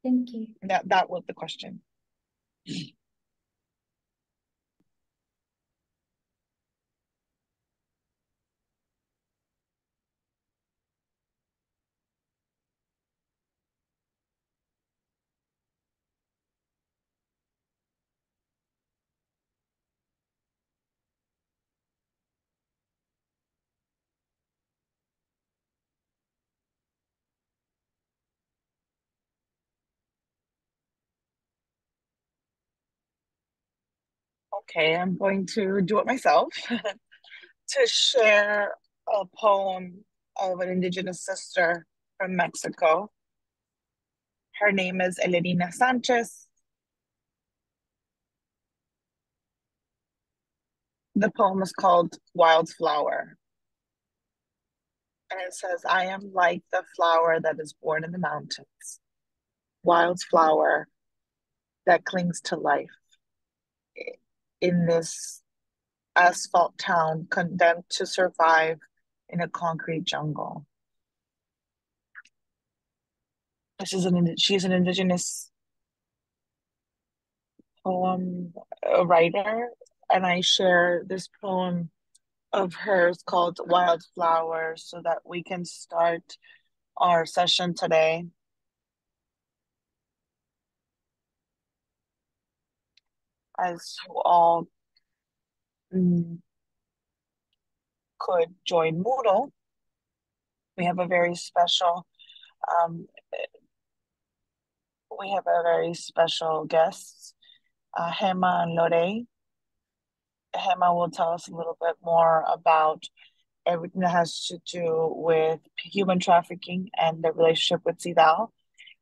Thank you. That was the question. Okay, I'm going to do it myself to share a poem of an Indigenous sister from Mexico. Her name is Elerina Sanchez. The poem is called Wildflower. And it says, I am like the flower that is born in the mountains, wildflower that clings to life in this asphalt town condemned to survive in a concrete jungle. She's an indigenous poem writer, and I share this poem of hers called Wildflower so that we can start our session today. As you all mm, could join Moodle, we have a very special um, guest, Hema and Lore. Hema will tell us a little bit more about everything that has to do with human trafficking and the relationship with Cedaw.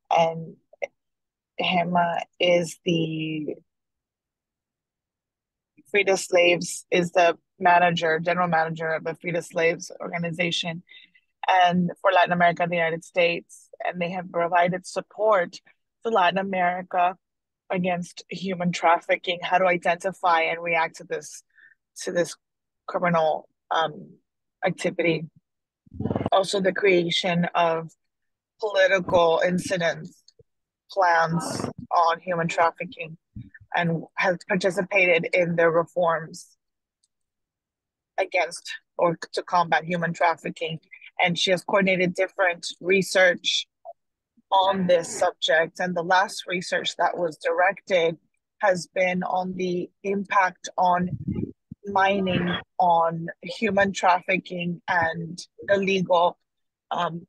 And Hema is the Frida Slaves, is the general manager of the Frida Slaves organization and for Latin America and the United States. And they have provided support to Latin America against human trafficking, how to identify and react to this criminal activity. Also, the creation of political incidents plans on human trafficking and has participated in the reforms against or to combat human trafficking. And she has coordinated different research on this subject. And the last research that was directed has been on the impact on mining, on human trafficking, and um,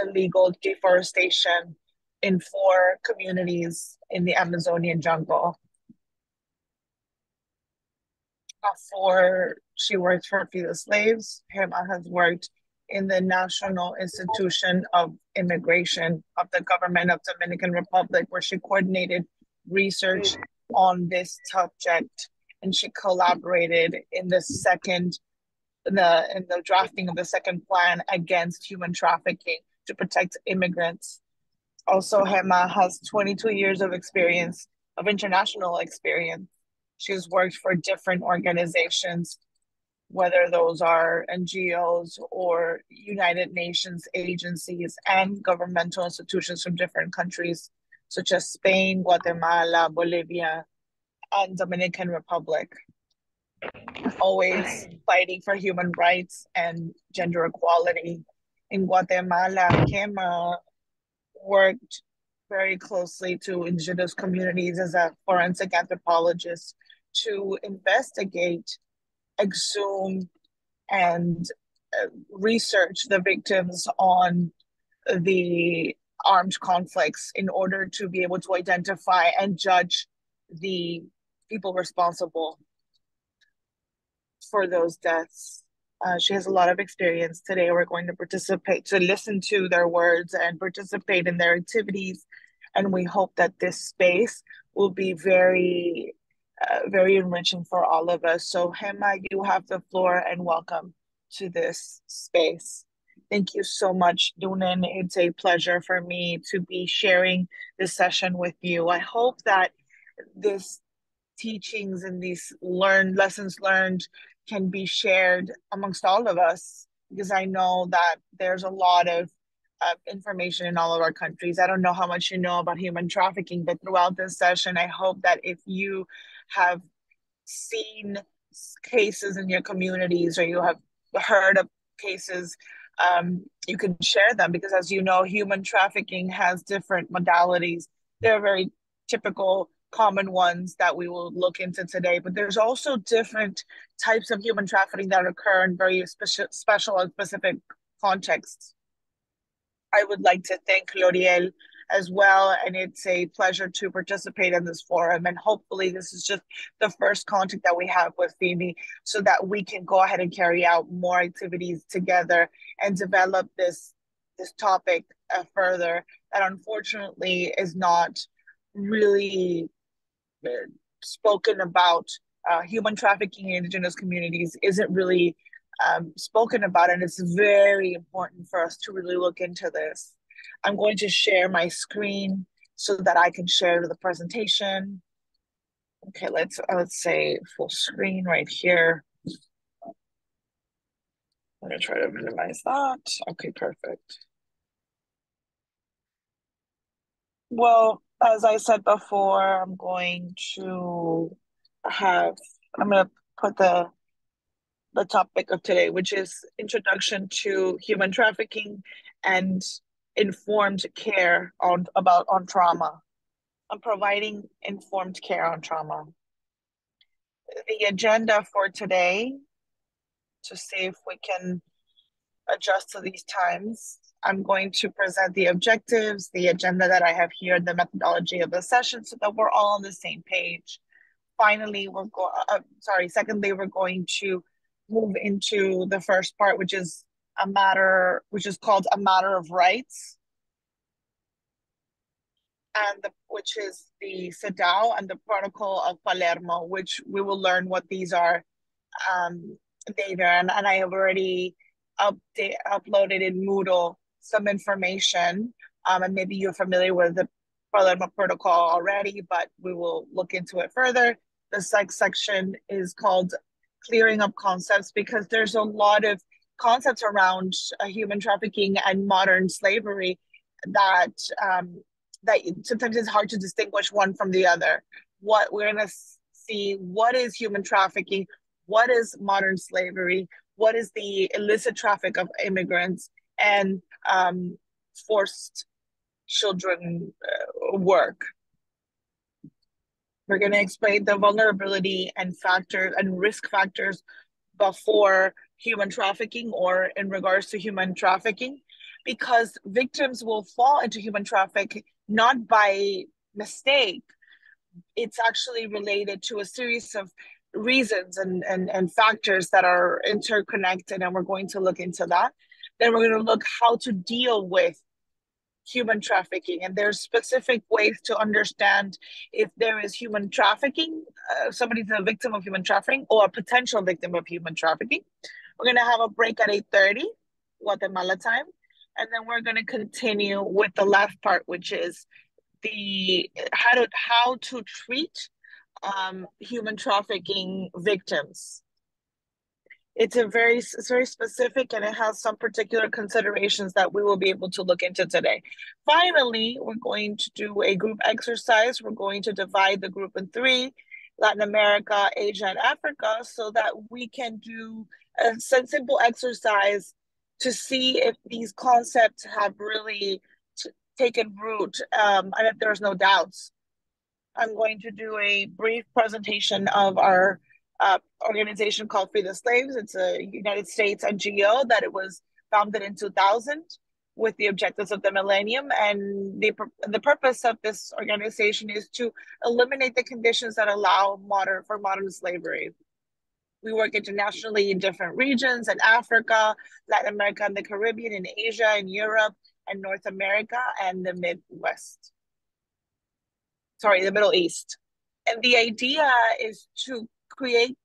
illegal deforestation in 4 communities in the Amazonian jungle. Before she worked for Free the Slaves, Hema has worked in the National Institution of Immigration of the Government of Dominican Republic, where she coordinated research on this subject, and she collaborated in the drafting of the second plan against human trafficking to protect immigrants. Also, Hema has 22 years of experience, of international experience. She's worked for different organizations, whether those are NGOs or United Nations agencies and governmental institutions from different countries, such as Spain, Guatemala, Bolivia, and Dominican Republic, always fighting for human rights and gender equality. In Guatemala, Hema worked very closely to indigenous communities as a forensic anthropologist to investigate, exhume, and research the victims on the armed conflicts in order to be able to identify and judge the people responsible for those deaths. She has a lot of experience. Today, we're going to listen to their words and participate in their activities. And we hope that this space will be very enriching for all of us. So, Hema, you have the floor and welcome to this space. Thank you so much, Dunan. It's a pleasure for me to be sharing this session with you. I hope that this teachings and these lessons learned can be shared amongst all of us because I know that there's a lot of information in all of our countries. I don't know how much you know about human trafficking, but throughout this session, I hope that if you have seen cases in your communities or you have heard of cases, you can share them because, as you know, human trafficking has different modalities. There are very typical, common ones that we will look into today, but there's also different types of human trafficking that occur in very special and specific contexts. I would like to thank L'Oreal as well, and it's a pleasure to participate in this forum. And hopefully, this is just the first contact that we have with FIMI, so that we can go ahead and carry out more activities together and develop this topic further. That unfortunately is not really spoken about. Human trafficking in Indigenous communities isn't really spoken about, and it's very important for us to really look into this. I'm going to share my screen so that I can share the presentation. Okay, let's say full screen right here. I'm gonna try to minimize that. Okay, perfect. Well, as I said before, I'm going to put the topic of today, which is Introduction to Human Trafficking and Informed Care on trauma. I'm providing informed care on trauma. The agenda for today, to see if we can adjust to these times, I'm going to present the objectives, the agenda that I have here, the methodology of the session, so that we're all on the same page. Finally, secondly, we're going to move into the first part, which is called a matter of rights, and which is the Cedaw and the Protocol of Palermo, which we will learn what these are later. And I have already uploaded in Moodle some information, and maybe you're familiar with the Palermo Protocol already, but we will look into it further. The section is called Clearing Up Concepts, because there's a lot of concepts around human trafficking and modern slavery that sometimes it's hard to distinguish one from the other. What we're going to see, what is human trafficking, what is modern slavery, what is the illicit traffic of immigrants, and forced children work. We're going to explain the vulnerability and risk factors before human trafficking, or in regards to human trafficking, because victims will fall into human trafficking not by mistake. It's actually related to a series of reasons and factors that are interconnected, and we're going to look into that. Then we're going to look how to deal with human trafficking, and there's specific ways to understand if there is human trafficking, somebody's a victim of human trafficking or a potential victim of human trafficking. We're going to have a break at 8:30 Guatemala time, and then we're going to continue with the last part, which is the how to treat human trafficking victims. It's very specific, and it has some particular considerations that we will be able to look into today. Finally, we're going to do a group exercise. We're going to divide the group in three: Latin America, Asia, and Africa, so that we can do a simple exercise to see if these concepts have really taken root, and if there's no doubts. I'm going to do a brief presentation of our organization called Free the Slaves. It's a United States NGO that it was founded in 2000 with the objectives of the millennium. And the purpose of this organization is to eliminate the conditions that allow modern slavery. We work internationally in different regions, in Africa, Latin America, and the Caribbean, in Asia, in Europe, and North America, and the Middle East. And the idea is to create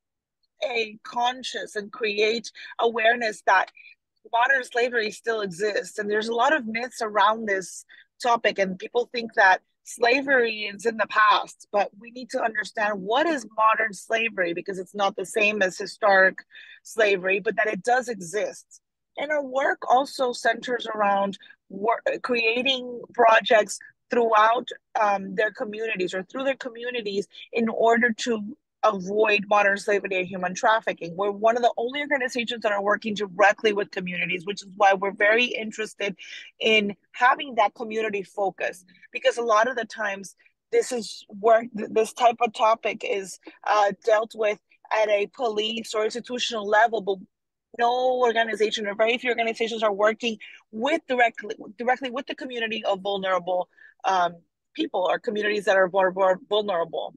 a conscious and create awareness that modern slavery still exists. And there's a lot of myths around this topic, and people think that slavery is in the past, but we need to understand what is modern slavery, because it's not the same as historic slavery, but that it does exist. And our work also centers around creating projects throughout their communities or through their communities in order to avoid modern slavery and human trafficking. We're one of the only organizations that are working directly with communities, which is why we're very interested in having that community focus. Because a lot of the times, this is where this type of topic is dealt with at a police or institutional level, but no organization or very few organizations are working with directly with the community of vulnerable people or communities that are more vulnerable.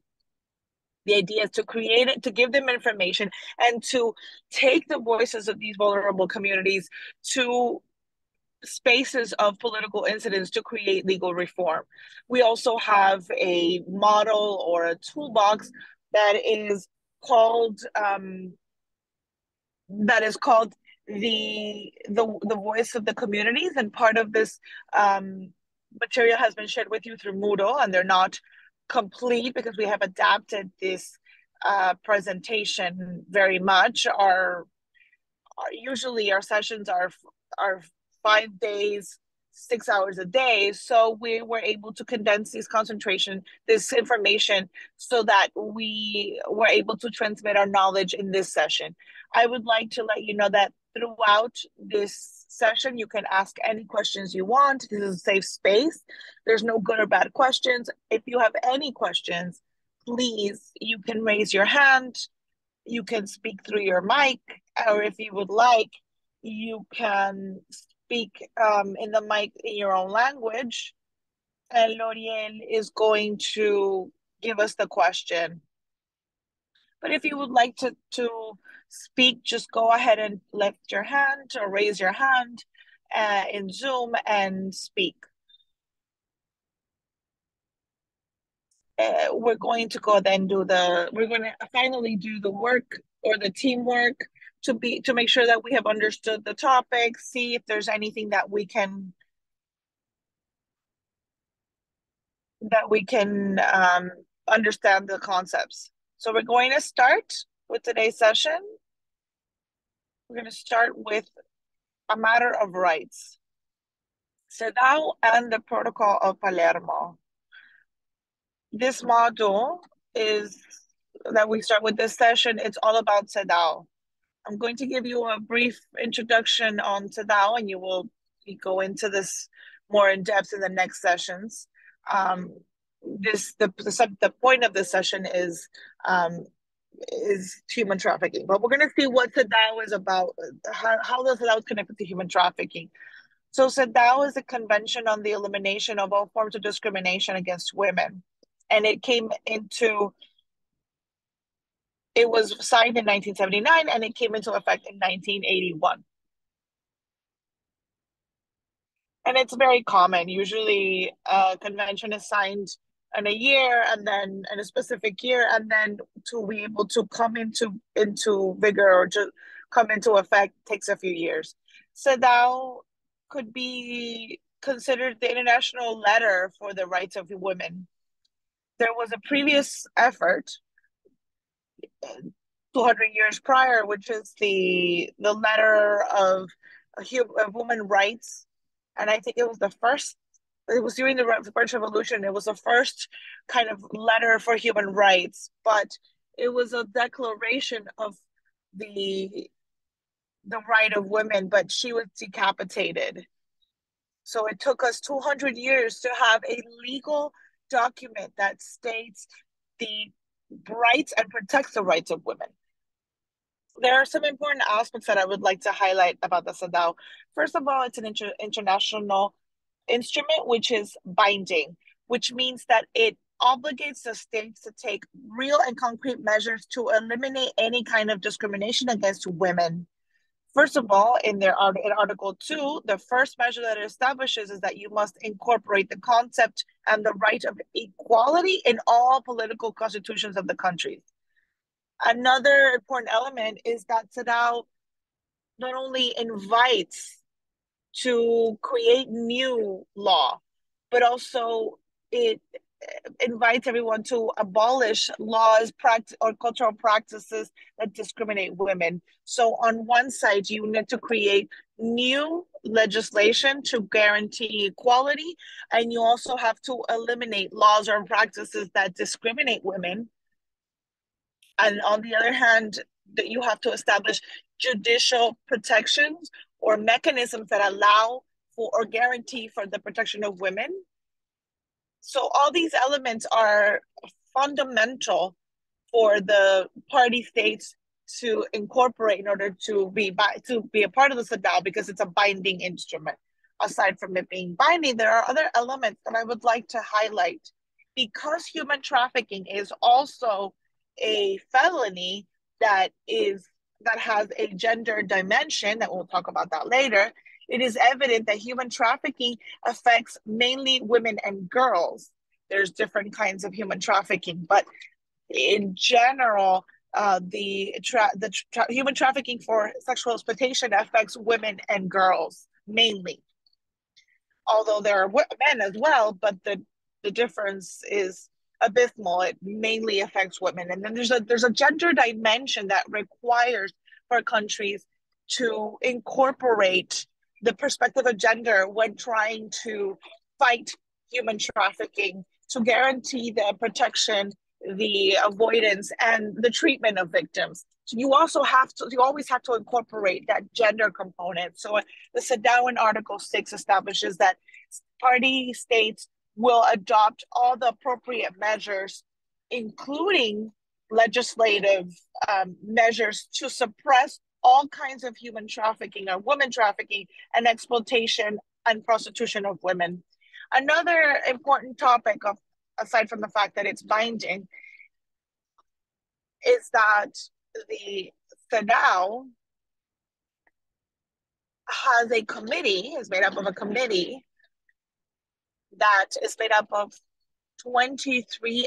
The idea is to create it, to give them information, and to take the voices of these vulnerable communities to spaces of political incidents to create legal reform. We also have a model or a toolbox that is called that is called the voice of the communities, and part of this material has been shared with you through Moodle, and they're not complete because we have adapted this presentation very much. Usually our sessions are 5 days, 6 hours a day. So we were able to condense this information, so that we were able to transmit our knowledge in this session. I would like to let you know that throughout this session, you can ask any questions you want. This is a safe space. There's no good or bad questions. If you have any questions, please, you can raise your hand. You can speak through your mic, or if you would like, you can speak in the mic in your own language, and L'Oriel is going to give us the question. But if you would like to speak, just go ahead and lift your hand or raise your hand in Zoom and speak. We're going to go then we're going to finally do the work or the teamwork to make sure that we have understood the topic, see if there's anything that we can understand the concepts. So we're going to start with today's session. We're going to start with a matter of rights. Cedaw and the Protocol of Palermo. This module is that we start with this session. It's all about Cedaw. I'm going to give you a brief introduction on Cedaw, and you will go into this more in depth in the next sessions. The point of this session is human trafficking, but we're going to see what Cedaw is about, how the Cedaw is connected to human trafficking. So Cedaw is a convention on the elimination of all forms of discrimination against women, and it was signed in 1979, and it came into effect in 1981. And it's very common. Usually a convention is signed in a year, and then in a specific year, and then to be able to come into vigor or to come into effect takes a few years. Cedaw could be considered the international letter for the rights of women. There was a previous effort 200 years prior, which is the letter of women rights, and I think it was the first. It was during the French Revolution. It was the first kind of letter for human rights, but it was a declaration of the right of women. But she was decapitated, so it took us 200 years to have a legal document that states the rights and protects the rights of women. There are some important aspects that I would like to highlight about the Cedaw. First of all, it's an international instrument which is binding, which means that it obligates the states to take real and concrete measures to eliminate any kind of discrimination against women. First of all, in Article 2, the first measure that it establishes is that you must incorporate the concept and the right of equality in all political constitutions of the countries. Another important element is that Cedaw not only invites to create new law, but also it invites everyone to abolish laws, or cultural practices that discriminate women. So on one side, you need to create new legislation to guarantee equality, and you also have to eliminate laws or practices that discriminate women. And on the other hand, that you have to establish judicial protections or mechanisms that allow for or guarantee for the protection of women. So all these elements are fundamental for the party states to incorporate in order to be a part of the Cedaw, because it's a binding instrument. Aside from it being binding, there are other elements that I would like to highlight. Because human trafficking is also a felony that has a gender dimension, that we'll talk about that later, it is evident that human trafficking affects mainly women and girls. There's different kinds of human trafficking, but in general, human trafficking for sexual exploitation affects women and girls mainly. Although there are men as well, but the difference is abysmal. It mainly affects women, and then there's a gender dimension that requires for countries to incorporate the perspective of gender when trying to fight human trafficking, to guarantee the protection, the avoidance, and the treatment of victims. So you always have to incorporate that gender component. So the Cedaw in Article 6 establishes that party states will adopt all the appropriate measures, including legislative measures, to suppress all kinds of human trafficking or women trafficking and exploitation and prostitution of women. Another important topic, aside from the fact that it's binding, is that the Cedaw is made up of a committee that is made up of 23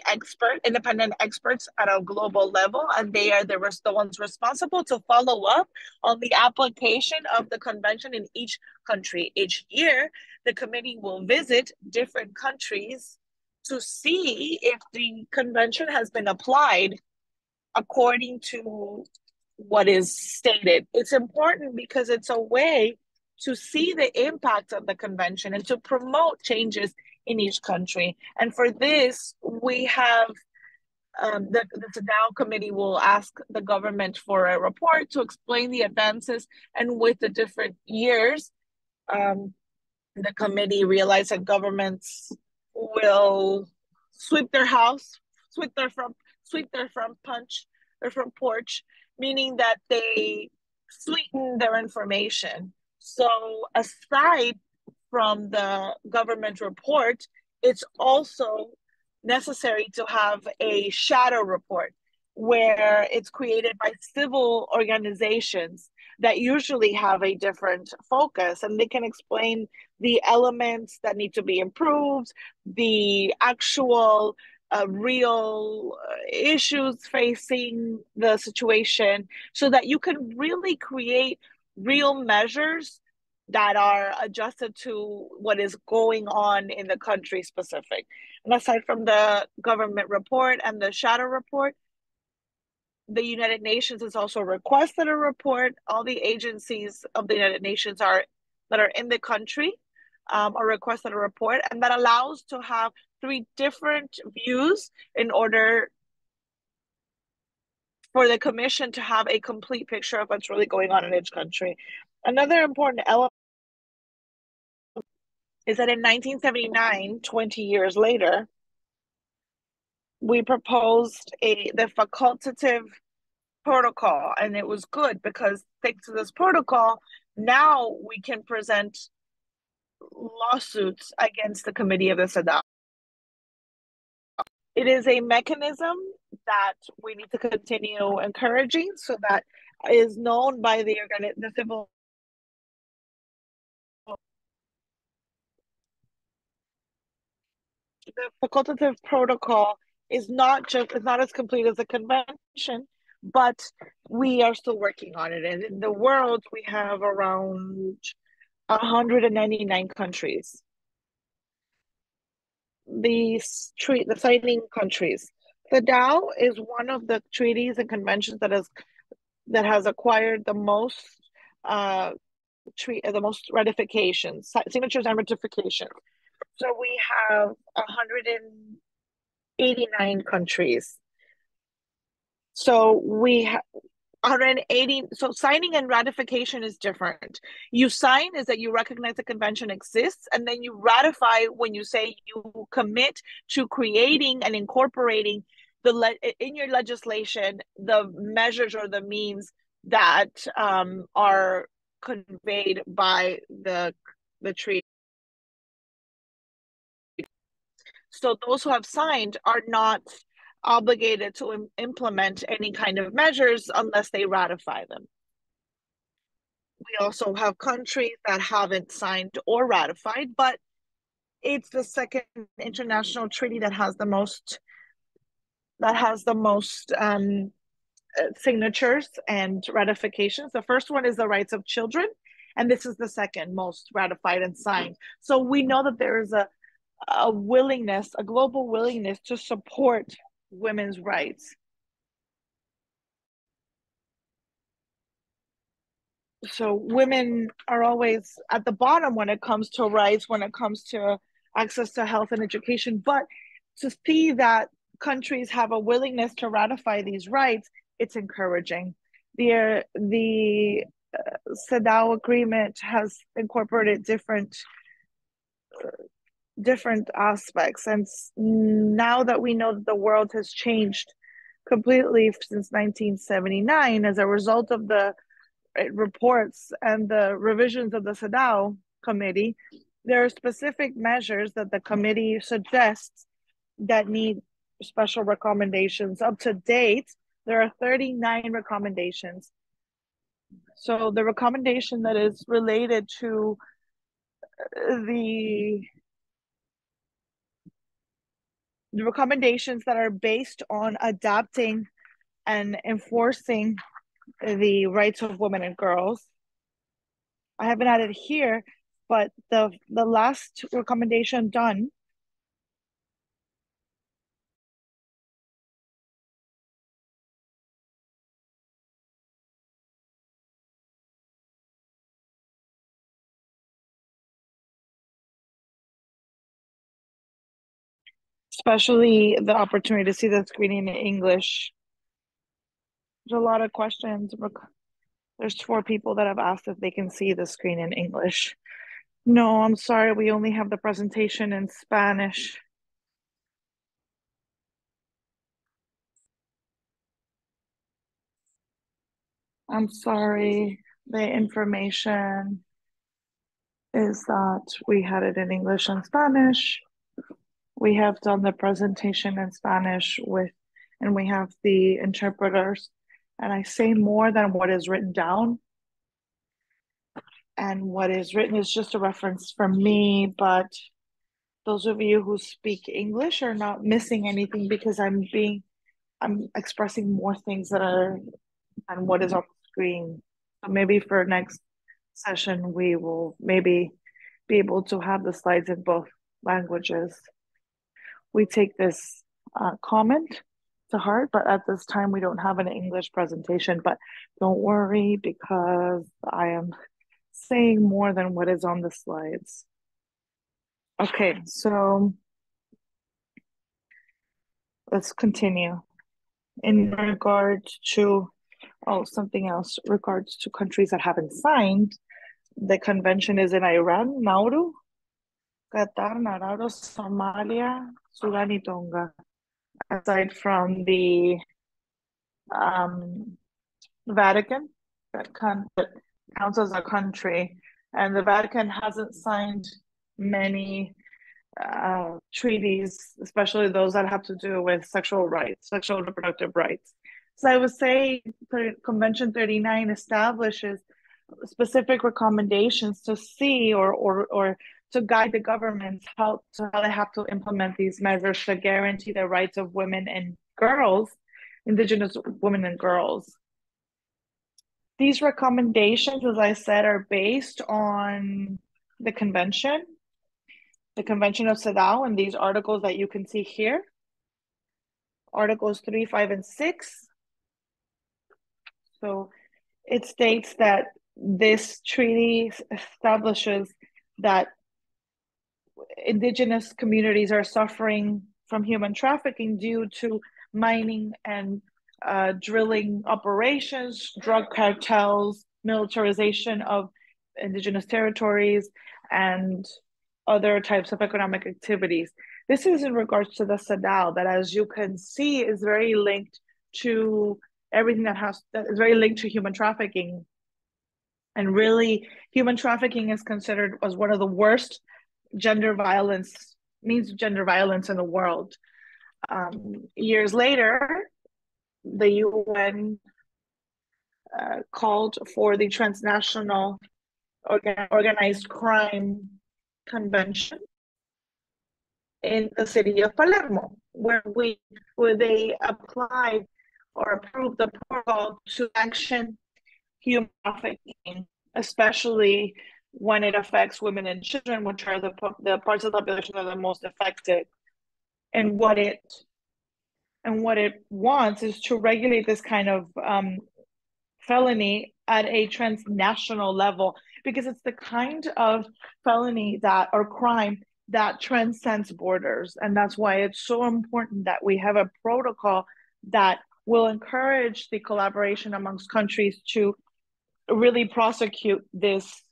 independent experts at a global level, and they are the ones responsible to follow up on the application of the convention in each country. Each year, the committee will visit different countries to see if the convention has been applied according to what is stated. It's important because it's a way to see the impact of the convention and to promote changes in each country. And for this, we have the Cedaw committee will ask the government for a report to explain the advances. And with the different years, the committee realized that governments will sweep their house, sweep their front porch, meaning that they sweeten their information. So aside from the government report, it's also necessary to have a shadow report where it's created by civil organizations that usually have a different focus, and they can explain the elements that need to be improved, the actual real issues facing the situation, so that you can really create real measures that are adjusted to what is going on in the country specific. And aside from the government report and the shadow report, the United Nations has also requested a report. All the agencies of the United Nations that are in the country are requested a report, and that allows to have 3 different views in order for the commission to have a complete picture of what's really going on in each country. Another important element is that in 1979, 20 years later, we proposed the facultative protocol, and it was good because thanks to this protocol, now we can present lawsuits against the committee of the Cedaw. It is a mechanism that we need to continue encouraging, so that is known by the civil. The facultative protocol is not as complete as the convention, but we are still working on it. And in the world, we have around 199 countries. The signing countries. Cedaw is one of the treaties and conventions that has acquired the most the most ratifications, signatures and ratifications. So we have 189 countries. So we have 180. So signing and ratification is different. You sign is that you recognize the convention exists, and then you ratify when you say you commit to creating and incorporating in your legislation the measures or the means that are conveyed by the treaty. So those who have signed are not obligated to implement any kind of measures unless they ratify them. We also have countries that haven't signed or ratified, but it's the second international treaty that has the most signatures and ratifications. The first one is the rights of children, and this is the second most ratified and signed. So we know that there is a willingness, a global willingness to support women's rights. So women are always at the bottom when it comes to rights, when it comes to access to health and education. But to see that countries have a willingness to ratify these rights, it's encouraging. The Cedaw agreement has incorporated different aspects, and now that we know that the world has changed completely since 1979 as a result of the reports and the revisions of the Cedaw committee, there are specific measures that the committee suggests that need special recommendations. Up to date, there are 39 recommendations. So the recommendation that is related to the recommendations that are based on adapting and enforcing the rights of women and girls. I haven't added here, but the last recommendation done especially the opportunity to see the screening in English. There's a lot of questions. There's 4 people that have asked if they can see the screen in English. No, I'm sorry, we only have the presentation in Spanish. I'm sorry. The information is that we had it in English and Spanish. We have done the presentation in Spanish and we have the interpreters. And I say more than what is written down. And what is written is just a reference from me, but those of you who speak English are not missing anything because I'm expressing more things that are on what is on the screen. So maybe for next session, we will maybe be able to have the slides in both languages. We take this comment to heart, but at this time we don't have an English presentation. But don't worry because I am saying more than what is on the slides. Okay, so let's continue. In regard to, something else, regards to countries that haven't signed, the convention is in Iran, Nauru, Qatar, Nauru, Somalia, Sudan, and Tonga. Aside from the Vatican, that counts as a country, and the Vatican hasn't signed many treaties, especially those that have to do with sexual rights, sexual reproductive rights. So I would say Convention 39 establishes specific recommendations to see or to guide the governments how they have to implement these measures to guarantee the rights of women and girls, Indigenous women and girls. These recommendations, as I said, are based on the Convention of Cedaw, and these articles that you can see here, Articles 3, 5, and 6. So it states that this treaty establishes that Indigenous communities are suffering from human trafficking due to mining and drilling operations, drug cartels, militarization of Indigenous territories, and other types of economic activities. This is in regards to the Cedaw, that, as you can see, is very linked to everything that is very linked to human trafficking. And really, human trafficking is considered as one of the worst means gender violence in the world. Years later, the UN called for the Transnational Organized Crime Convention in the city of Palermo, where they applied or approved the protocol to sanction human trafficking, especially when it affects women and children, which are the parts of the population that are the most affected. And what it wants is to regulate this kind of felony at a transnational level, because it's the kind of felony or crime that transcends borders. And that's why it's so important that we have a protocol that will encourage the collaboration amongst countries to really prosecute this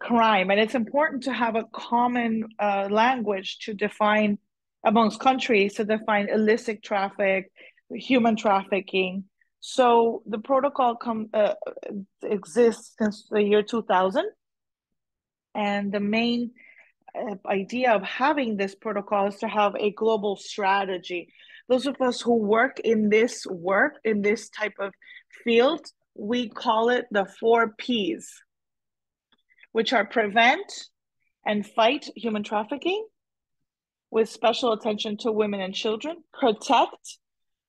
crime. And it's important to have a common language to define amongst countries, to define illicit traffic, human trafficking. So the protocol exists since the year 2000, and the main idea of having this protocol is to have a global strategy. Those of us who work in this type of field, we call it the 4 Ps, which are prevent and fight human trafficking, with special attention to women and children; protect,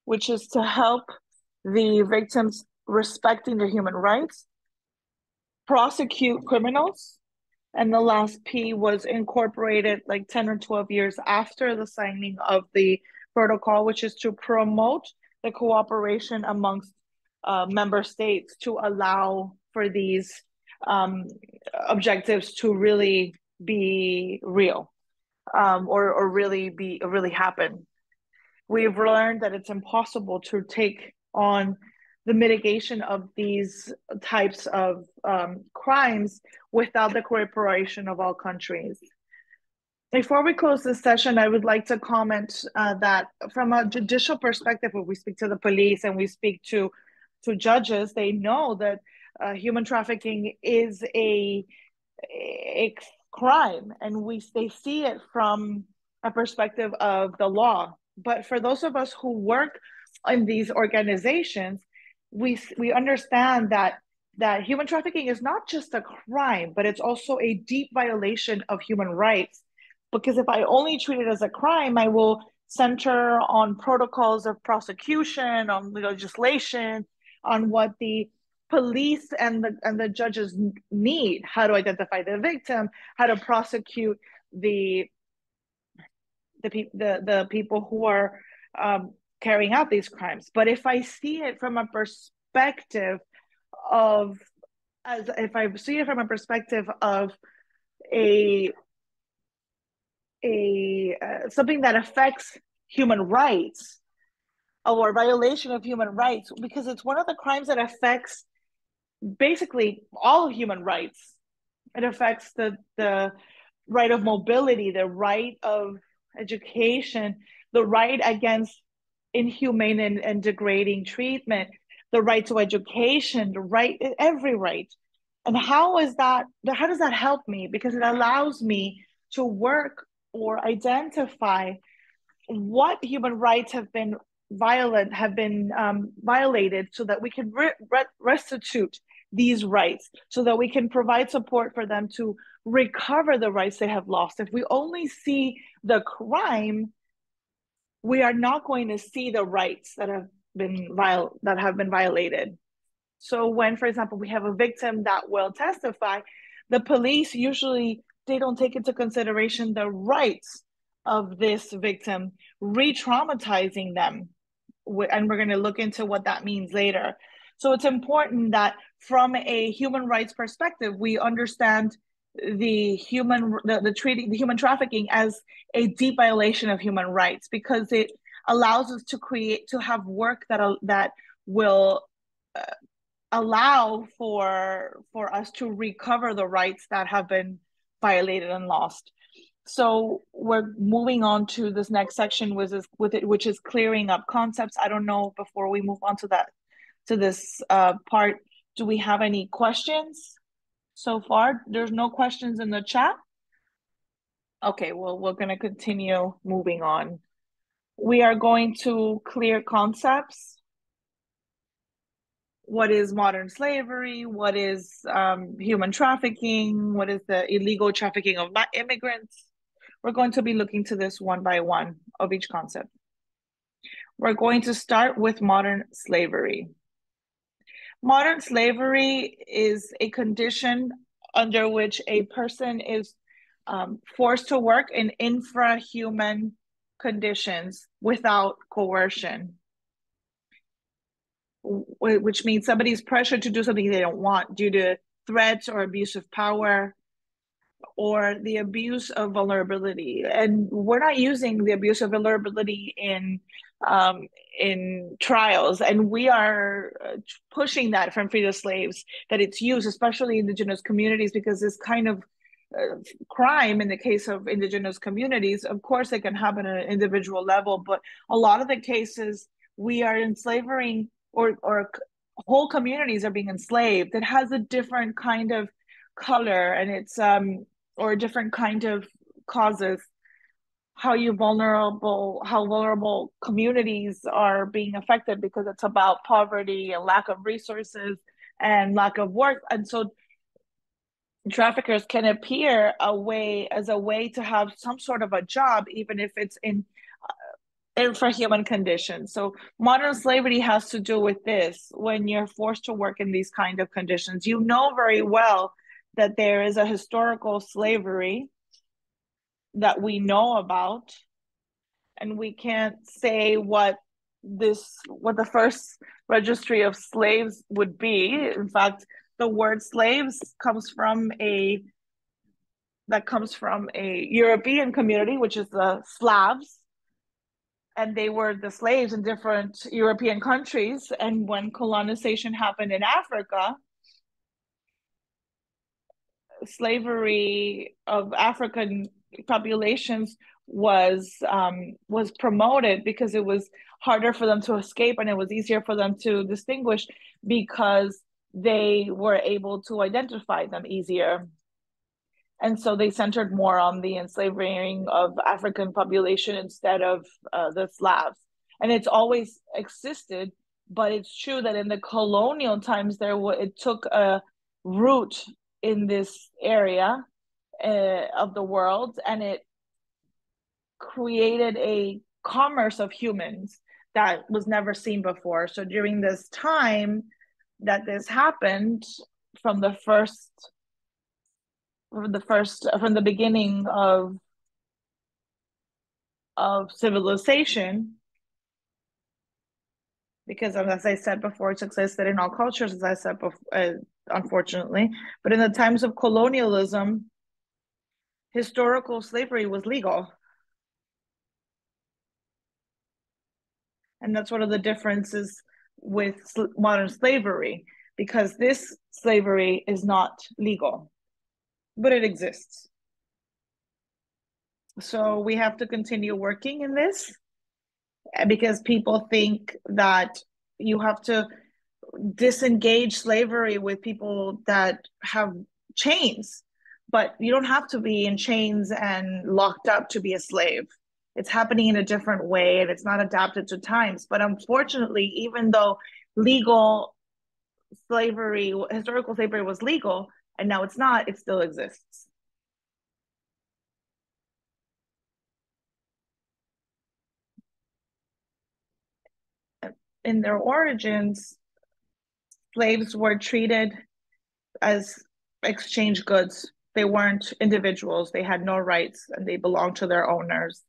which is to help the victims respecting their human rights; prosecute criminals; and the last P was incorporated like 10 or 12 years after the signing of the protocol, which is to promote the cooperation amongst member states to allow for these objectives to really be real, or really happen. We've learned that it's impossible to take on the mitigation of these types of crimes without the cooperation of all countries. Before we close this session, I would like to comment that from a judicial perspective, when we speak to the police and we speak to judges, they know that human trafficking is a crime, and they see it from a perspective of the law. But for those of us who work in these organizations, we understand that human trafficking is not just a crime, but it's also a deep violation of human rights. Because if I only treat it as a crime, I will center on protocols of prosecution, on legislation, on what the police and the judges need, how to identify the victim, how to prosecute the people who are carrying out these crimes. But if I see it from a perspective of a something that affects human rights, or violation of human rights, because it's one of the crimes that affects basically all human rights. It affects the right of mobility, the right of education, the right against inhumane and degrading treatment, the right to education, every right. And how does that help me? Because it allows me to work or identify what human rights have been violated, so that we can restitute these rights, so that we can provide support for them to recover the rights they have lost. If we only see the crime, we are not going to see the rights that have been violated. So when, for example, we have a victim that will testify, the police usually, they don't take into consideration the rights of this victim, re-traumatizing them. And we're going to look into what that means later. So it's important that from a human rights perspective, we understand the human trafficking as a deep violation of human rights, because it allows us to have work that will uh, allow for us to recover the rights that have been violated and lost. So we're moving on to this next section, which is clearing up concepts. I don't know, before we move on to this part, do we have any questions so far? There's no questions in the chat. Okay, well, we're going to continue moving on. We are going to clear concepts. What is modern slavery? What is human trafficking? What is the illegal trafficking of immigrants? We're going to be looking to this one by one of each concept. We're going to start with modern slavery. Modern slavery is a condition under which a person is forced to work in infrahuman conditions without coercion, which means somebody's pressured to do something they don't want due to threats or abuse of power, or the abuse of vulnerability. And we're not using the abuse of vulnerability in trials, and we are pushing that from Free the Slaves, that it's used, especially Indigenous communities, because this kind of crime, in the case of Indigenous communities, of course it can happen at an individual level, but a lot of the cases we are enslaving, or whole communities are being enslaved. It has a different kind of color, and it's or a different kind of causes, how vulnerable communities are being affected, because it's about poverty and lack of resources and lack of work. And so traffickers can appear as a way to have some sort of a job, even if it's in infrahuman conditions. So modern slavery has to do with this. When you're forced to work in these kind of conditions, you know very well that there is a historical slavery that we know about, and we can't say what the first registry of slaves would be. In fact, the word slaves comes from a European community, which is the Slavs, and they were the slaves in different European countries. And when colonization happened in Africa, slavery of African populations was promoted, because it was harder for them to escape, and it was easier for them to distinguish, because they were able to identify them easier. And so they centered more on the enslaving of African population instead of the Slavs. And it's always existed, but it's true that in the colonial times it took a root in this area of the world, and it created a commerce of humans that was never seen before. So during this time that this happened, from the beginning of civilization, because as I said before, it's existed in all cultures, as I said before, unfortunately. But in the times of colonialism, historical slavery was legal. And that's one of the differences with modern slavery, because this slavery is not legal, but it exists. So we have to continue working in this, because people think that you have to disengage slavery with people that have chains, but you don't have to be in chains and locked up to be a slave. It's happening in a different way, and it's not adapted to times. But unfortunately, even though historical slavery was legal, and now it's not, it still exists. In their origins, slaves were treated as exchange goods. They weren't individuals. They had no rights, and they belonged to their owners.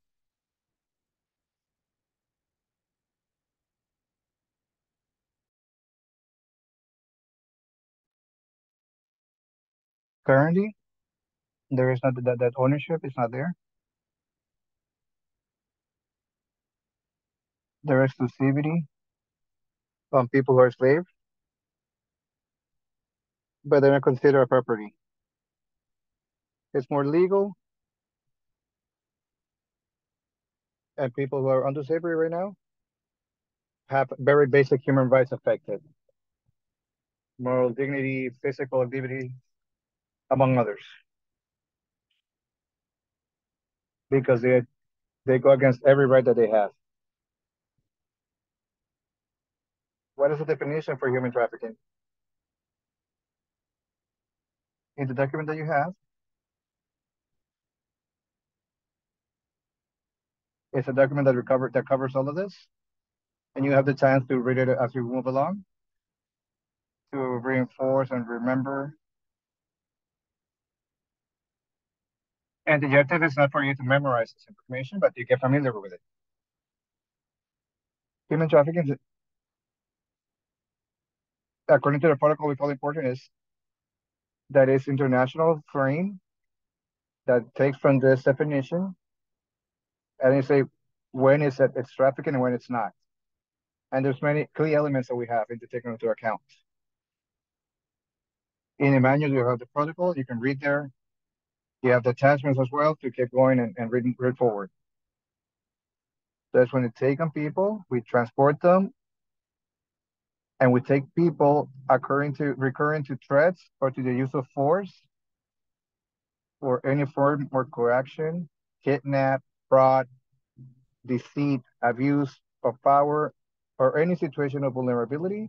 Currently, there is not that ownership is not there. There is exclusivity on people who are slaves, but they're not considered a property. It's more legal, and people who are under slavery right now have very basic human rights affected, moral dignity, physical activity, among others, because they go against every right that they have. What is the definition for human trafficking? In the document that you have, it's a document that covers all of this, and you have the chance to read it as you move along to reinforce and remember. And the objective is not for you to memorize this information, but you get familiar with it. Human trafficking, according to the protocol we call important, is that is international frame that takes from this definition and you say when is it it's trafficking and when it's not. And there's many key elements that we have to take into account. In the manual, you have the protocol. You can read there. You have the attachments as well to keep going and read forward. That's when we take on people, we transport them, and we take people recurring to threats or to the use of force or any form or coaction, kidnap, fraud, deceit, abuse of power, or any situation of vulnerability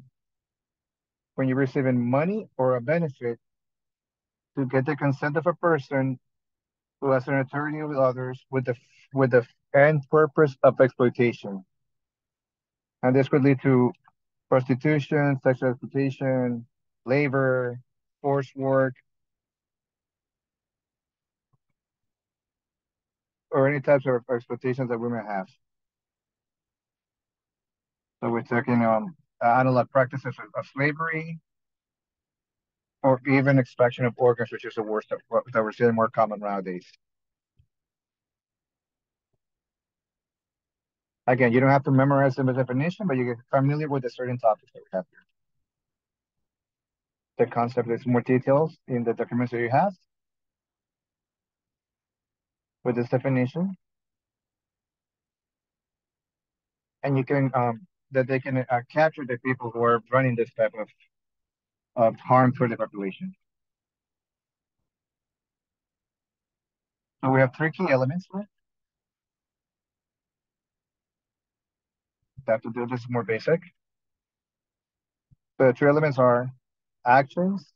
when you're receiving money or a benefit to get the consent of a person who has an attorney with others with the end purpose of exploitation. And this could lead to prostitution, sexual exploitation, labor, forced work, or any types of exploitations that women have. So we're talking analog practices of slavery, or even extraction of organs, which is the worst that we're seeing more common nowadays. Again, you don't have to memorize them as definition, but you get familiar with the certain topics that we have here. The concept is more details in the documents that you have with this definition, and you can that they can capture the people who are running this type of harm for the population. So we have three key elements here. Have to do this more basic. The three elements are actions.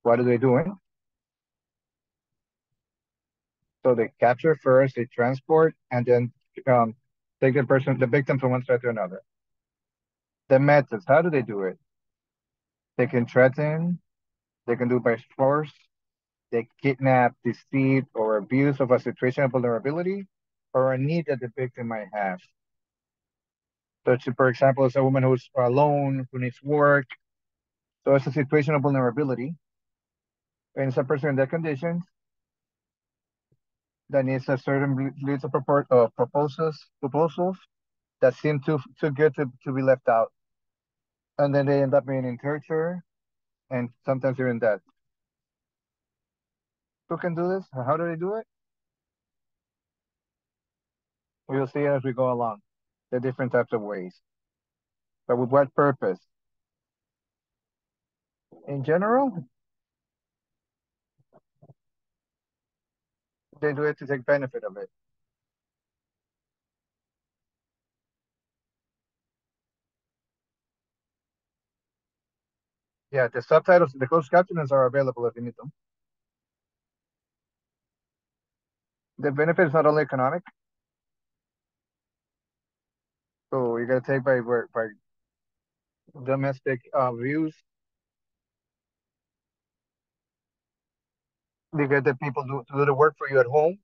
What are they doing? So they capture first, they transport, and then um, take the victim from one side to another. The methods, how do they do it? They can threaten, they can do by force, they kidnap, deceive, or abuse of a situation of vulnerability or a need that the victim might have. So, for example, it's a woman who's alone, who needs work. So it's a situation of vulnerability. And it's a person in that condition that needs a certain list of proposals that seem too good to be left out. And then they end up being in torture and sometimes they're in debt. Who can do this? How do they do it? We'll see as we go along the different types of ways. But with what purpose? In general, they do it to take benefit of it. Yeah, the subtitles, the closed captions are available if you need them. The benefit is not only economic, so you gotta take by domestic views. You get the people to do the work for you at home,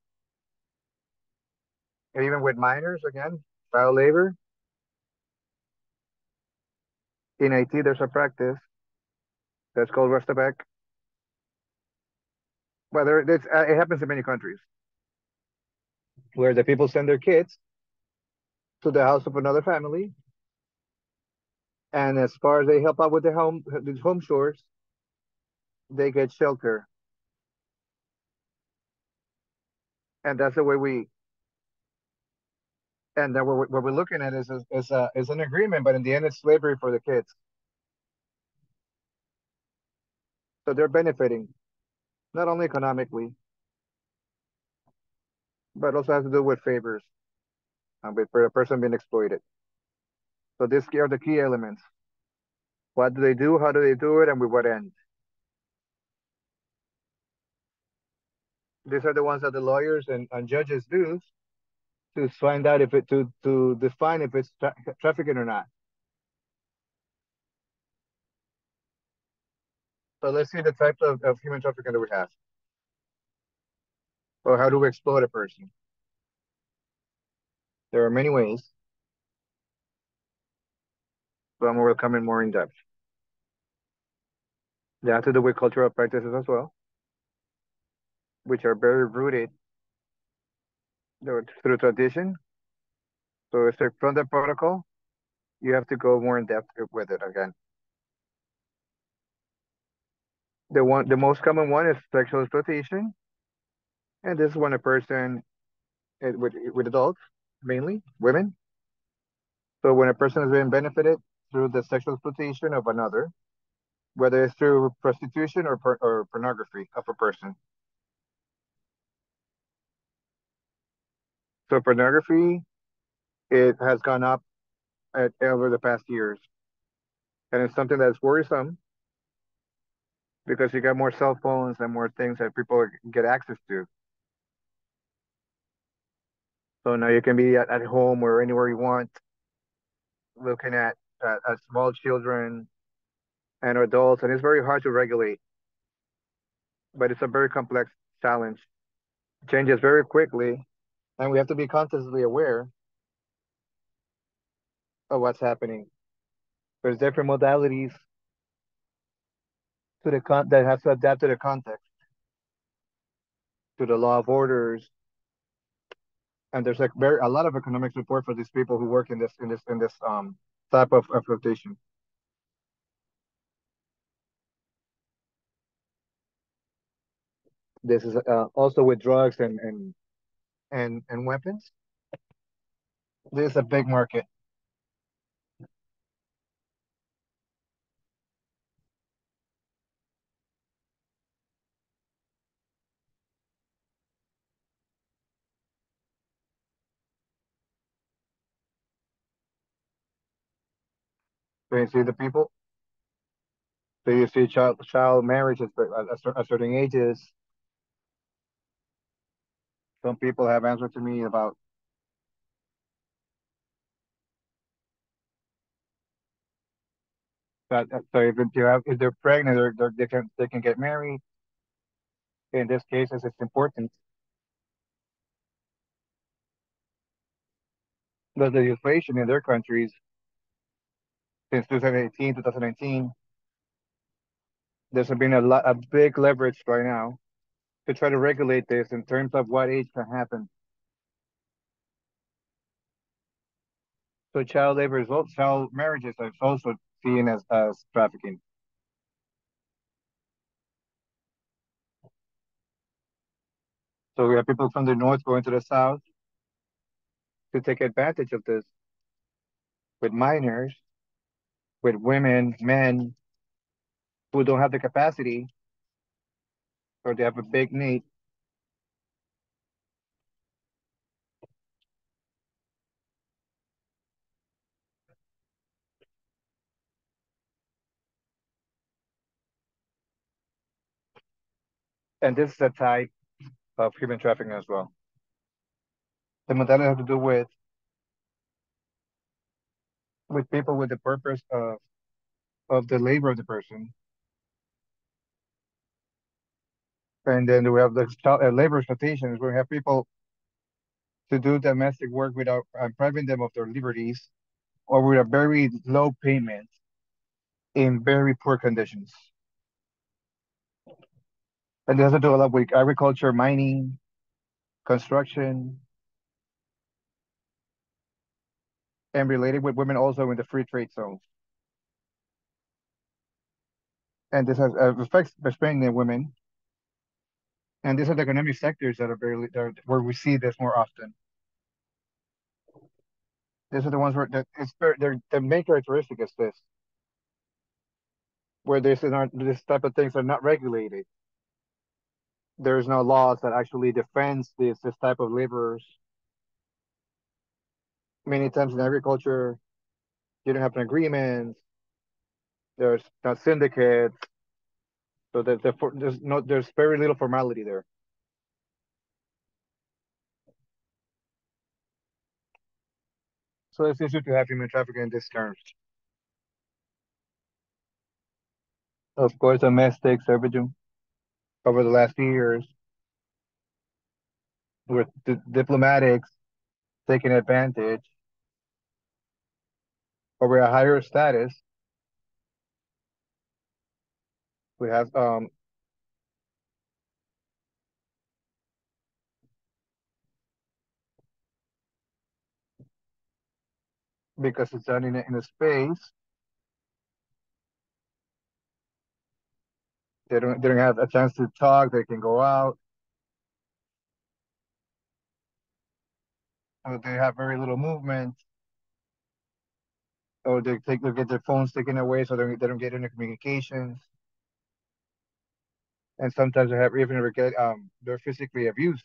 and even with minors again, child labor. In IT, there's a practice that's called Restaback, Whether it happens in many countries where the people send their kids to the house of another family, and as far as they help out with the home chores, they get shelter, and that's the way we. And then what we're looking at is an agreement, but in the end, it's slavery for the kids. So they're benefiting not only economically, but also has to do with favors with for the person being exploited. So these are the key elements. What do they do? How do they do it? And with what end? These are the ones that the lawyers and judges do to find out if it to define if it's trafficking or not. So let's see the types of human trafficking that we have, or how do we exploit a person? There are many ways. Some will come in more in depth. They have to do with cultural practices as well, which are very rooted through tradition. So if they're from the protocol, you have to go more in depth with it again. The most common one is sexual exploitation, and this is when a person with adults, mainly women. So when a person is being benefited through the sexual exploitation of another, whether it's through prostitution or pornography of a person. So pornography, it has gone up over the past years, and it's something that's worrisome because you got more cell phones and more things that people get access to. So now you can be at home or anywhere you want, looking at small children and adults, and it's very hard to regulate, but it's a very complex challenge. It changes very quickly, and we have to be consciously aware of what's happening. There's different modalities that have to adapt to the context, to the law of orders, and there's a lot of economic support for these people who work in this type of rotation. This is also with drugs and weapons. This is a big market. So you see the people. So you see child marriage at certain ages. Some people have answered to me about that. So if they're pregnant, they can get married. In this case, it's important that the legislation in their countries since 2018, 2019, there's been a big leverage right now to try to regulate this in terms of what age can happen. So child labor is also child marriages are also seen as trafficking. So we have people from the north going to the south to take advantage of this with minors, with women, men who don't have the capacity or they have a big need. And this is a type of human trafficking as well. The modality has to do with people with the purpose of the labor of the person. And then we have the labor exploitations where we have people to do domestic work without depriving them of their liberties or with a very low payment in very poor conditions. And it has to do a lot with agriculture, mining, construction, and related with women also in the free trade zones. And this has affects especially women. And these are the economic sectors that are where we see this more often. These are the ones where the main characteristic is this, where this type of things are not regulated. There's no laws that actually defends this type of laborers. Many times in agriculture, you don't have an agreement. There's not syndicates, so there's very little formality there. So it's easier to have human trafficking in these terms. Of course, domestic servitude over the last few years, with diplomatics taking advantage over a higher status. We have because it's done in a space they don't have a chance to talk. They can go out. They have very little movement, or they get their phones taken away, so they don't get any communications. And sometimes they have even get they're physically abused.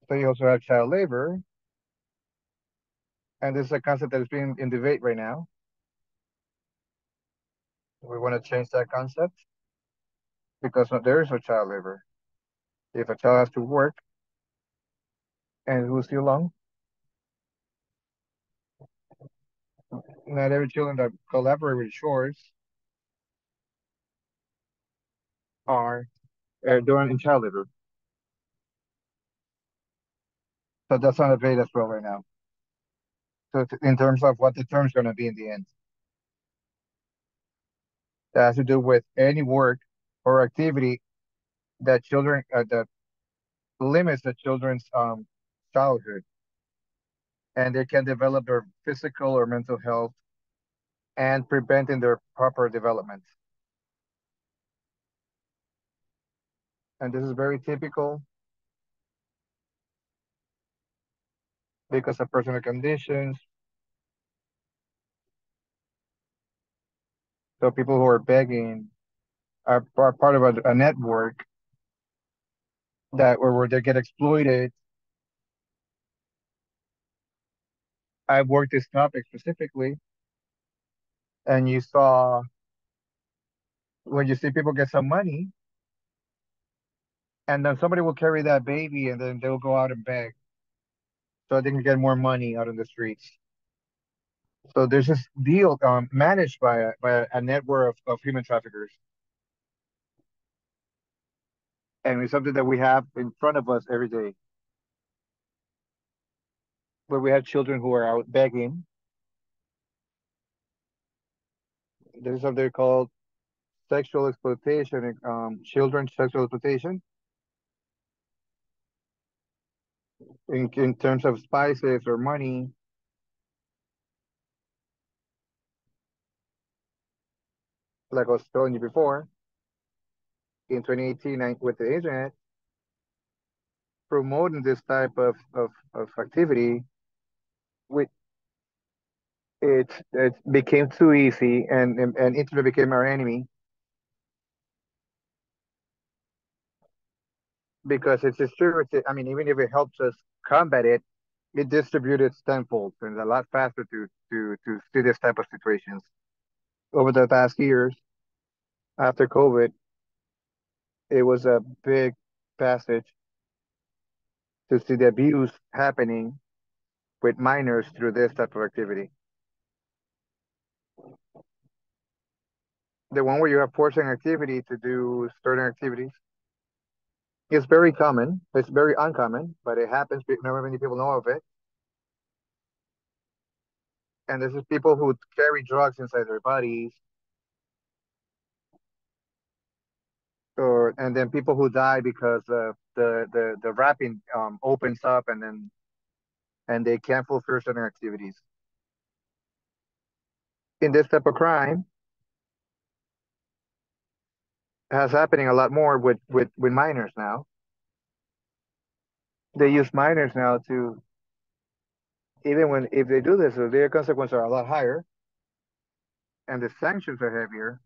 So you also have child labor, and this is a concept that is being in debate right now. We want to change that concept because there is no child labor. If a child has to work and who's too long, not every children that collaborate with shores are doing in child labor. So that's on debate as well right now. So in terms of what the term's going to be in the end, that has to do with any work or activity that limits the children's childhood, and they can develop their physical or mental health and preventing their proper development. And this is very typical because of personal conditions. So people who are begging are part of a network where they get exploited. I worked this topic specifically, and you saw when you see people get some money, and then somebody will carry that baby, and then they'll go out and beg so they can get more money out in the streets. So there's this deal managed by a network of human traffickers, and it's something that we have in front of us every day, where we have children who are out begging. There's something called sexual exploitation, children's sexual exploitation in terms of spices or money. Like I was telling you before, in 2018 with the internet, promoting this type of activity, with it became too easy, and internet became our enemy because it's distributed. I mean, even if it helps us combat it, it distributed tenfold and a lot faster to see this type of situations. Over the past years, after COVID, it was a big passage to see the abuse happening with minors through this type of activity. The one where you have forcing activity to do certain activities is very common. It's very uncommon, but it happens. Not many people know of it. And this is people who carry drugs inside their bodies, or and then people who die because the wrapping opens up and they can't fulfill certain activities. In this type of crime, has happening a lot more with minors now. They use minors now to even when if they do this, their consequences are a lot higher and the sanctions are heavier.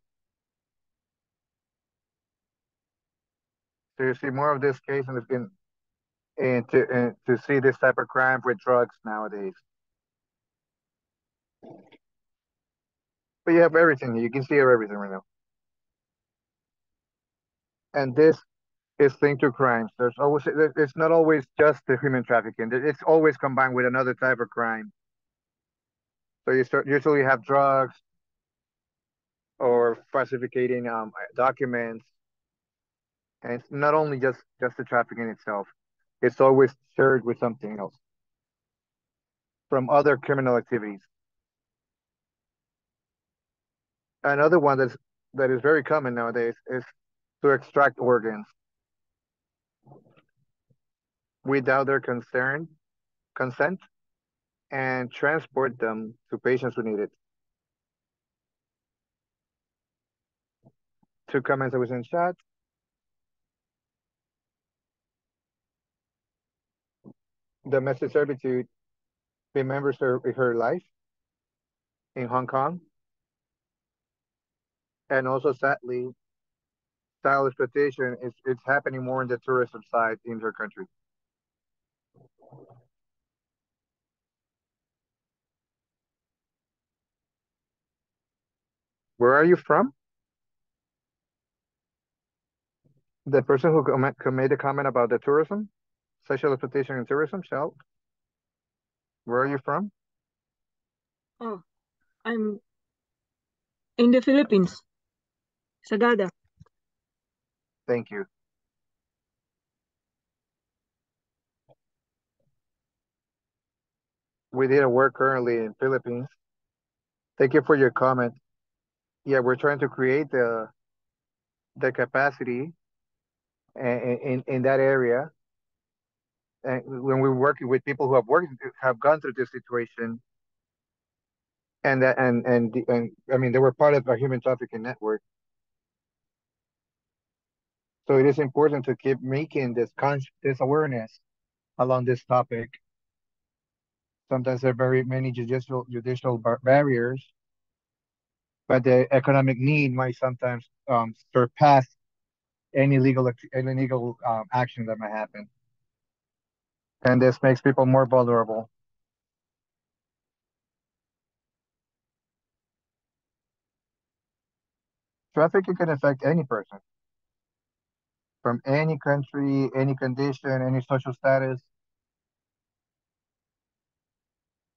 So you see more of this case to see this type of crime with drugs nowadays. But you have everything. You can see everything right now. And this is linked to crimes. It's not always just the human trafficking. It's always combined with another type of crime. So usually have drugs or falsificating documents, and it's not only just the trafficking itself. It's always shared with something else from other criminal activities. Another one that is very common nowadays is to extract organs without their consent and transport them to patients who need it. Two comments that was in chat. Domestic servitude remembers her life in Hong Kong, and also sadly, child exploitation is it's happening more in the tourism side in her country. Where are you from? The person who made a comment about the tourism, sexual exploitation in tourism, child. Where are you from? Oh, I'm in the Philippines, Sagada. Thank you. We did a work currently in Philippines. Thank you for your comment. Yeah, we're trying to create the capacity in that area. And when we're working with people who have gone through this situation, and I mean they were part of a human trafficking network. So it is important to keep making this awareness along this topic. Sometimes there are very many judicial barriers, but the economic need might sometimes surpass any legal action that might happen, and this makes people more vulnerable. Trafficking can affect any person from any country, any condition, any social status.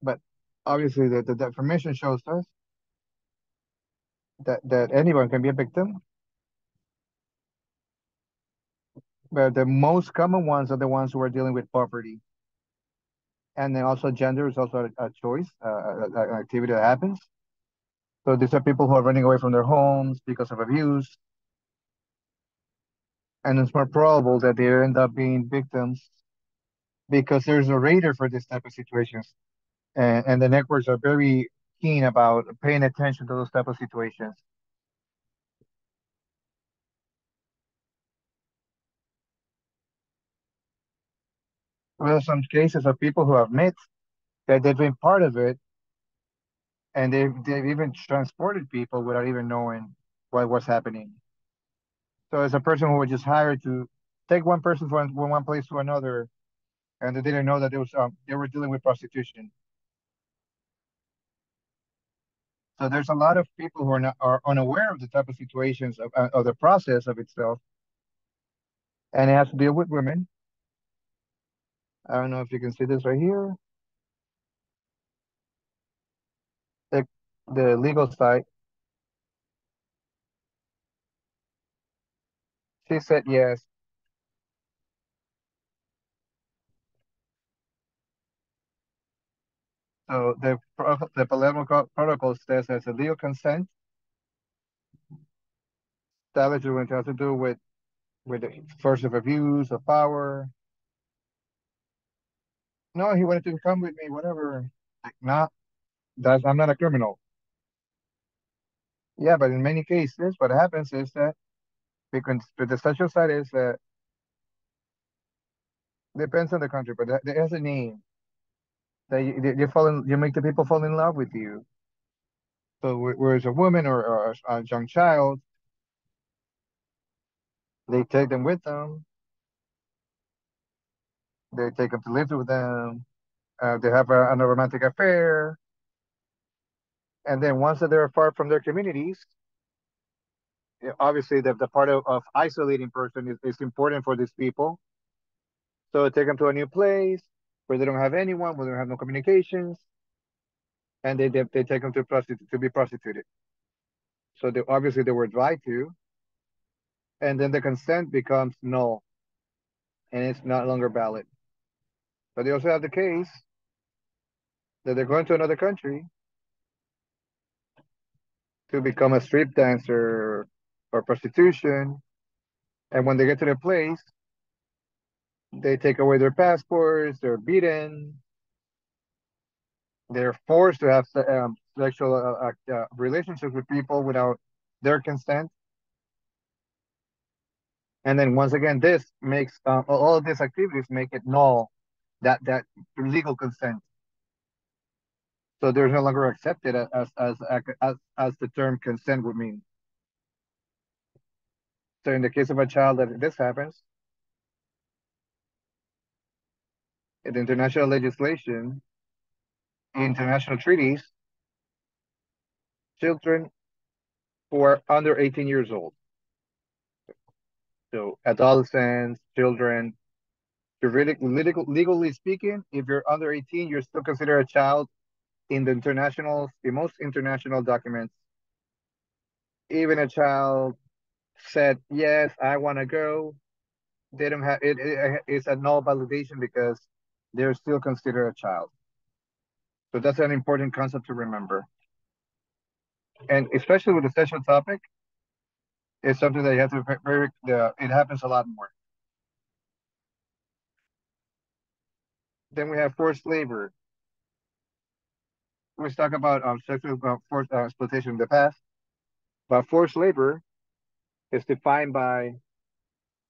But obviously, the information shows us that anyone can be a victim. But the most common ones are the ones who are dealing with poverty. And then also gender is also a choice, an activity that happens. So these are people who are running away from their homes because of abuse. And it's more probable that they end up being victims because there's a radar for this type of situations. And the networks are very keen about paying attention to those type of situations. Well, some cases of people who admit that they've been part of it and they've even transported people without even knowing what was happening. So it's a person who was just hired to take one person from one place to another, and they didn't know that they were dealing with prostitution. So there's a lot of people who are unaware of the type of situations of the process of itself, and it has to deal with women. I don't know if you can see this right here. The, the legal side. She said yes. So the Palermo Protocol says as a legal consent, establishment has to do with with the force of abuse of power. No, he wanted to come with me, whatever. Like, nah, I'm not a criminal. Yeah, but in many cases, what happens is that because with the social side is that depends on the country, but there has a name that you make the people fall in love with you. So whereas a woman or a young child, they take them with them. They take them to live with them. They have a romantic affair, and then once that they're far from their communities, obviously the part of isolating person is important for these people. So they take them to a new place where they don't have anyone, where they don't have no communications, and they take them to be prostituted. So obviously they were lied to, and then the consent becomes null and it's not longer valid. But they also have the case that they're going to another country to become a street dancer or prostitution, and when they get to the place, they take away their passports, they're beaten, they're forced to have sexual relationships with people without their consent. And then once again, this makes all of these activities make it null, that legal consent. So they're no longer accepted as the term consent would mean. So in the case of a child that this happens, in international legislation, international treaties, children who are under 18 years old, so adolescents, children, legally speaking, if you're under 18, you're still considered a child in the most international documents. Even a child said, yes, I want to go, they don't have it's a null validation because they're still considered a child. So that's an important concept to remember. And especially with the sexual topic, it's something that you have to it happens a lot more. Then we have forced labor. We talk about sexual forced exploitation in the past, but forced labor is defined by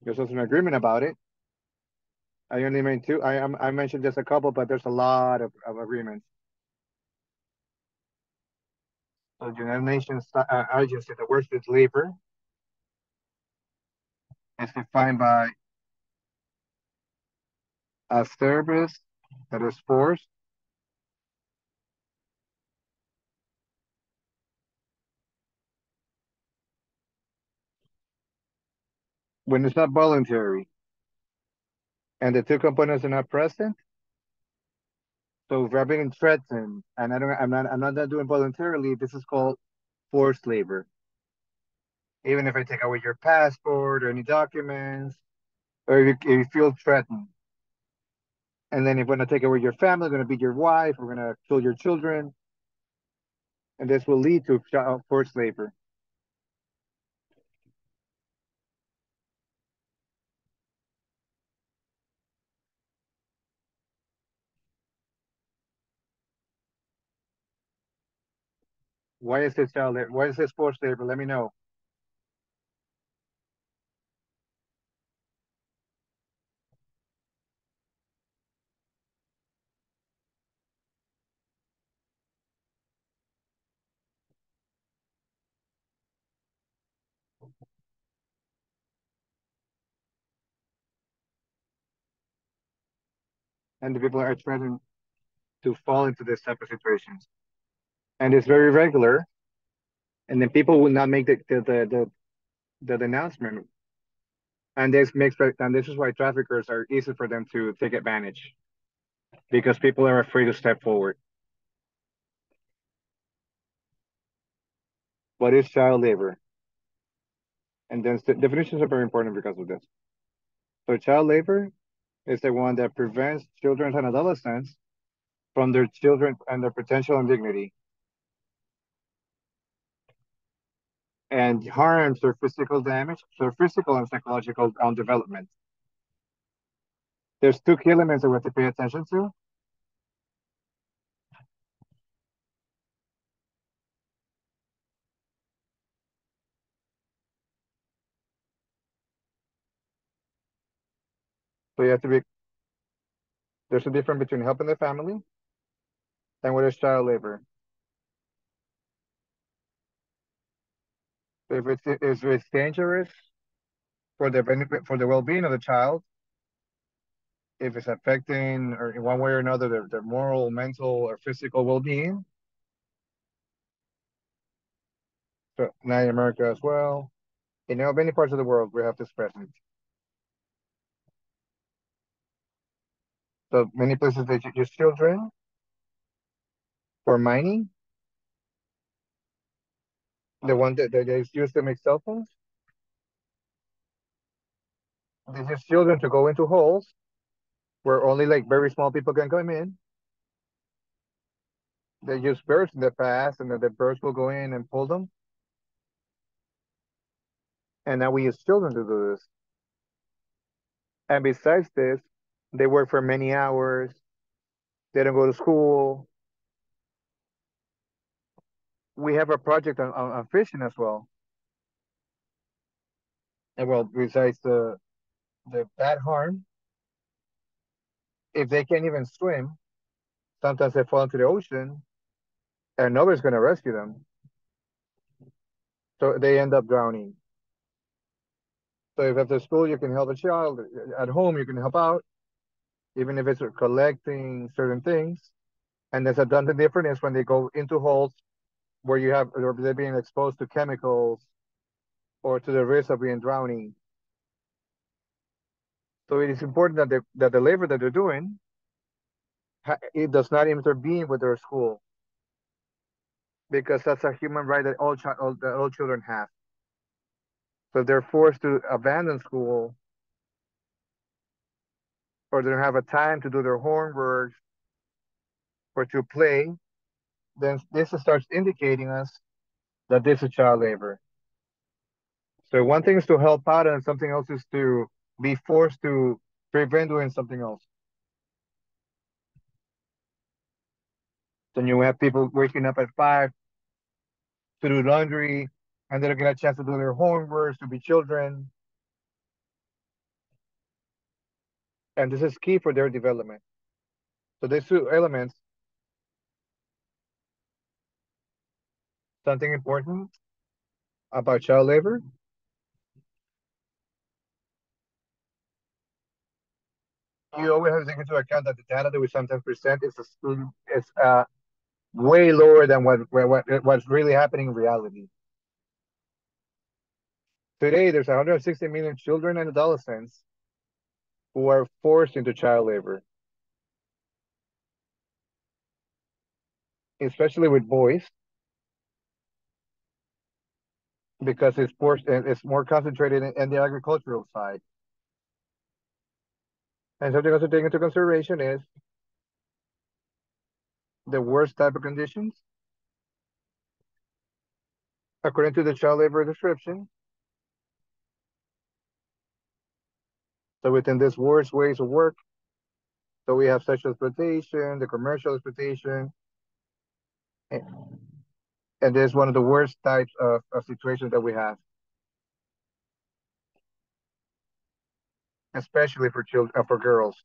there's also an agreement about it. I only made two. I mentioned just a couple, but there's a lot of agreements. So the United Nations Agency that works with labor is defined by a service that is forced when it's not voluntary and the two components are not present. So if I'm being threatened and I'm not doing voluntarily, this is called forced labor. Even if I take away your passport or any documents, or if you feel threatened. And then if we're gonna take away your family, we're gonna beat your wife, we're gonna kill your children, and this will lead to forced labor. Why is this child labor? Why is this forced labor? Let me know. And the people are threatened to fall into this type of situations. And it's very regular. And then people will not make the announcement. And this is why traffickers are easy for them to take advantage because people are afraid to step forward. What is child labor? And then definitions are very important because of this. So child labor is the one that prevents children and adolescents from their children and their potential and dignity. and harms their physical damage, their physical and psychological development. There's two key elements that we have to pay attention to. So you have to be, there's a difference between helping the family and what is child labor. If it's dangerous for the benefit, for the well-being of the child, if it's affecting or in one way or another their moral, mental, or physical well-being, so now in America as well, many parts of the world we have this present. So many places they use children for mining, the one that they use to make cell phones. They use children to go into holes where only like very small people can come in. They use birds in the past, and then the birds will go in and pull them. And now we use children to do this. And besides this, they work for many hours. They don't go to school. We have a project on fishing as well. And well, besides the bad harm, if they can't even swim, sometimes they fall into the ocean and nobody's going to rescue them. So they end up drowning. So if after school you can help a child, at home you can help out, even if it's collecting certain things. And there's a done difference when they go into holes where you have, or they're being exposed to chemicals or to the risk of being drowning. So it is important that the labor that they're doing, it does not intervene with their school, because that's a human right that all children have. So if they're forced to abandon school, or they don't have a time to do their homework or to play, then this starts indicating us that this is child labor. So one thing is to help out, and something else is to be forced to prevent doing something else. Then you have people waking up at 5 to do laundry, and they don't get a chance to do their homework, to be children. And this is key for their development. So these two elements, something important about child labor, you always have to take into account that the data that we sometimes present is way lower than what's really happening in reality. Today, there's 160 million children and adolescents who are forced into child labor, especially with boys, because it's more concentrated in the agricultural side. And something else to take into consideration is the worst type of conditions, according to the child labor description. So within this worst ways of work, so we have sexual exploitation, the commercial exploitation, and this is one of the worst types of situations that we have, especially for children, for girls.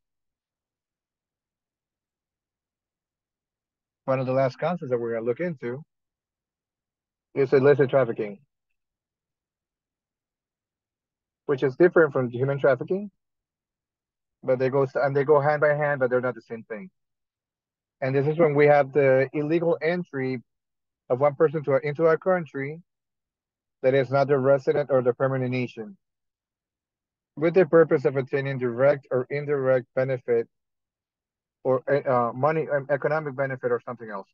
One of the last concepts that we're going to look into is illicit trafficking, which is different from human trafficking, but they go hand by hand, but they're not the same thing. And this is when we have the illegal entry of one person into our country that is not the resident or the permanent nation, with the purpose of obtaining direct or indirect benefit, or money, economic benefit, or something else.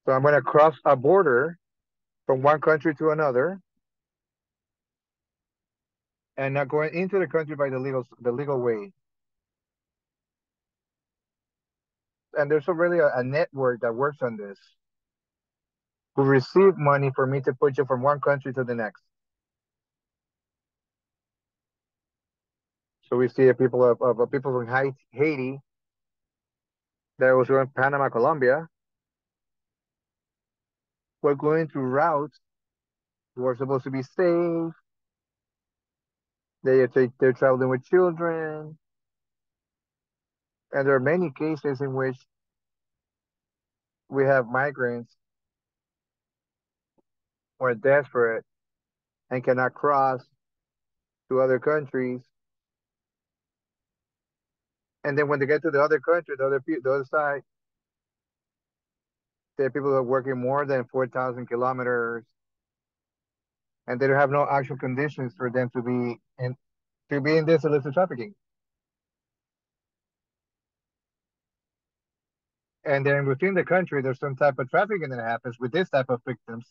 So I'm going to cross a border from one country to another, and not going into the country by the legal way. And there's already a network that works on this. who receive money for me to put you from one country to the next. So we see a people of people from Haiti that was going Panama, Colombia, were going through routes who are supposed to be safe. They're traveling with children, and there are many cases in which we have migrants who are desperate and cannot cross to other countries. And then when they get to the other country, the other side, there are people who are working more than 4,000 kilometers, and they don't have no actual conditions for them to be in this illicit trafficking. And then within the country, there's some type of trafficking that happens with this type of victims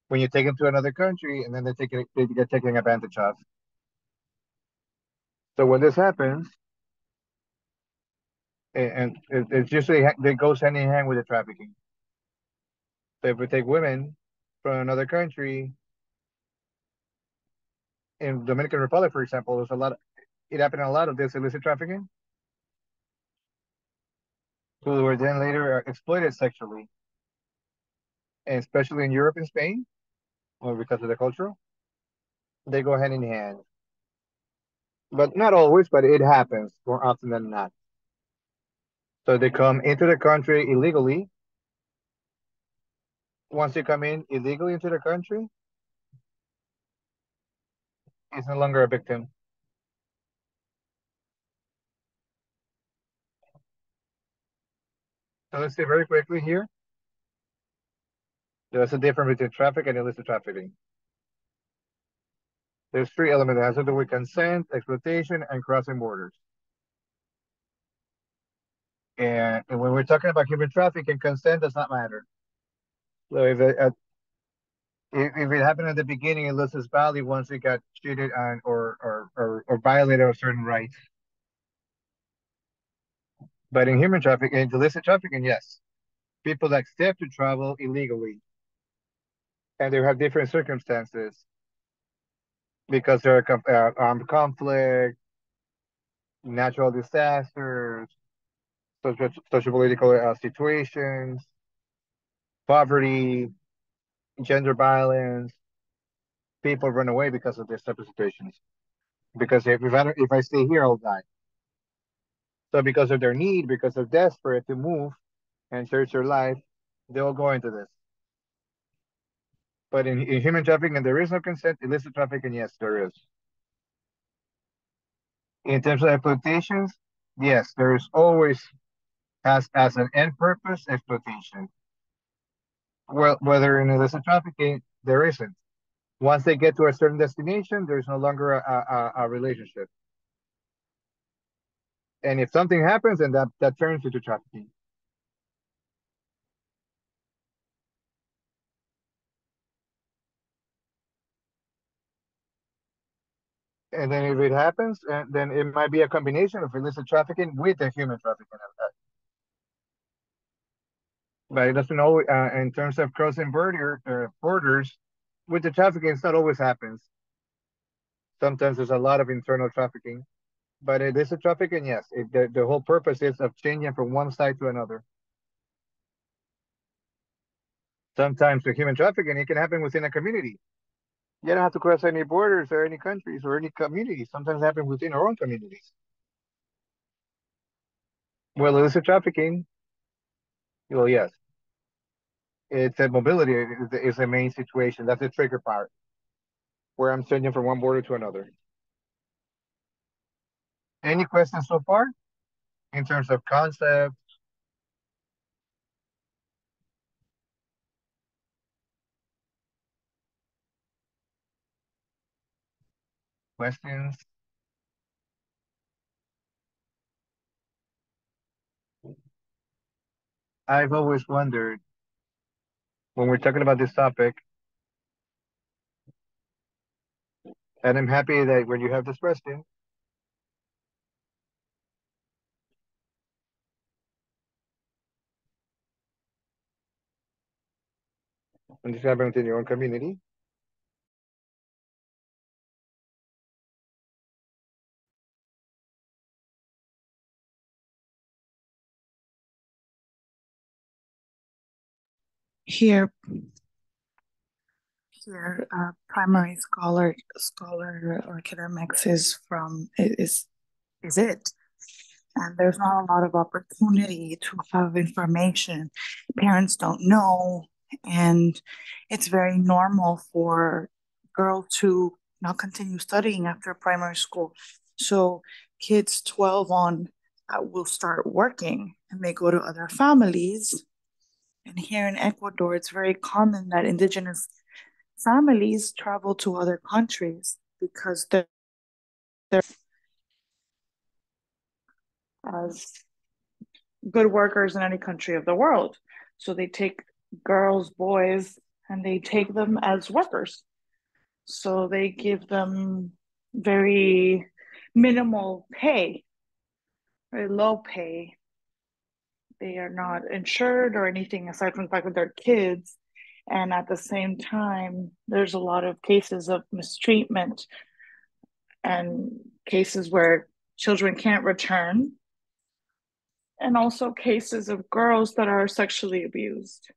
when you take them to another country, and then they get taken advantage of. So when this happens, it's usually it goes hand in hand with the trafficking. So if we take women from another country, in Dominican Republic, for example, there's a lot. It happened a lot of this illicit trafficking, who were then later exploited sexually, and especially in Europe and Spain, or because of the culture, they go hand in hand. But not always, but it happens more often than not. So they come into the country illegally. Once they come in illegally into the country, it's no longer a victim. So let's say very quickly here, there's a difference between traffic and illicit trafficking. There's three elements that has to do with consent, exploitation, and crossing borders. And when we're talking about human trafficking, consent does not matter. So if it happened at the beginning, it loses value once it got cheated on or violated a certain rights. But in human trafficking, in illicit trafficking, yes, people that accept to travel illegally, and they have different circumstances because there are armed conflict, natural disasters, social political situations, poverty, gender violence. People run away because of these type of situations. Because if I stay here, I'll die. So because of their need, because they're desperate to move and search their life, they'll go into this. But in human trafficking, there is no consent. Illicit trafficking, yes, there is. In terms of exploitations, yes, there's always as an end purpose exploitation. Well, whether in illicit trafficking, there isn't. Once they get to a certain destination, there's no longer a relationship. And if something happens, then that turns into trafficking. And then if it happens, then it might be a combination of illicit trafficking with the human trafficking. But it doesn't always, in terms of crossing borders, with the trafficking, it's not always happens. Sometimes there's a lot of internal trafficking. But illicit trafficking, yes, the whole purpose is of changing from one side to another. Sometimes with human trafficking, it can happen within a community. You don't have to cross any borders or any countries or any communities. Sometimes it happens within our own communities. Well, illicit trafficking, well, yes, it's a mobility is the main situation. That's the trigger part where I'm changing from one border to another. Any questions so far in terms of concept, questions? I've always wondered when we're talking about this topic, and I'm happy that when you have this question, and this happens in your own community. Here, primary scholar or academics is it. And there's not a lot of opportunity to have information. Parents don't know, and it's very normal for girls to not continue studying after primary school. So kids 12 on will start working and they go to other families. And here in Ecuador, it's very common that indigenous families travel to other countries because they're as good workers in any country of the world. So they take girls, boys, and they take them as workers. So they give them very minimal pay, very low pay. They are not insured or anything aside from the fact that they're kids. And at the same time, there's a lot of cases of mistreatment and cases where children can't return, and also cases of girls that are sexually abused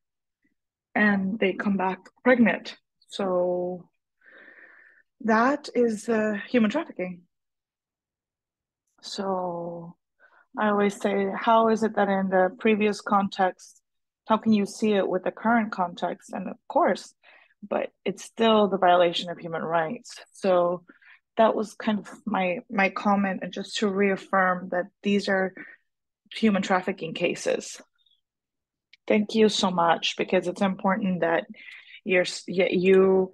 and they come back pregnant. So that is human trafficking. So I always say, how is it that in the previous context, how can you see it with the current context? And of course, but it's still the violation of human rights. So that was kind of my comment, and just to reaffirm that these are human trafficking cases. Thank you so much, because it's important that you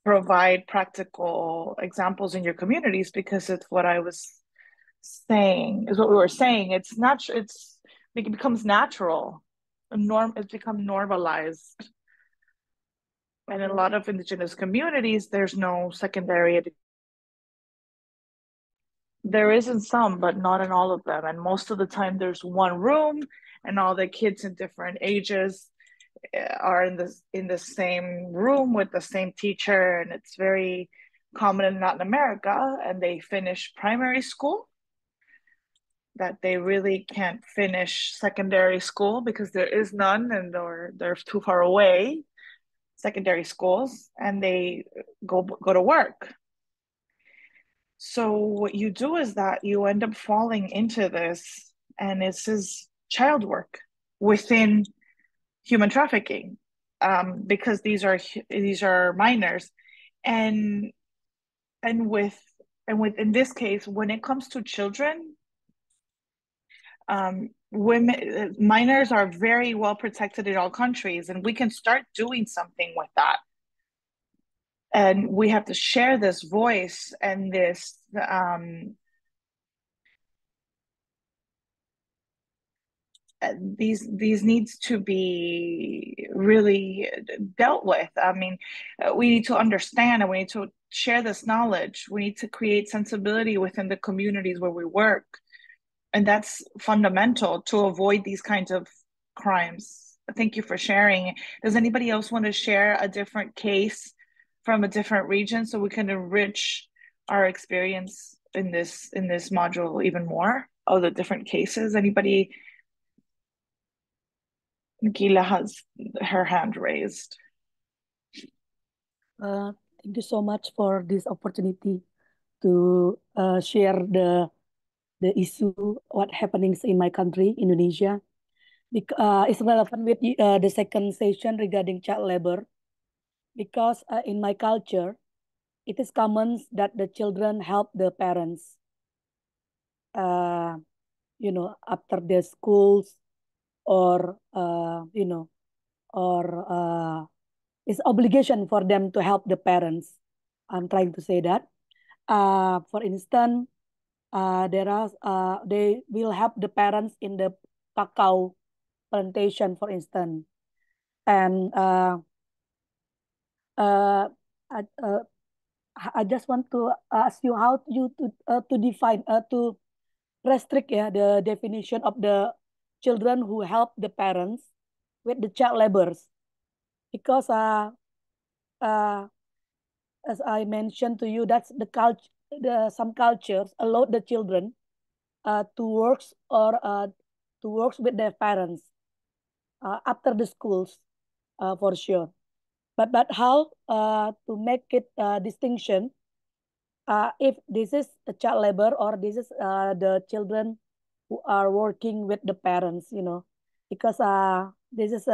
provide practical examples in your communities, because it's what I was saying, is what we were saying. It's natural. It becomes natural. It's become normalized. And in a lot of indigenous communities, there's no secondary education. There is in some, but not in all of them. And most of the time, there's one room, and all the kids in different ages are in the same room with the same teacher, and it's very common in Latin America. And they finish primary school, that they really can't finish secondary school because there is none, and they're too far away, secondary schools, and they go to work. So what you do is that you end up falling into this, and this is child work within human trafficking, because these are minors, and and with in this case, when it comes to children, women minors are very well protected in all countries, and we can start doing something with that. And we have to share this voice and this these needs to be really dealt with. I mean, we need to understand, and we need to share this knowledge. We need to create sensibility within the communities where we work, and that's fundamental to avoid these kinds of crimes. Thank you for sharing. Does anybody else want to share a different case from a different region, so we can enrich our experience in this module even more of the different cases? Anybody? Gila has her hand raised. Thank you so much for this opportunity to share the issue what happenings in my country, Indonesia. It's relevant with the second session regarding child labor, because in my culture, it is common that the children help the parents, after their schools, or it's obligation for them to help the parents. I'm trying to say that. For instance, they will help the parents in the cacao plantation, for instance. And I just want to ask you how you to define to restrict the definition of the children who help the parents with the child labors. because as I mentioned to you, that's the culture. Some cultures allow the children to works or to works with their parents after the schools, for sure. But how to make it distinction if this is a child labor or this is the children who are working with the parents, because this is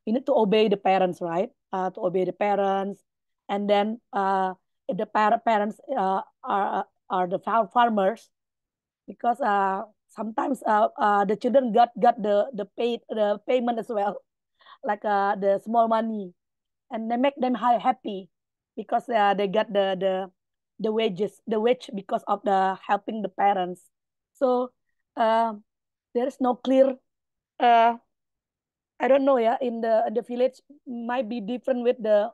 you need to obey the parents, right? To obey the parents, and then if the parents are the farmers, because sometimes the children got the payment as well, like the small money, and they make them happy because they got the wage because of the helping the parents. So uh, there is no clear. Uh, I don't know. Yeah, in the village might be different with the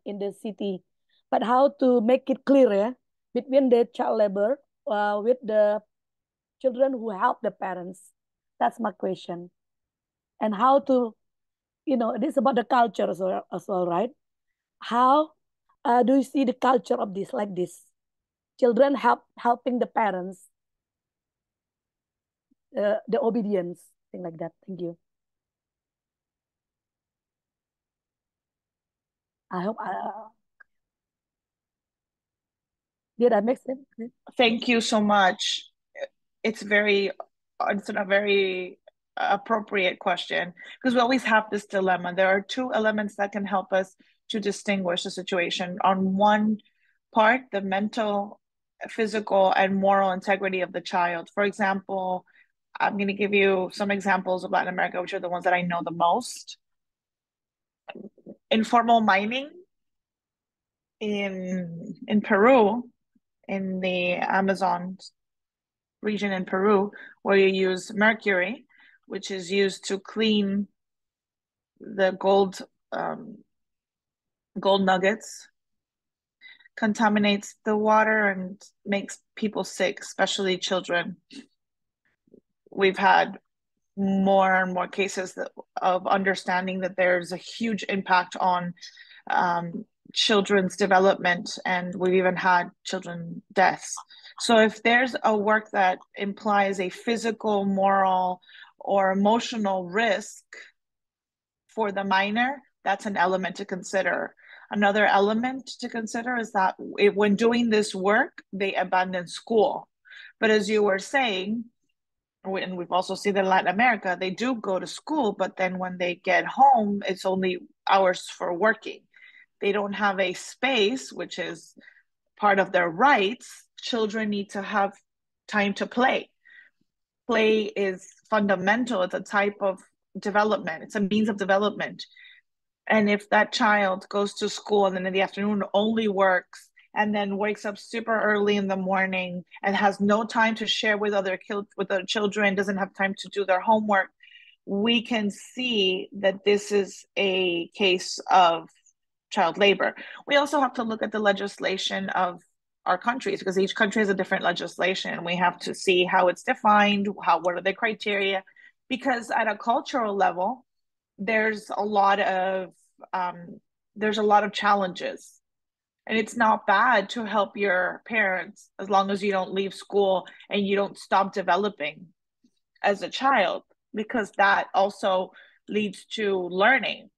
in the city, but how to make it clear? Yeah, between the child labor with the children who help the parents. That's my question. And how to, this is about the culture as well, right? How do you see the culture of this like this? Children helping the parents, the obedience, thing like that. Thank you. I hope did I make sense? Thank you so much. It's a very appropriate question because we always have this dilemma. There are two elements that can help us to distinguish the situation. On one part, the mental, physical, and moral integrity of the child. For example, I'm going to give you some examples of Latin America, which are the ones that I know the most. Informal mining in Peru, in the Amazon region in Peru, where you use mercury, which is used to clean the gold nuggets, contaminates the water and makes people sick, especially children. We've had more and more cases of understanding that there's a huge impact on children's development, and we've even had children deaths. So if there's a work that implies a physical, moral, or emotional risk for the minor, that's an element to consider. Another element to consider is that when doing this work, they abandon school. But as you were saying, and we've also seen that in Latin America, they do go to school, but then when they get home, it's only hours for working. They don't have a space, which is part of their rights. Children need to have time to play. Play is fundamental. It's a type of development. It's a means of development. And if that child goes to school and then in the afternoon only works and then wakes up super early in the morning and has no time to share with other children, doesn't have time to do their homework, we can see that this is a case of child labor. We also have to look at the legislation of our countries because each country has a different legislation. We have to see how it's defined, what are the criteria, because at a cultural level, there's a lot of challenges, and it's not bad to help your parents as long as you don't leave school and you don't stop developing as a child, because that also leads to learning.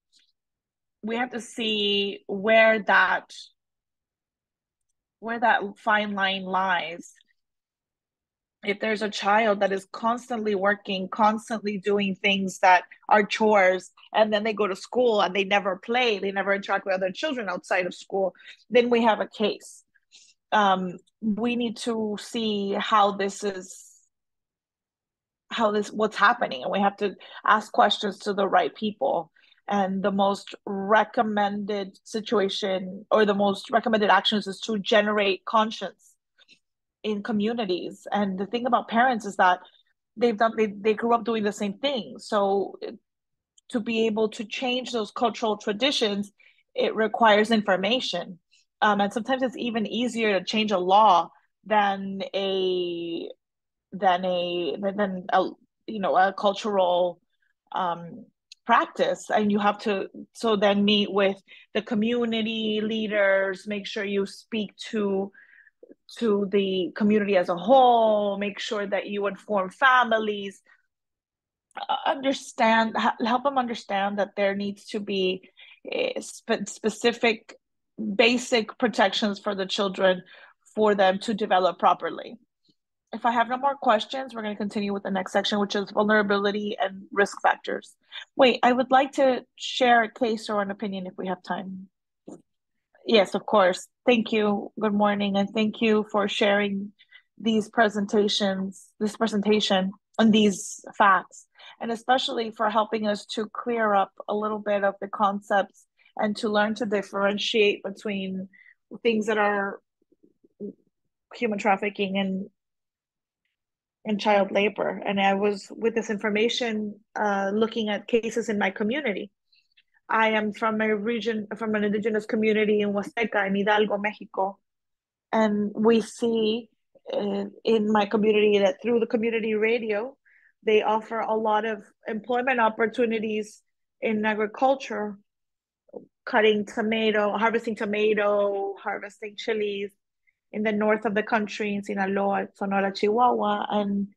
We have to see where that fine line lies. If there's a child that is constantly working, constantly doing things that are chores, and then they go to school and they never play, they never interact with other children outside of school, then we have a case. We need to see what's happening, and we have to ask questions to the right people. And the most recommended situation or the most recommended actions is to generate conscience in communities. And the thing about parents is that they grew up doing the same thing. So to be able to change those cultural traditions, it requires information. And sometimes it's even easier to change a law than a cultural practice, and you have to so then meet with the community leaders, make sure you speak to the community as a whole, make sure that you inform families, help them understand that there needs to be specific basic protections for the children for them to develop properly. If I have no more questions, we're going to continue with the next section, which is vulnerability and risk factors. Wait, I would like to share a case or an opinion if we have time. Yes, of course. Thank you. Good morning, and thank you for sharing this presentation on these facts, and especially for helping us to clear up a little bit of the concepts and to learn to differentiate between things that are human trafficking and child labor. And I was with this information looking at cases in my community. I am from an indigenous community in Huasteca, in Hidalgo, Mexico. And we see in my community that through the community radio, they offer a lot of employment opportunities in agriculture, harvesting tomato, harvesting chilies in the north of the country, in Sinaloa, Sonora, Chihuahua, and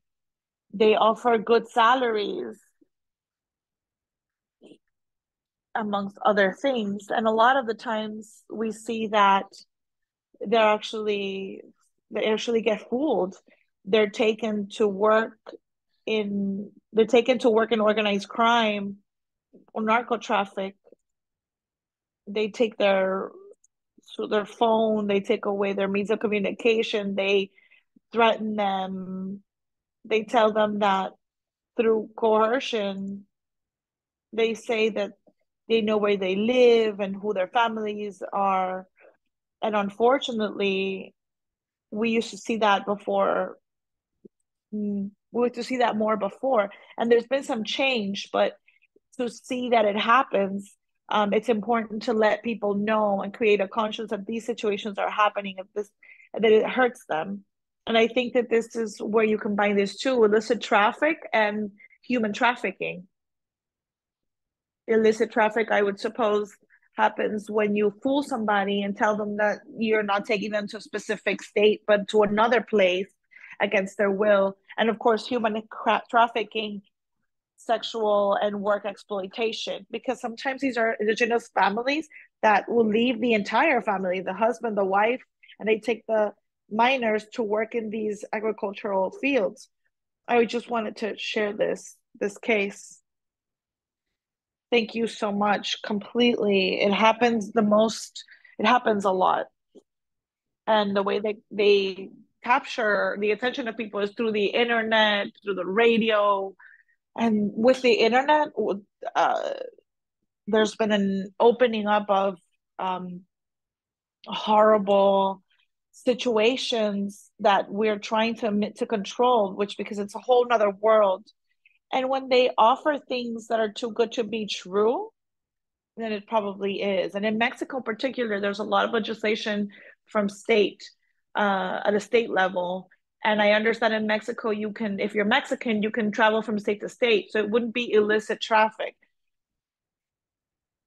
they offer good salaries, amongst other things. And a lot of the times we see that they actually get fooled. They're taken to work in organized crime or narco traffic. They take their phone, they take away their means of communication, they threaten them, they tell them that through coercion, they say that they know where they live and who their families are. And unfortunately, we used to see that before. We used to see that more before. And there's been some change, but to see that it happens, it's important to let people know and create a conscience that these situations are happening, that it hurts them. And I think that this is where you combine these two, illicit traffic and human trafficking. Illicit traffic, I would suppose, happens when you fool somebody and tell them that you're not taking them to a specific state, but to another place against their will. And of course, human trafficking, sexual and work exploitation, because sometimes these are indigenous families that will leave the entire family, the husband, the wife, and they take the minors to work in these agricultural fields. I just wanted to share this case. Thank you so much. Completely. It happens a lot. And the way they capture the attention of people is through the internet, through the radio. And with the internet, there's been an opening up of horrible situations that we're trying to control, because it's a whole nother world. And when they offer things that are too good to be true, then it probably is. And in Mexico in particular, there's a lot of legislation from at a state level. And I understand in Mexico, if you're Mexican, you can travel from state to state. So it wouldn't be illicit traffic.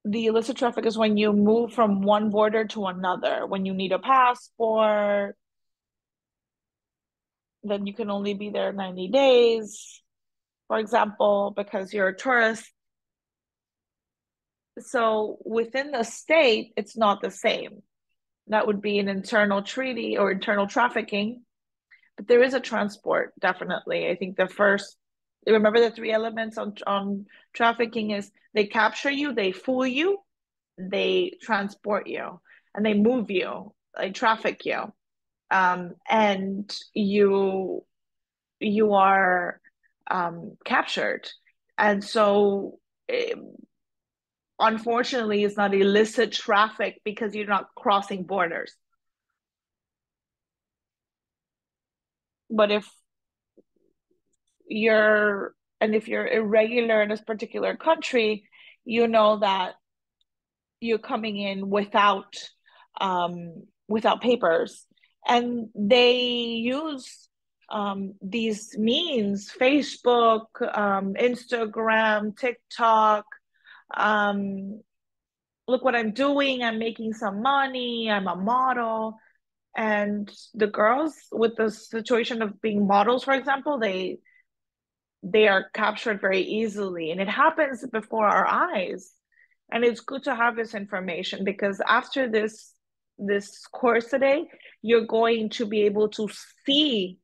The illicit traffic is when you move from one border to another, when you need a passport, then you can only be there 90 days, for example, because you're a tourist. So within the state, it's not the same. That would be an internal treaty or internal trafficking. But there is a transport, definitely. I think remember the three elements on trafficking is they capture you, they fool you, they transport you, and they move you, they traffic you. And you are captured. And so unfortunately, it's not illicit traffic because you're not crossing borders. But if you're irregular in this particular country, you know that you're coming in without papers. And they use these means, Facebook, Instagram, TikTok, Look what I'm doing, I'm making some money, I'm a model. And the girls with the situation of being models, for example, they are captured very easily, and it happens before our eyes. And it's good to have this information, because after this course today, you're going to be able to see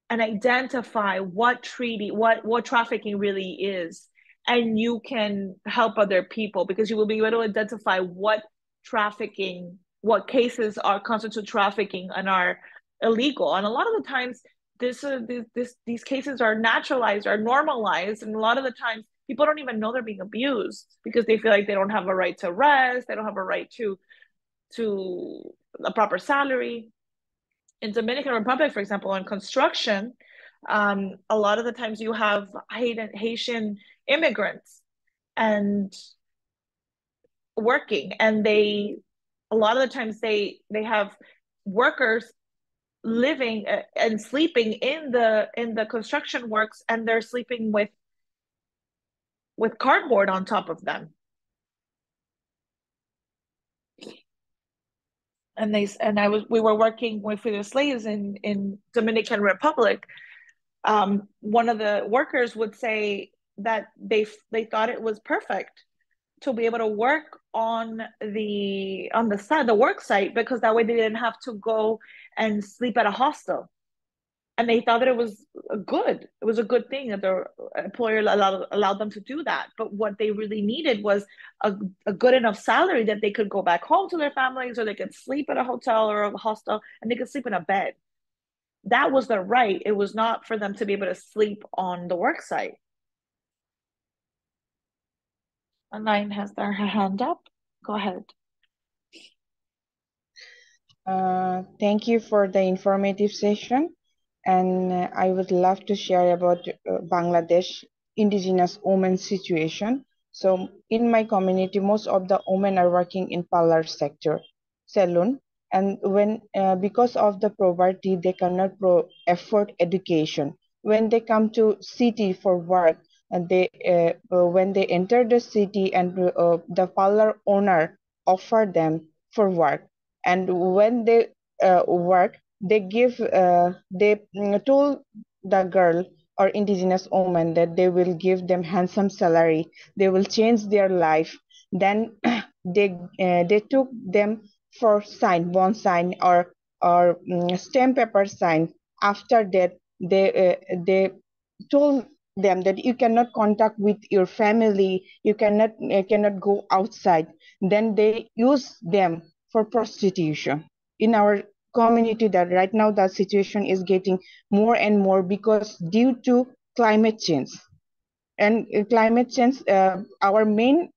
and identify what trafficking really is, and you can help other people, because you will be able to identify what cases are constitute trafficking and are illegal. And a lot of the times these cases are naturalized or normalized, and a lot of the times people don't even know they're being abused, because they feel like they don't have a right to rest, they don't have a right to a proper salary. In Dominican Republic, for example, in construction, a lot of the times you have Haitian immigrants and working, and a lot of the times they have workers living and sleeping in the construction works, and they're sleeping with cardboard on top of them. And we were working with the slaves in Dominican Republic. One of the workers would say that they thought it was perfect to be able to work on the work site, because that way they didn't have to go and sleep at a hostel. And they thought that it was a good thing that their employer allowed them to do that. But what they really needed was a good enough salary that they could go back home to their families, or they could sleep at a hotel or a hostel, and they could sleep in a bed. That was their right. It was not for them to be able to sleep on the work site. Anaine has her hand up. Go ahead. Thank you for the informative session. And I would love to share about Bangladesh indigenous women's situation. So in my community, most of the women are working in parlor sector, salon. And when because of the poverty, they cannot afford education. When they come to city for work, and when they enter the city, and the parlor owner offer them for work, and when they work, they told the girl or indigenous woman that they will give them handsome salary, they will change their life. Then they took them for bond sign, or stamp paper sign. After that, they told them that you cannot contact with your family, you cannot go outside. Then they use them for prostitution. In our community, that right now the situation is getting more and more, because due to climate change. And climate change, our main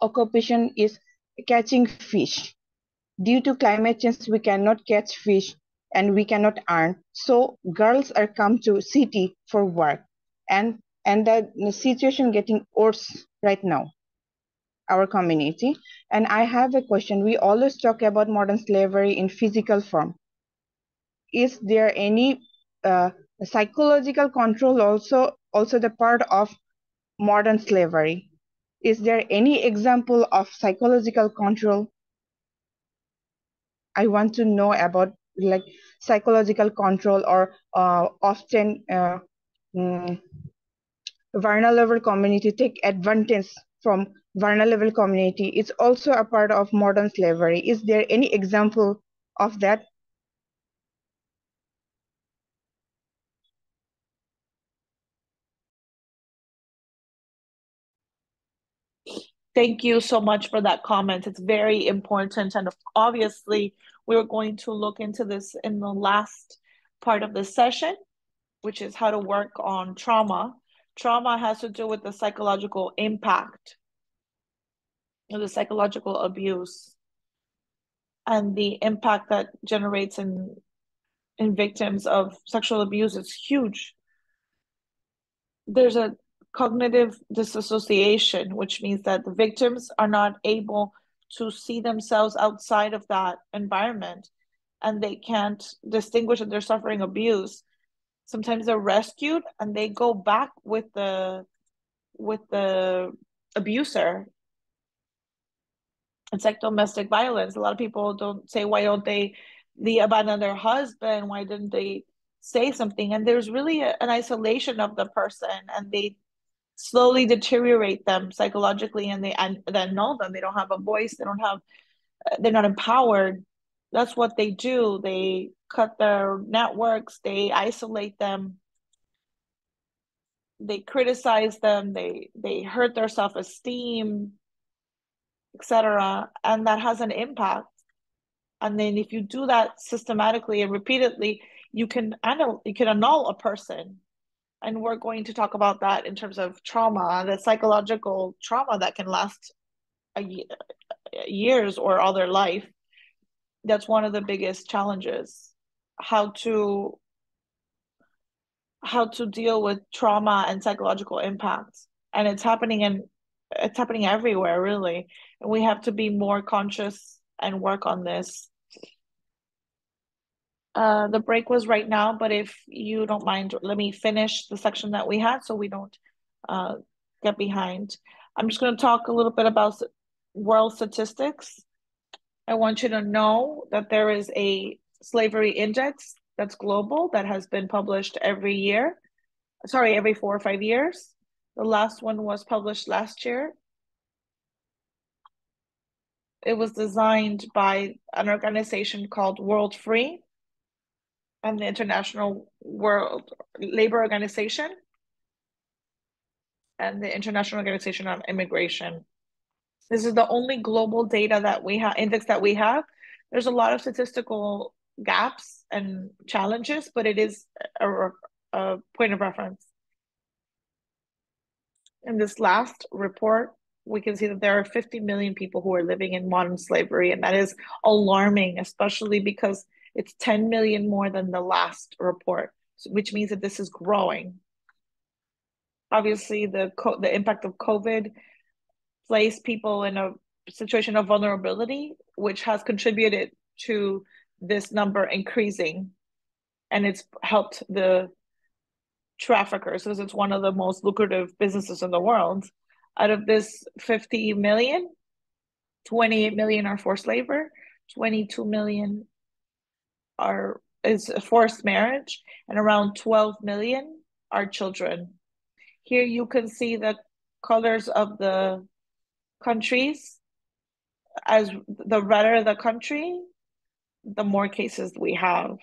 occupation is catching fish. Due to climate change, we cannot catch fish and we cannot earn. So girls are come to city for work, and the situation getting worse right now, our community. And I have a question. We always talk about modern slavery in physical form. Is there any psychological control also the part of modern slavery? Is there any example of psychological control? I want to know about like psychological control, or often vulnerable community take advantage from vulnerable community. It's also a part of modern slavery. Is there any example of that? Thank you so much for that comment. It's very important. And obviously, we're going to look into this in the last part of the session, which is how to work on trauma. Trauma has to do with the psychological impact of the psychological abuse, and the impact that generates in victims of sexual abuse is huge. There's a cognitive disassociation, which means that the victims are not able to see themselves outside of that environment, and they can't distinguish that they're suffering abuse. Sometimes they're rescued and they go back with the abuser. It's like domestic violence. A lot of people don't say, why don't they abandon their husband? Why didn't they say something? And there's really an isolation of the person, and they slowly deteriorate them psychologically, and they annul them. They don't have a voice. They're not empowered. That's what they do. They cut their networks. They isolate them. They criticize them. They hurt their self-esteem, etc. And that has an impact. And then if you do that systematically and repeatedly, you can annul a person. And we're going to talk about that in terms of trauma, the psychological trauma that can last years or all their life. That's one of the biggest challenges, how to deal with trauma and psychological impacts. And it's happening everywhere, really. And we have to be more conscious and work on this. The break was right now, but if you don't mind, let me finish the section that we had so we don't get behind. I'm just going to talk a little bit about world statistics. I want you to know that there is a slavery index that's global that has been published every 4 or 5 years. The last one was published last year. It was designed by an organization called World Free and the International World Labor Organization and the International Organization on Immigration. This is the only global data that we have, index that we have. There's a lot of statistical gaps and challenges, but it is a point of reference. In this last report, we can see that there are 50 million people who are living in modern slavery, and that is alarming, especially because it's 10 million more than the last report, which means that this is growing. Obviously, the impact of COVID placed people in a situation of vulnerability, which has contributed to this number increasing, and it's helped the traffickers because it's one of the most lucrative businesses in the world. Out of this 50 million, 28 million are forced labor, 22 million is forced marriage, and around 12 million are children. Here you can see the colors of the countries. As the redder the country, the more cases we have.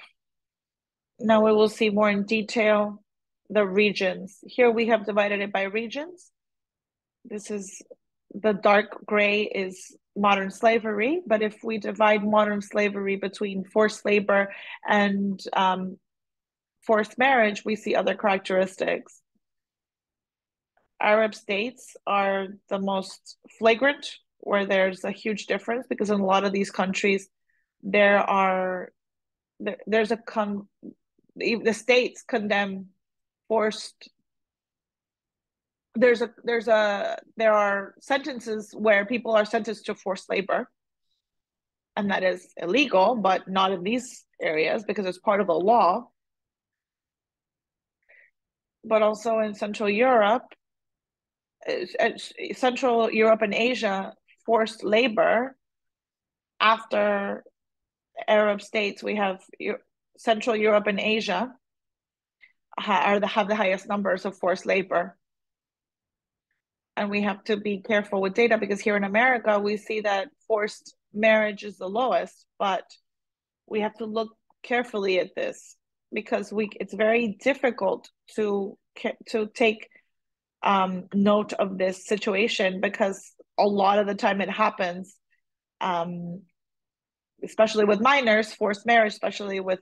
Now we will see more in detail the regions. Here we have divided it by regions. This is the dark gray is modern slavery, but if we divide modern slavery between forced labor and forced marriage, we see other characteristics. Arab states are the most flagrant, where there's a huge difference, because in a lot of these countries, the states condemn forced. There are sentences where people are sentenced to forced labor, and that is illegal, but not in these areas because it's part of the law. But also in Central Europe and Asia, forced labor. After Arab states, we have Central Europe and Asia have the highest numbers of forced labor. And we have to be careful with data, because here in America, we see that forced marriage is the lowest, but we have to look carefully at this, because it's very difficult to take note of this situation, because a lot of the time it happens, especially with minors, forced marriage, especially with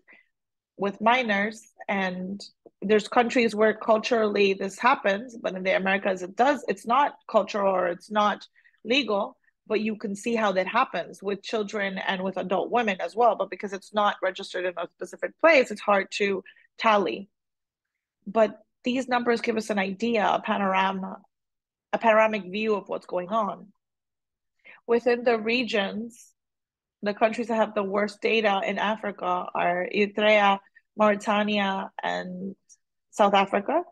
minors. And there's countries where culturally this happens, but in the Americas it's not cultural or it's not legal, but you can see how that happens with children and with adult women as well. But because it's not registered in a specific place, it's hard to tally. But these numbers give us an idea, a panoramic view of what's going on. Within the regions, the countries that have the worst data in Africa are Eritrea, Mauritania, and South Africa.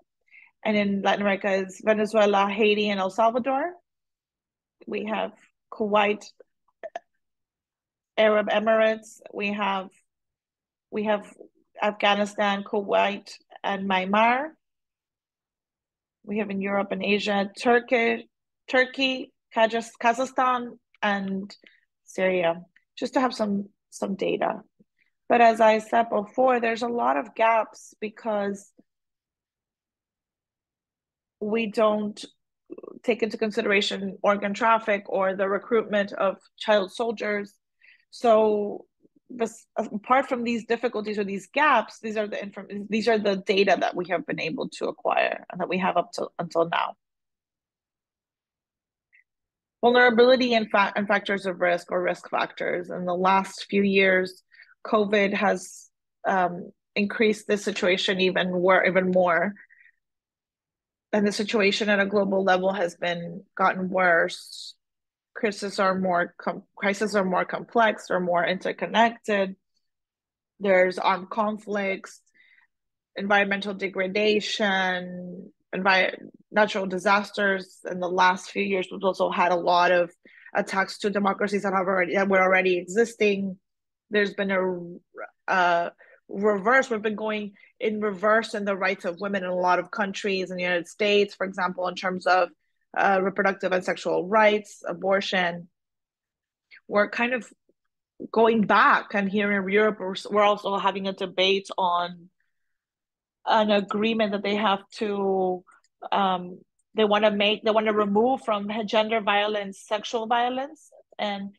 And in Latin America is Venezuela, Haiti, and El Salvador. we have Kuwait, Arab Emirates, we have Afghanistan, Kuwait, and Myanmar. We have in Europe and Asia, Turkey, Kazakhstan, and Syria, just to have some data. But as I said before, there's a lot of gaps because we don't take into consideration organ traffic or the recruitment of child soldiers. So apart from these difficulties or these gaps, these are the data that we have been able to acquire and that we have until now. Vulnerability and factors of risk or risk factors. In the last few years, COVID has increased this situation even more. And the situation at a global level has gotten worse. Crises are more complex, they're more interconnected. There's armed conflicts, environmental degradation, natural disasters. In the last few years, we've also had a lot of attacks to democracies that were already existing. There's been a reverse. We've been going in reverse in the rights of women in a lot of countries in the United States, for example, in terms of reproductive and sexual rights, abortion. We're kind of going back, and here in Europe, we're also having a debate on an agreement that they have to they want to remove from gender violence, sexual violence. And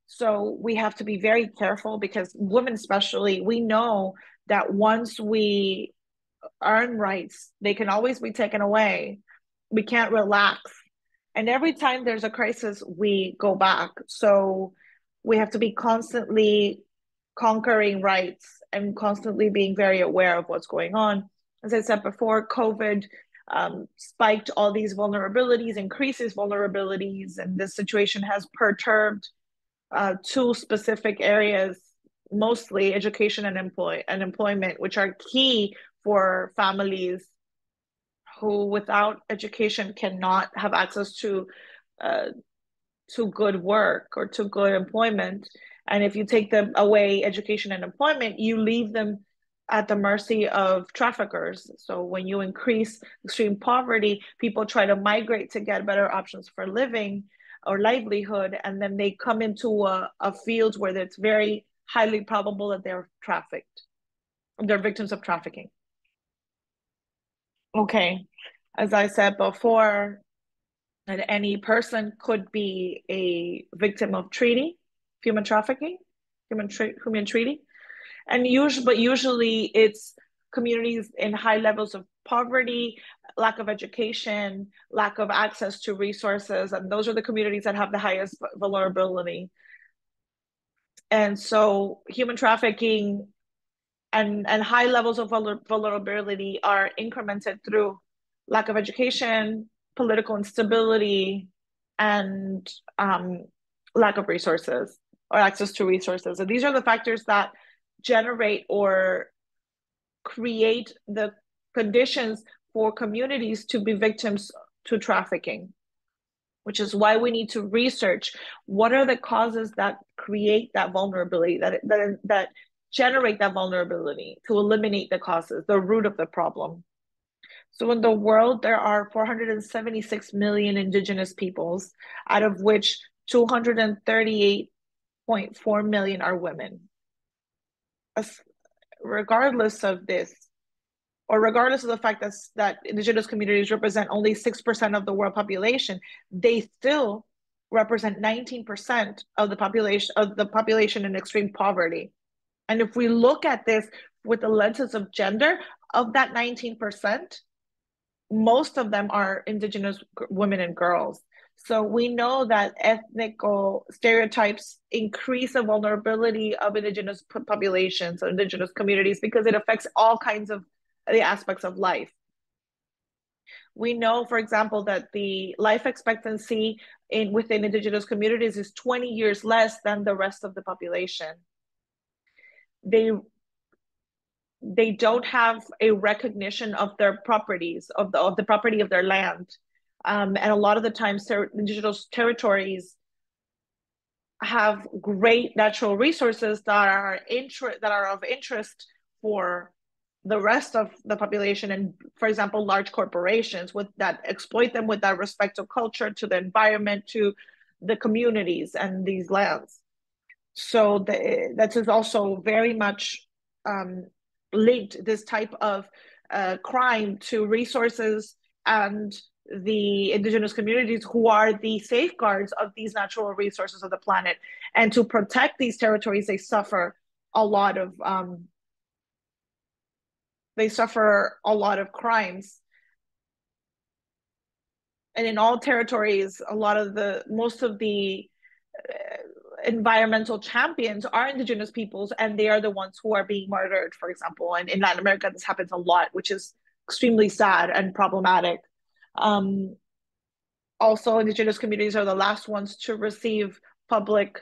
so we have to be very careful because women especially, we know that once we earn rights, they can always be taken away. We can't relax. And every time there's a crisis, we go back. So we have to be constantly conquering rights and constantly being very aware of what's going on. As I said before, COVID spiked all these vulnerabilities, increases vulnerabilities, and this situation has perturbed two specific areas, mostly education and employment, which are key for families who without education cannot have access to good work or to good employment. And if you take them away education and employment, you leave them at the mercy of traffickers. So when you increase extreme poverty, people try to migrate to get better options for living or livelihood, and then they come into a field where it's very highly probable that they're trafficked. They're victims of trafficking. Okay, as I said before, that any person could be a victim of human trafficking, human treaty. And usually it's communities in high levels of poverty, lack of education, lack of access to resources, and those are the communities that have the highest vulnerability. And so human trafficking and high levels of vulnerability are incremented through lack of education, political instability, and lack of resources or access to resources. And these are the factors that generate or create the conditions for communities to be victims to trafficking, which is why we need to research what are the causes that create that vulnerability, that generate that vulnerability, to eliminate the causes, the root of the problem. So in the world, there are 476 million indigenous peoples, out of which 238.4 million are women. Regardless of this, or regardless of the fact that indigenous communities represent only 6% of the world population, they still represent 19% of the population in extreme poverty. And if we look at this with the lenses of gender, of that 19%, most of them are indigenous women and girls. So we know that ethnic stereotypes increase the vulnerability of indigenous populations, or indigenous communities, because it affects all kinds of the aspects of life. We know, for example, that the life expectancy within indigenous communities is 20 years less than the rest of the population. They don't have a recognition of their properties, of the property of their land. And a lot of the times, indigenous territories have great natural resources that are of interest for the rest of the population, and for example, large corporations that exploit them with that respect to culture, to the environment, to the communities and these lands. So that is also very much linked, this type of crime, to resources and the indigenous communities, who are the safeguards of these natural resources of the planet. And to protect these territories, they suffer a lot of crimes. And in all territories, most of the environmental champions are indigenous peoples, and they are the ones who are being murdered, for example. And in Latin America, this happens a lot, which is extremely sad and problematic. Also, indigenous communities are the last ones to receive public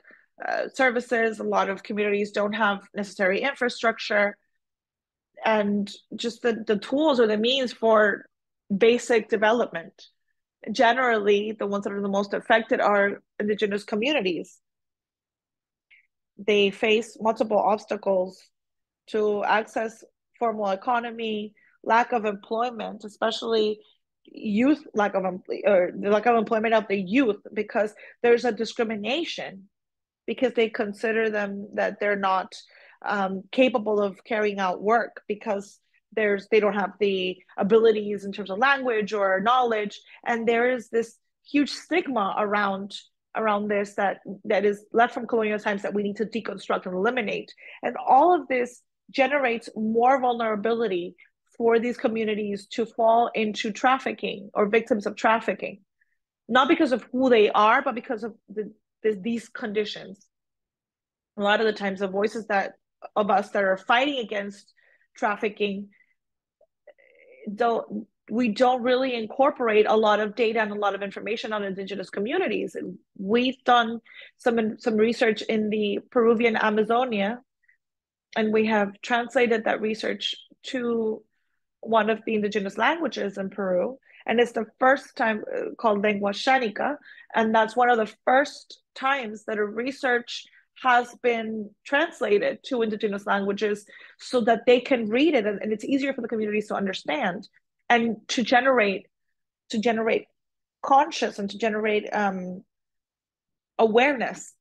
services. A lot of communities don't have necessary infrastructure and just the tools or the means for basic development. Generally, the ones that are the most affected are indigenous communities. They face multiple obstacles to access formal economy, lack of employment, especially the lack of employment of the youth, because there's a discrimination, because they consider them that they're not capable of carrying out work, because they don't have the abilities in terms of language or knowledge. And there is this huge stigma around this that is left from colonial times, that we need to deconstruct and eliminate. And all of this generates more vulnerability for these communities to fall into trafficking or victims of trafficking, not because of who they are, but because of these conditions. A lot of the times, the voices of us that are fighting against trafficking, we don't really incorporate a lot of data and a lot of information on indigenous communities. We've done some research in the Peruvian Amazonia, and we have translated that research to one of the indigenous languages in Peru. And it's the first time called lengua shanica. And that's one of the first times that a research has been translated to indigenous languages, so that they can read it, and it's easier for the communities to understand, and to generate conscious, and to generate awareness.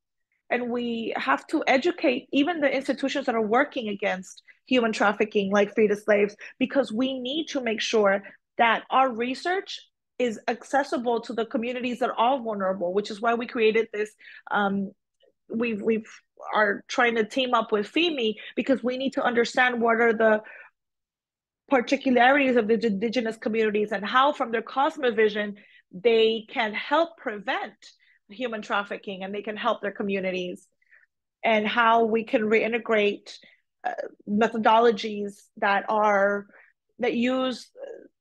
And we have to educate even the institutions that are working against human trafficking, like Free the Slaves, because we need to make sure that our research is accessible to the communities that are vulnerable, which is why we created this. We are trying to team up with FIMI, because we need to understand what are the particularities of the indigenous communities, and how, from their cosmovision, they can help prevent human trafficking, and they can help their communities, and how we can reintegrate methodologies that use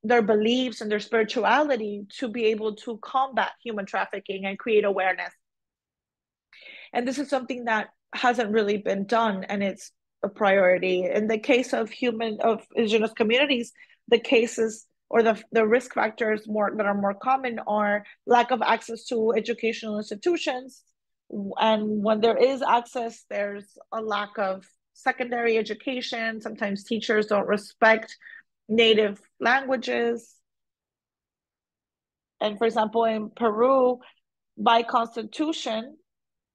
their beliefs and their spirituality to be able to combat human trafficking and create awareness. And this is something that hasn't really been done, and it's a priority. In the case of indigenous communities, the cases or the risk factors that are more common are lack of access to educational institutions. And when there is access, there's a lack of secondary education. Sometimes teachers don't respect native languages. And for example, in Peru, by constitution,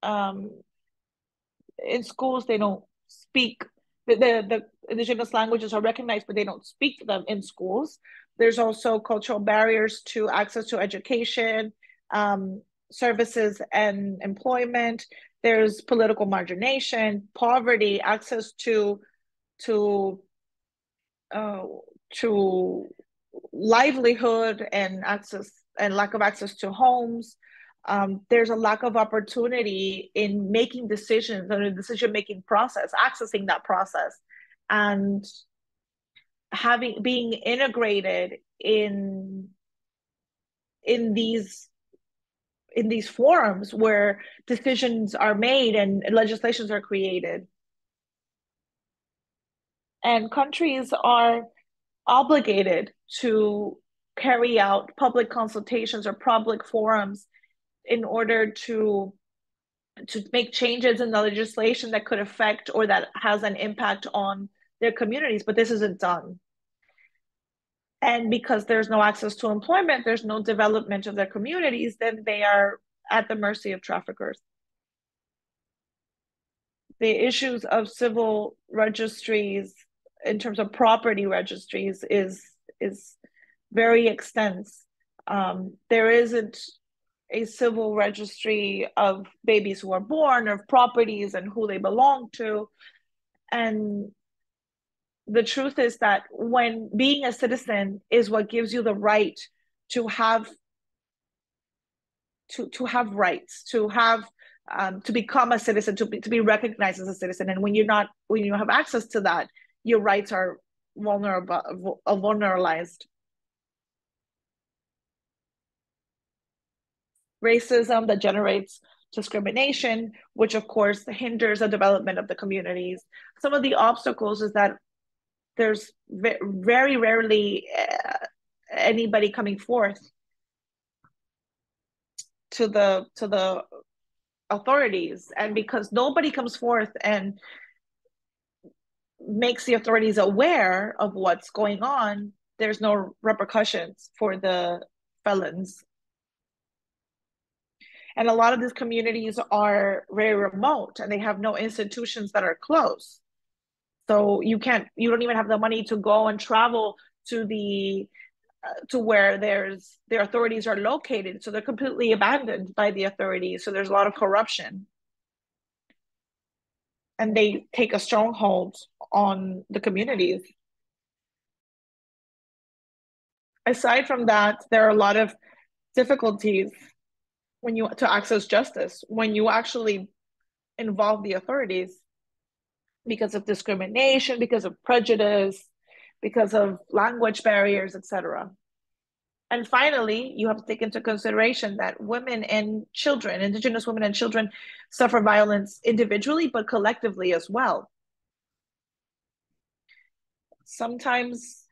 in schools, they don't speak, the indigenous languages are recognized, but they don't speak them in schools. There's also cultural barriers to access to education, services, and employment. There's political margination, poverty, access to livelihood, and lack of access to homes. There's a lack of opportunity in making decisions and the decision-making process, accessing that process, and being integrated in these forums where decisions are made and legislations are created. And countries are obligated to carry out public consultations or public forums in order to make changes in the legislation that could affect or that has an impact on their communities, but this isn't done. And because there's no access to employment, there's no development of their communities, then they are at the mercy of traffickers. The issues of civil registries in terms of property registries is very extensive. There isn't a civil registry of babies who are born, of properties and who they belong to. And the truth is that when being a citizen is what gives you the right to have rights, to become a citizen, to be recognized as a citizen. And when you have access to that, your rights are vulneralized. Racism that generates discrimination, which of course hinders the development of the communities. Some of the obstacles is that there's very rarely anybody coming forth to the authorities, and because nobody comes forth and makes the authorities aware of what's going on, there's no repercussions for the felons. And a lot of these communities are very remote and they have no institutions that are close. So you don't even have the money to go and travel to where their authorities are located. So they're completely abandoned by the authorities. So there's a lot of corruption. And they take a stronghold on the communities. Aside from that, there are a lot of difficulties to access justice when you actually involve the authorities, because of discrimination, because of prejudice, because of language barriers, etc. And finally, you have to take into consideration that women and children, Indigenous women and children, suffer violence individually, but collectively as well. Sometimes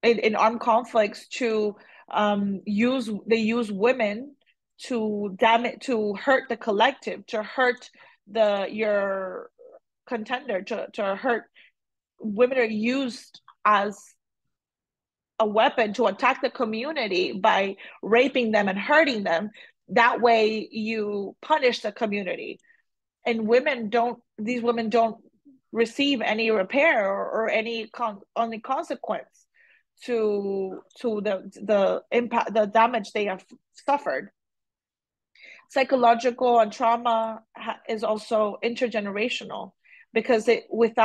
in armed conflicts they use women to hurt the collective, to hurt your contender, to hurt. Women are used as a weapon to attack the community by raping them and hurting them. That way you punish the community. And these women don't receive any repair or any consequence to the impact, the damage they have suffered. Psychological and trauma is also intergenerational, because we've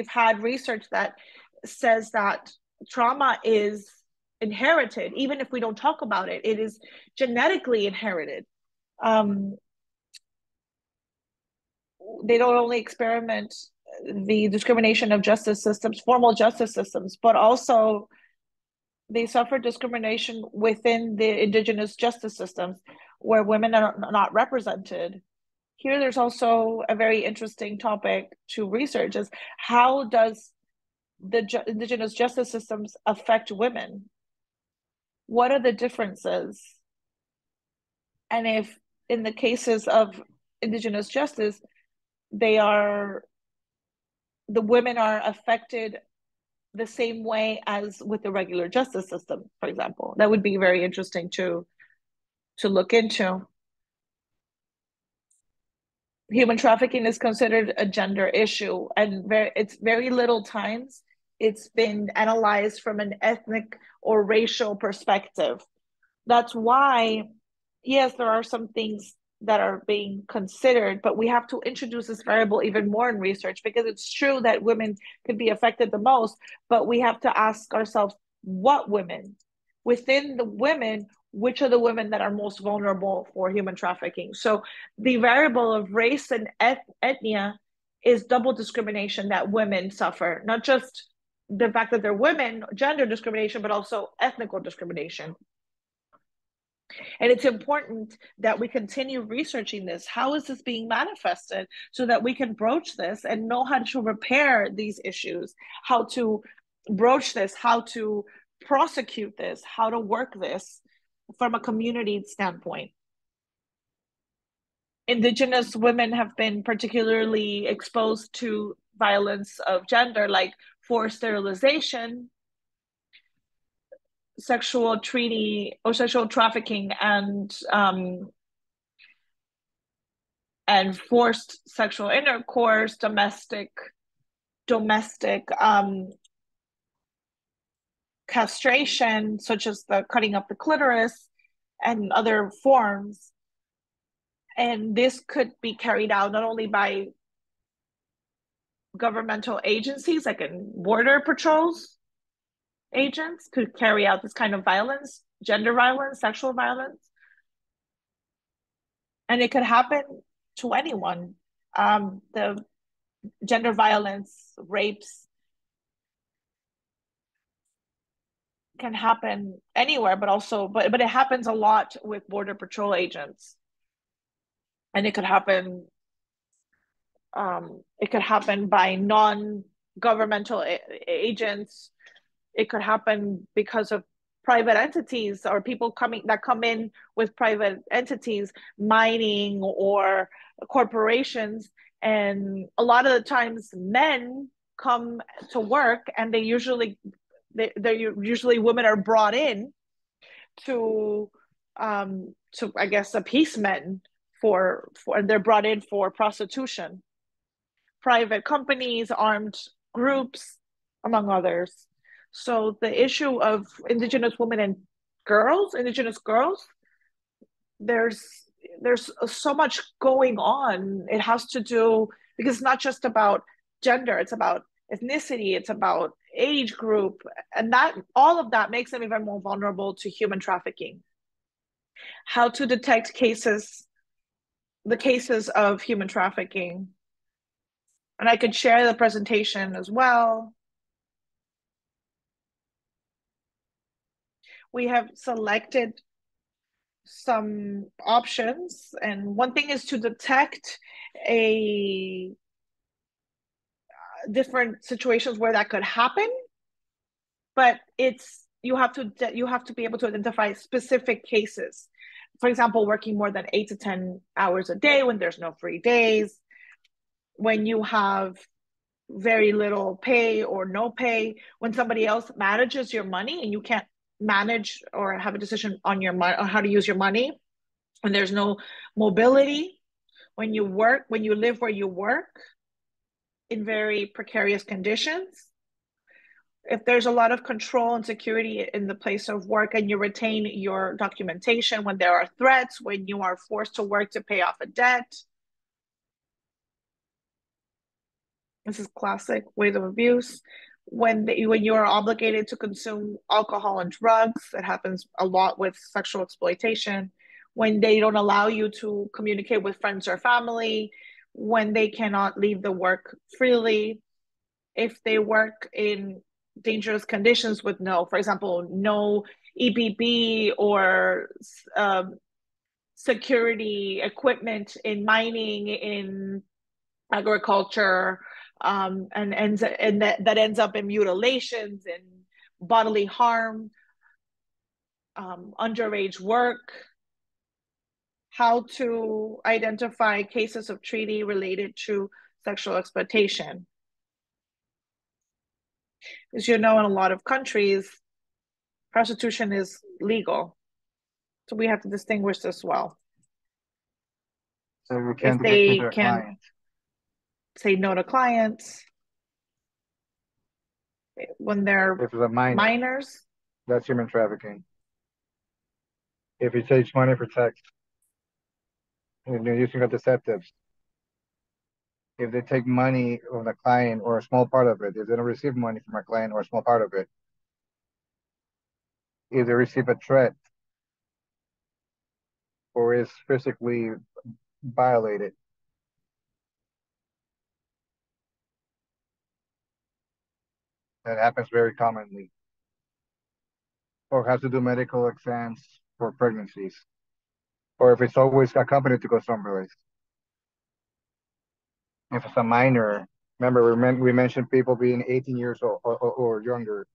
had research that says that trauma is inherited. Even if we don't talk about it, it is genetically inherited. They don't only experiment the discrimination of justice systems, formal justice systems, but also they suffer discrimination within the Indigenous justice systems where women are not represented. Here, there's also a very interesting topic to research: is how does the Indigenous justice systems affect women? What are the differences? And if in the cases of Indigenous justice, the women are affected the same way as with the regular justice system, for example. That would be very interesting to look into. Human trafficking is considered a gender issue, and it's very little times it's been analyzed from an ethnic or racial perspective. That's why, yes, there are some things that are being considered, but we have to introduce this variable even more in research, because it's true that women could be affected the most, but we have to ask ourselves, what women? Within the women, which are the women that are most vulnerable for human trafficking? So the variable of race and ethnia is double discrimination that women suffer, not just the fact that they're women, gender discrimination, but also ethnical discrimination. And it's important that we continue researching this. How is this being manifested so that we can broach this and know how to repair these issues, how to broach this, how to prosecute this, how to work this from a community standpoint. Indigenous women have been particularly exposed to violence of gender, like forced sterilization, sexual treaty or sexual trafficking, and forced sexual intercourse, domestic castration, such as the cutting up the clitoris and other forms. And this could be carried out not only by governmental agencies, like in border patrols agents could carry out this kind of violence, gender violence, sexual violence. And it could happen to anyone. The gender violence, rapes can happen anywhere, but it happens a lot with border patrol agents. And it could happen by non-governmental agents. It could happen because of private entities or people that come in with private entities, mining or corporations. And a lot of the times men come to work, and they're usually women are brought in to I guess appease men for they're brought in for prostitution. Private companies, armed groups, among others. So the issue of Indigenous women and Indigenous girls, there's so much going on. It has to do, because it's not just about gender, it's about ethnicity, it's about age group, and that all of that makes them even more vulnerable to human trafficking. How to detect the cases of human trafficking. And I could share the presentation as well. We have selected some options, and one thing is to detect different situations where that could happen, but you have to be able to identify specific cases. For example, working more than 8 to 10 hours a day when there's no free days, when you have very little pay or no pay, when somebody else manages your money and you can't manage or have a decision on your money, on how to use your money, when there's no mobility, when you live where you work in very precarious conditions, if there's a lot of control and security in the place of work and you retain your documentation, when there are threats, when you are forced to work to pay off a debt. This is classic ways of abuse. When you are obligated to consume alcohol and drugs, it happens a lot with sexual exploitation. When they don't allow you to communicate with friends or family, when they cannot leave the work freely, if they work in dangerous conditions with for example, no EPP or security equipment in mining, in agriculture, and that ends up in mutilations and bodily harm, underage work. How to identify cases of treaty related to sexual exploitation. As you know, in a lot of countries, prostitution is legal. So we have to distinguish this well. So we can't if they get to can client. Say no to clients when they're If it's a minor, minors. that's human trafficking. If he takes money for text, and they're using contraceptives, if they take money from the client or a small part of it, if they don't receive money from a client or a small part of it, if they receive a threat or is physically violated, that happens very commonly, or has to do medical exams for pregnancies, or if it's always accompanied to go someplace. If it's a minor, remember we mentioned people being 18 years old or younger.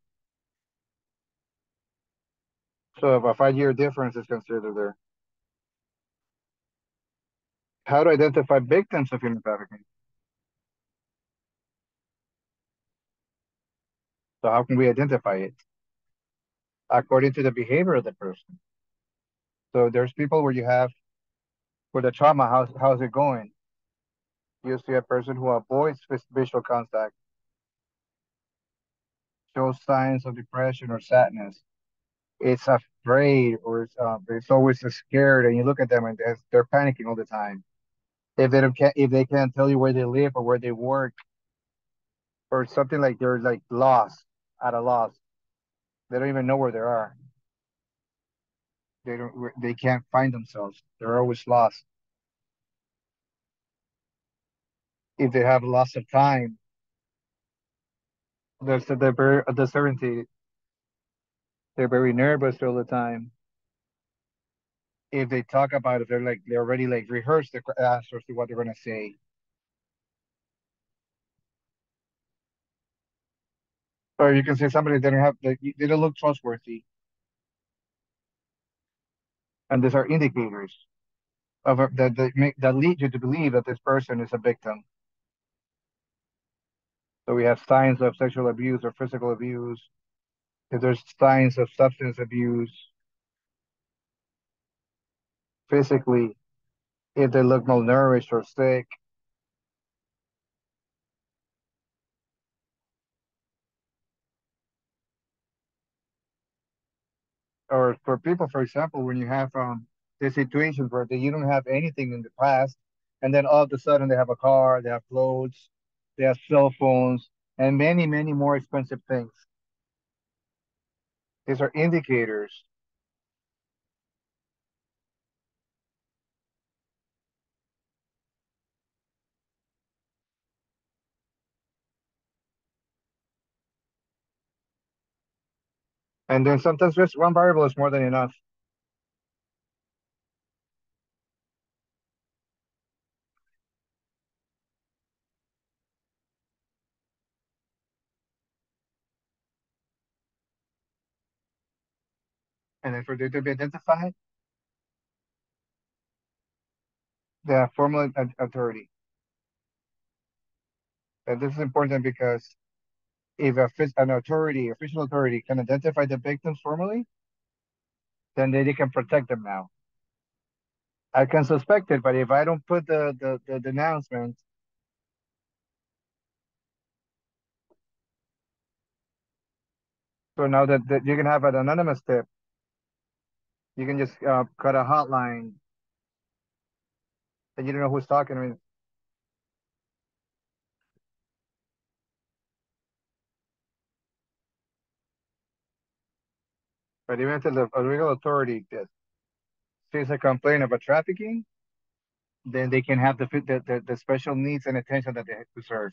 So if a 5-year difference is considered there. How to identify victims of human trafficking? So how can we identify it? According to the behavior of the person. So there's people where you have, for the trauma, how's it going? You see a person who avoids visual contact, shows signs of depression or sadness. It's afraid, or it's always scared, and you look at them and they're panicking all the time. If they can't tell you where they live or where they work, or something like they're like lost, at a loss, they don't even know where they are. They can't find themselves. They're always lost. If they have loss of time, they're very disoriented. They're very nervous all the time. If they talk about it, they're already like rehearsed the answers to what they're gonna say. Or you can say somebody that they don't look trustworthy, and these are indicators that lead you to believe that this person is a victim. So we have signs of sexual abuse or physical abuse. If there's signs of substance abuse, physically, if they look malnourished or sick, or for people, for example, when you have the situations where you don't have anything in the past, and then all of a sudden they have a car, they have clothes, they have cell phones, and many, many more expensive things. These are indicators. And then sometimes just one variable is more than enough. And then for them to be identified, they have formal authority. And this is important because if an authority, official authority, can identify the victims formally, then they can protect them now. I can suspect it, but if I don't put the denouncement, so now that you can have an anonymous tip, you can just cut a hotline, and you don't know who's talking. I mean, but even if the legal authority sees a complaint of a trafficking, then they can have the special needs and attention that they deserve.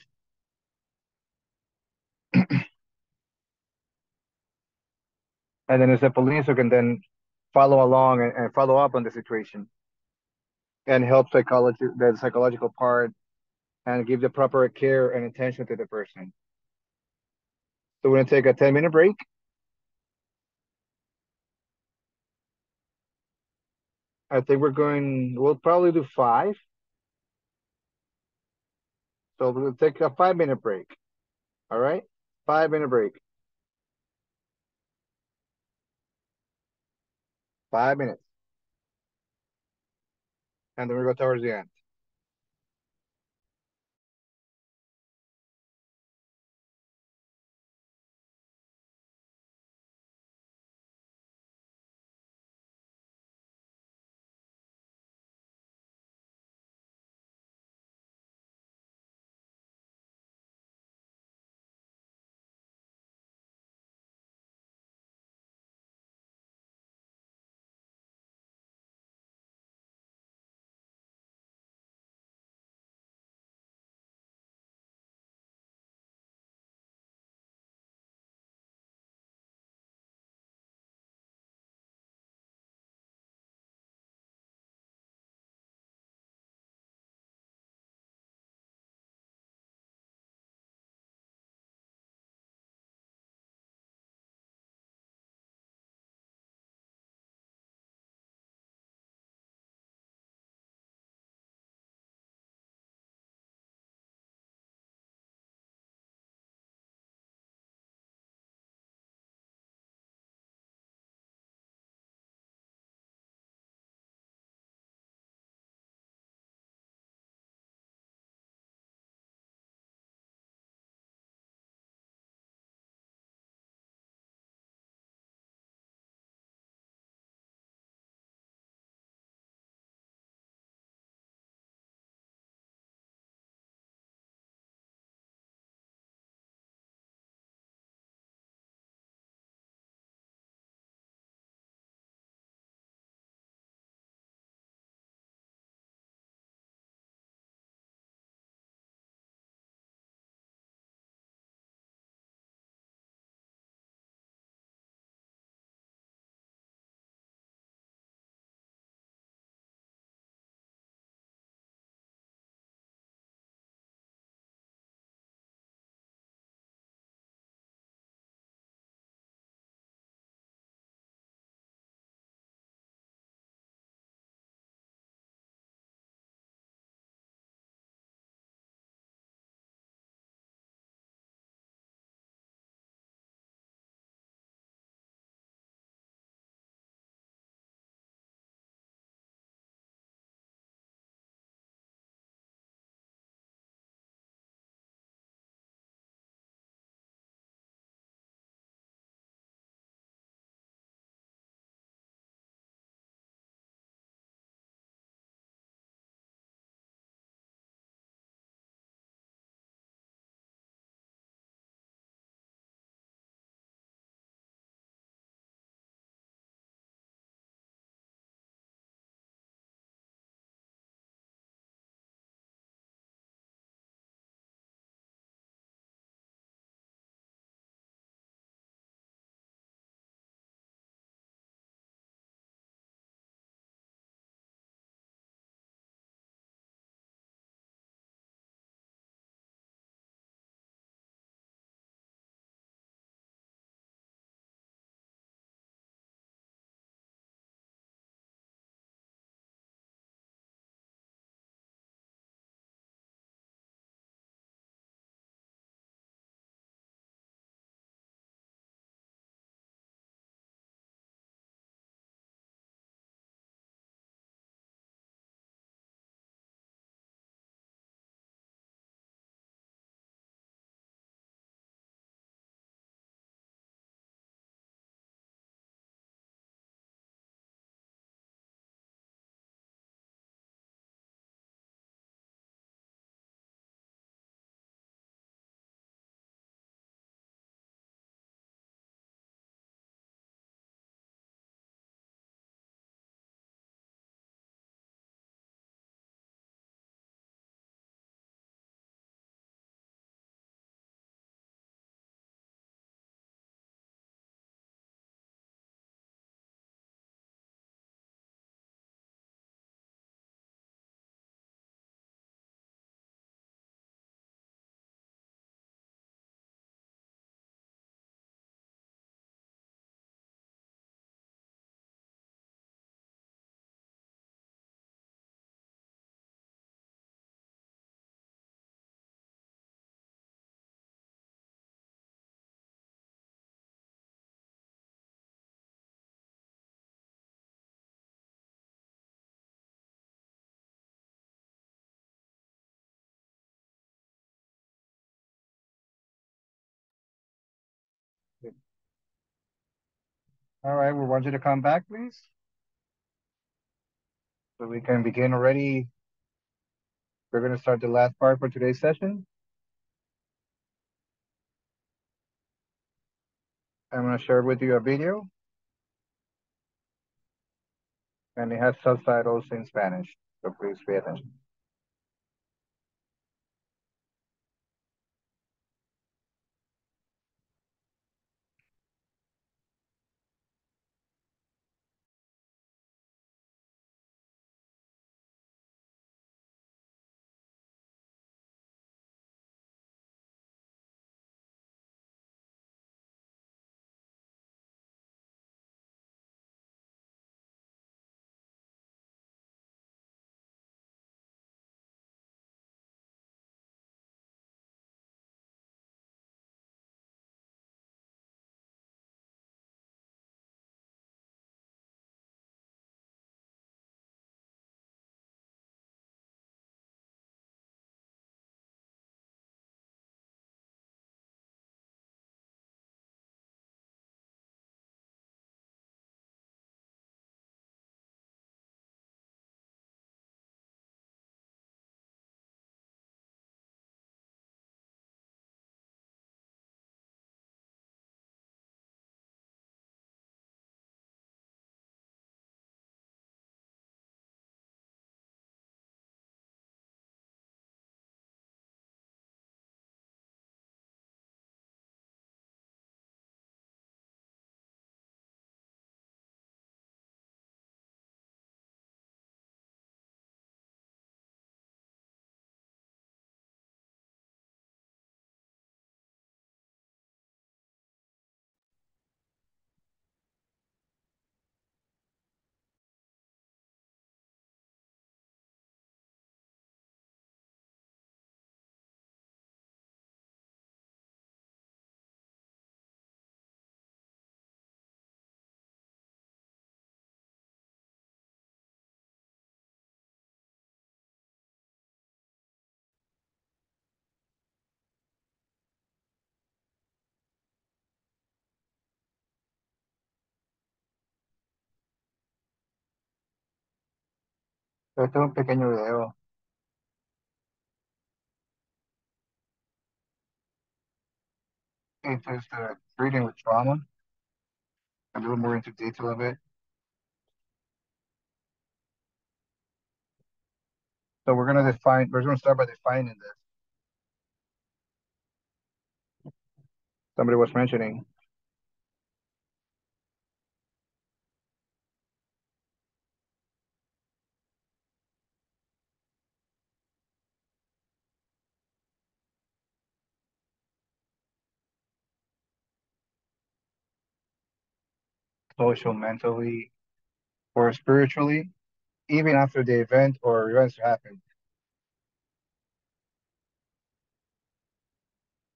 And then it's the police who can then follow along and follow up on the situation and help the psychological part, and give the proper care and attention to the person. So we're gonna take a 10-minute break. I think we'll probably do 5. So we'll take a 5-minute break. All right? 5-minute break. 5 minutes. And then we go towards the end. All right, we want you to come back, please, so we can begin already. We're going to start the last part for today's session. I'm going to share with you a video, and it has subtitles in Spanish, so please pay attention. Este es un pequeño video. It is the treating with trauma, a little more into detail of it. So we're going to start by defining this. Somebody was mentioning social, mentally, or spiritually, even after the event or events happen.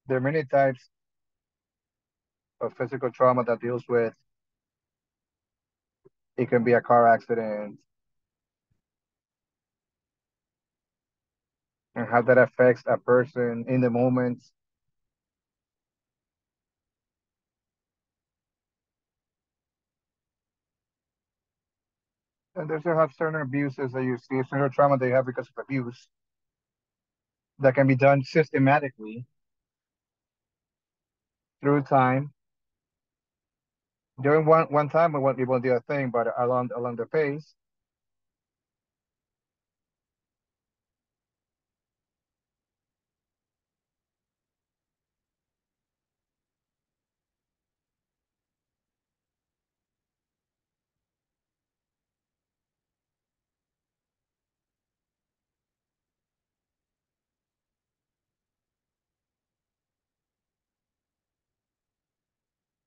There are many types of physical trauma that deals with. It can be a car accident, and how that affects a person in the moment. And there's have certain abuses that you see, certain trauma they have because of abuse that can be done systematically through time. During one time, it won't do a thing, but along the pace,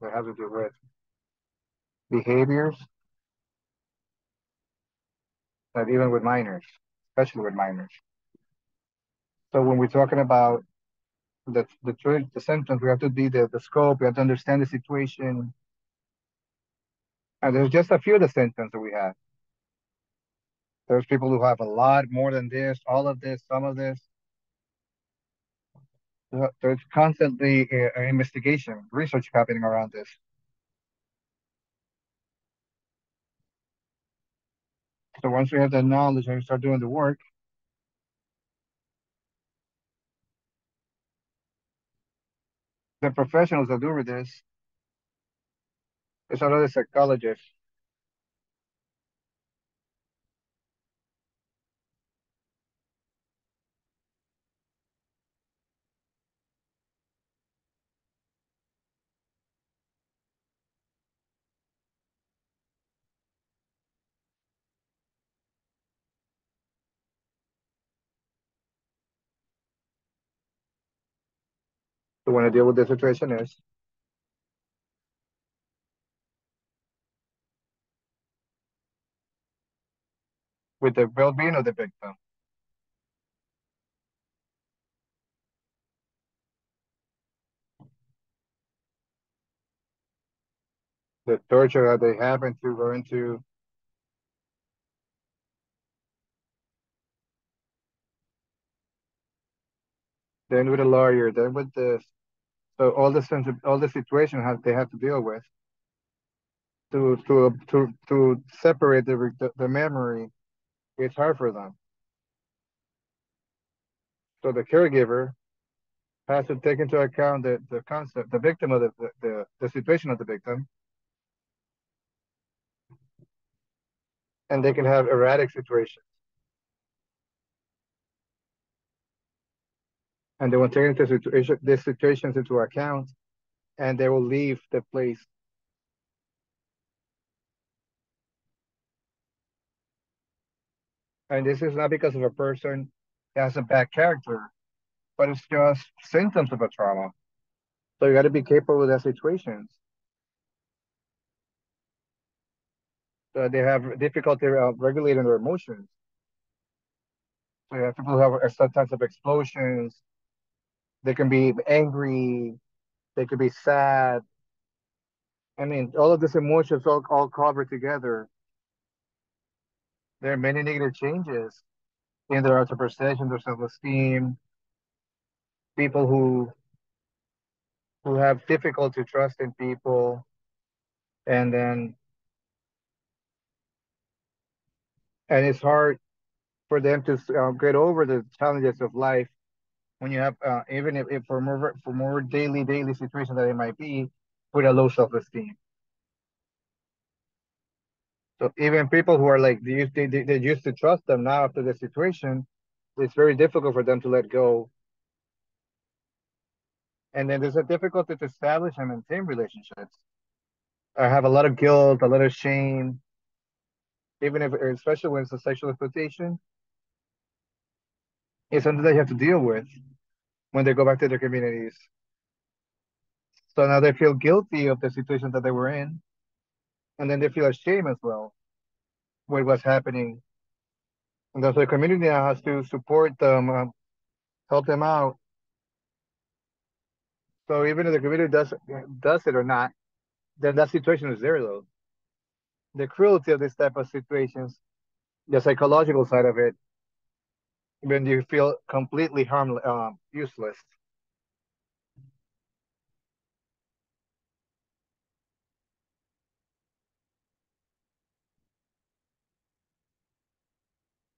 that has to do with behaviors, and even with minors, especially with minors. So when we're talking about the symptoms, we have to be the scope, we have to understand the situation. And there's just a few of the symptoms that we have. There's people who have a lot more than this, all of this, some of this. There's constantly an investigation, research happening around this. So once we have that knowledge and we start doing the work, the professionals that do with this, it's another psychologist. So when I deal with the situation is with the well-being of the victim. The torture that they happen to go into, then with a lawyer, then with this. So all the situation they have to deal with to separate the memory, it's hard for them. So the caregiver has to take into account the concept, the victim of the situation of the victim, and they can have erratic situations. And they will take into these situations into account, and they will leave the place. And this is not because of a person that has a bad character, but it's just symptoms of a trauma. So you got to be capable with that situations. So they have difficulty regulating their emotions. So you have people who have sometimes of explosions. They can be angry. They could be sad. I mean, all of these emotions all covered together. There are many negative changes in their auto-perception, their self-esteem. People who have difficulty trusting people, and then and it's hard for them to get over the challenges of life when you have even if for more daily situations that it might be with a low self-esteem. So even people who are like they used to trust them now after the situation, it's very difficult for them to let go. And then there's a difficulty to establish and maintain relationships. I have a lot of guilt, a lot of shame, even if especially when it's a sexual exploitation, it's something that you have to deal with when they go back to their communities. So now they feel guilty of the situation that they were in, and then they feel ashamed as well with what's happening. And so the community now has to support them, help them out. So even if the community does it or not, then that situation is there though. The cruelty of this type of situations, the psychological side of it, when you feel completely harmless, useless.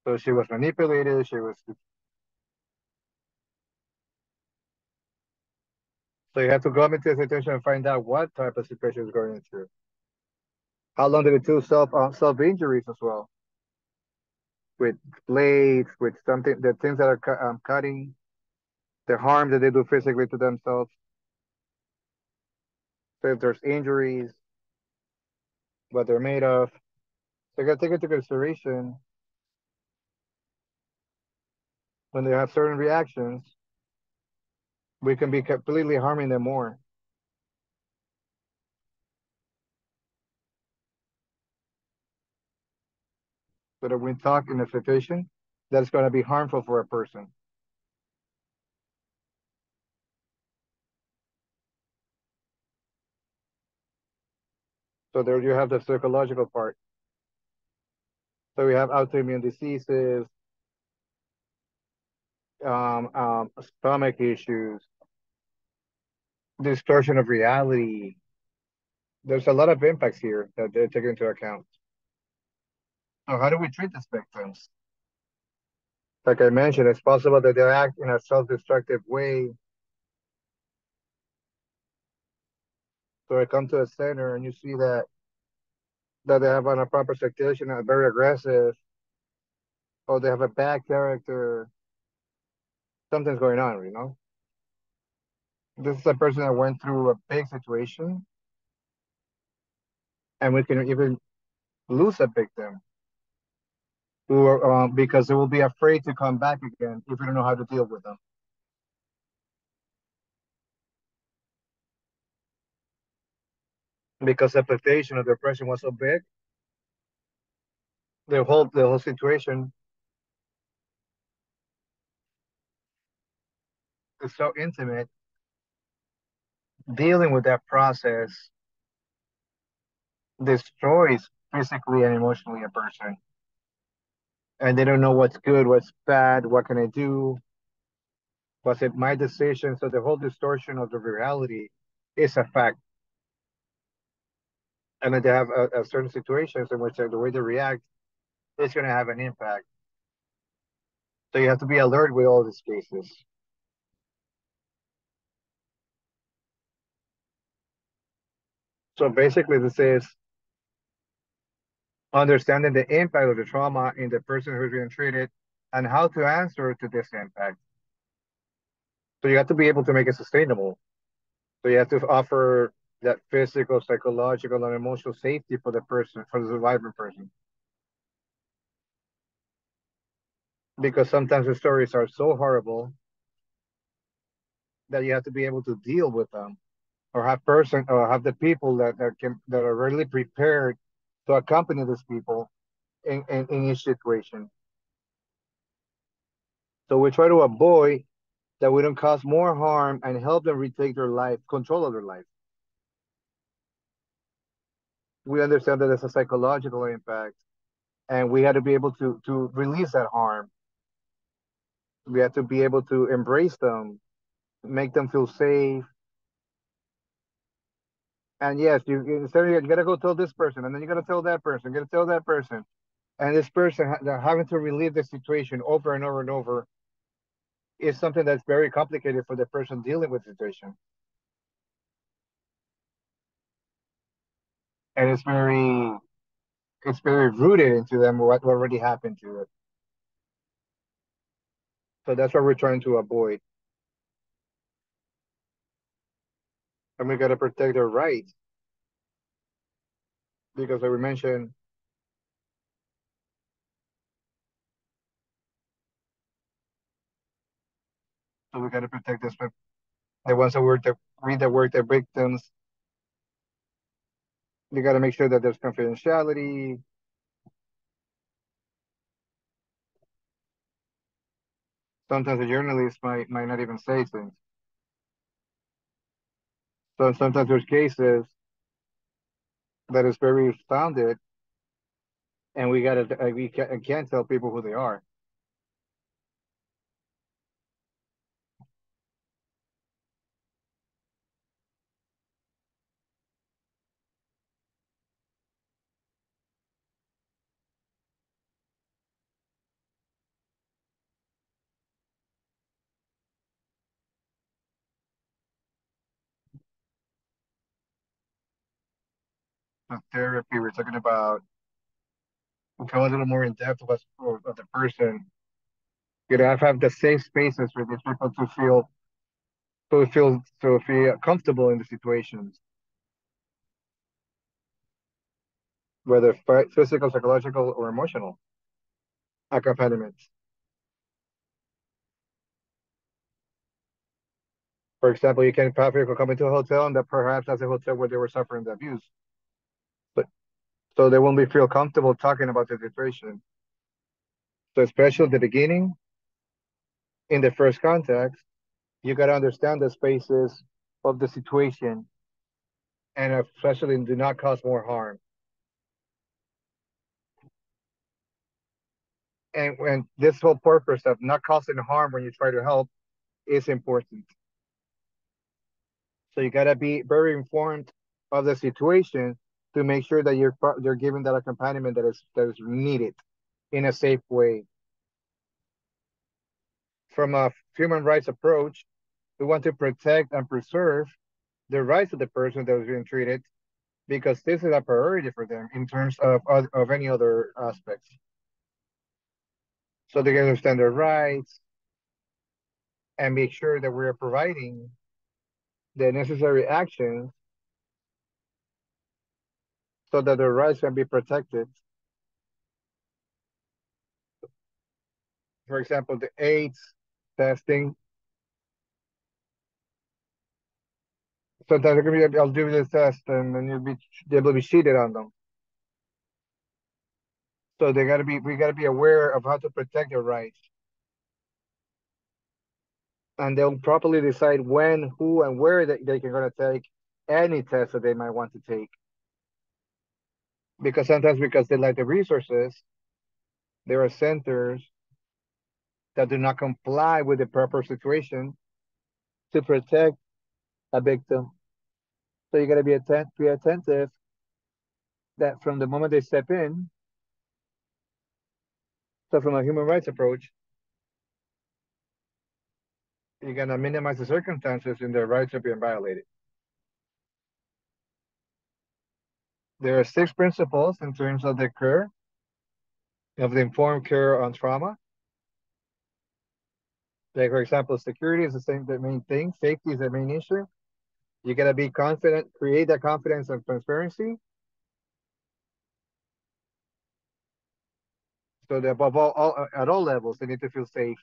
So she was manipulated. So you have to go into a situation and find out what type of situation is going into. How long did it do self injuries as well, with blades, with something, the things that are cutting, the harm that they do physically to themselves. So if there's injuries, what they're made of, so you got to take into consideration when they have certain reactions, we can be completely harming them more. So that we talk in a situation that's going to be harmful for a person. So there you have the psychological part. So we have autoimmune diseases, stomach issues, distortion of reality. There's a lot of impacts here that they're taken into account. So how do we treat these victims? Like I mentioned, it's possible that they act in a self-destructive way. So I come to a center and you see that they have an improper expectation and very aggressive, or they have a bad character. Something's going on, you know? This is a person that went through a big situation, and we can even lose a victim who because they will be afraid to come back again if we don't know how to deal with them. Because the expectation of the oppression was so big, the whole situation is so intimate. Dealing with that process destroys physically and emotionally a person, and they don't know what's good, what's bad, what can I do, was it my decision? So the whole distortion of the reality is a fact, and then they have a certain situations in which the way they react is going to have an impact. So you have to be alert with all these cases. So basically, this is understanding the impact of the trauma in the person who's being treated and how to answer to this impact. So you have to be able to make it sustainable. So you have to offer that physical, psychological, and emotional safety for the person, for the surviving person. Because sometimes the stories are so horrible that you have to be able to deal with them, or have the people that are really prepared to accompany these people in each situation. So we try to avoid that we don't cause more harm and help them retake their life, control of their life. We understand that there's a psychological impact, and we had to be able to release that harm. We have to be able to embrace them, make them feel safe. And yes, you gotta go tell this person, and then you gotta tell that person, you gotta tell that person, and this person they're having to relive the situation over and over and over is something that's very complicated for the person dealing with the situation, and it's very rooted into them what already happened to it. So that's what we're trying to avoid, and we gotta protect their rights because, like we mentioned, so we gotta protect this. The ones that work, that read the work, the victims, you gotta make sure that there's confidentiality. Sometimes a journalist might not even say things. So sometimes there's cases that is very founded, and we can't tell people who they are. So therapy, we're talking about, we go a little more in depth of the person. You have to have the safe spaces for these people to feel comfortable in the situations, whether physical, psychological, or emotional accompaniment. For example, you can have people come into a hotel and that perhaps that's a hotel where they were suffering the abuse, but so they won't be feel comfortable talking about the situation. So especially at the beginning, in the first contact, you got to understand the spaces of the situation, and especially do not cause more harm. And when this whole purpose of not causing harm when you try to help is important. So you gotta be very informed of the situation to make sure that you're giving that accompaniment that is needed in a safe way. From a human rights approach, we want to protect and preserve the rights of the person that is being treated because this is a priority for them in terms of any other aspects. So they can understand their rights and make sure that we're providing the necessary actions so that their rights can be protected. For example, the AIDS testing. Sometimes it can be, I'll do this test and then they'll be cheated on them. So we gotta be aware of how to protect their rights. And they'll properly decide when, who, and where they can gonna take any test that they might want to take. Because sometimes because they lack the resources, there are centers that do not comply with the proper situation to protect a victim. So you gotta be attentive that from the moment they step in, so from a human rights approach, you're gonna minimize the circumstances in their rights are being violated. There are 6 principles in terms of the care, of the informed care on trauma. Like for example, security is the main thing, safety is the main issue. You gotta be confident, create that confidence and transparency. So that above all at all levels, they need to feel safe.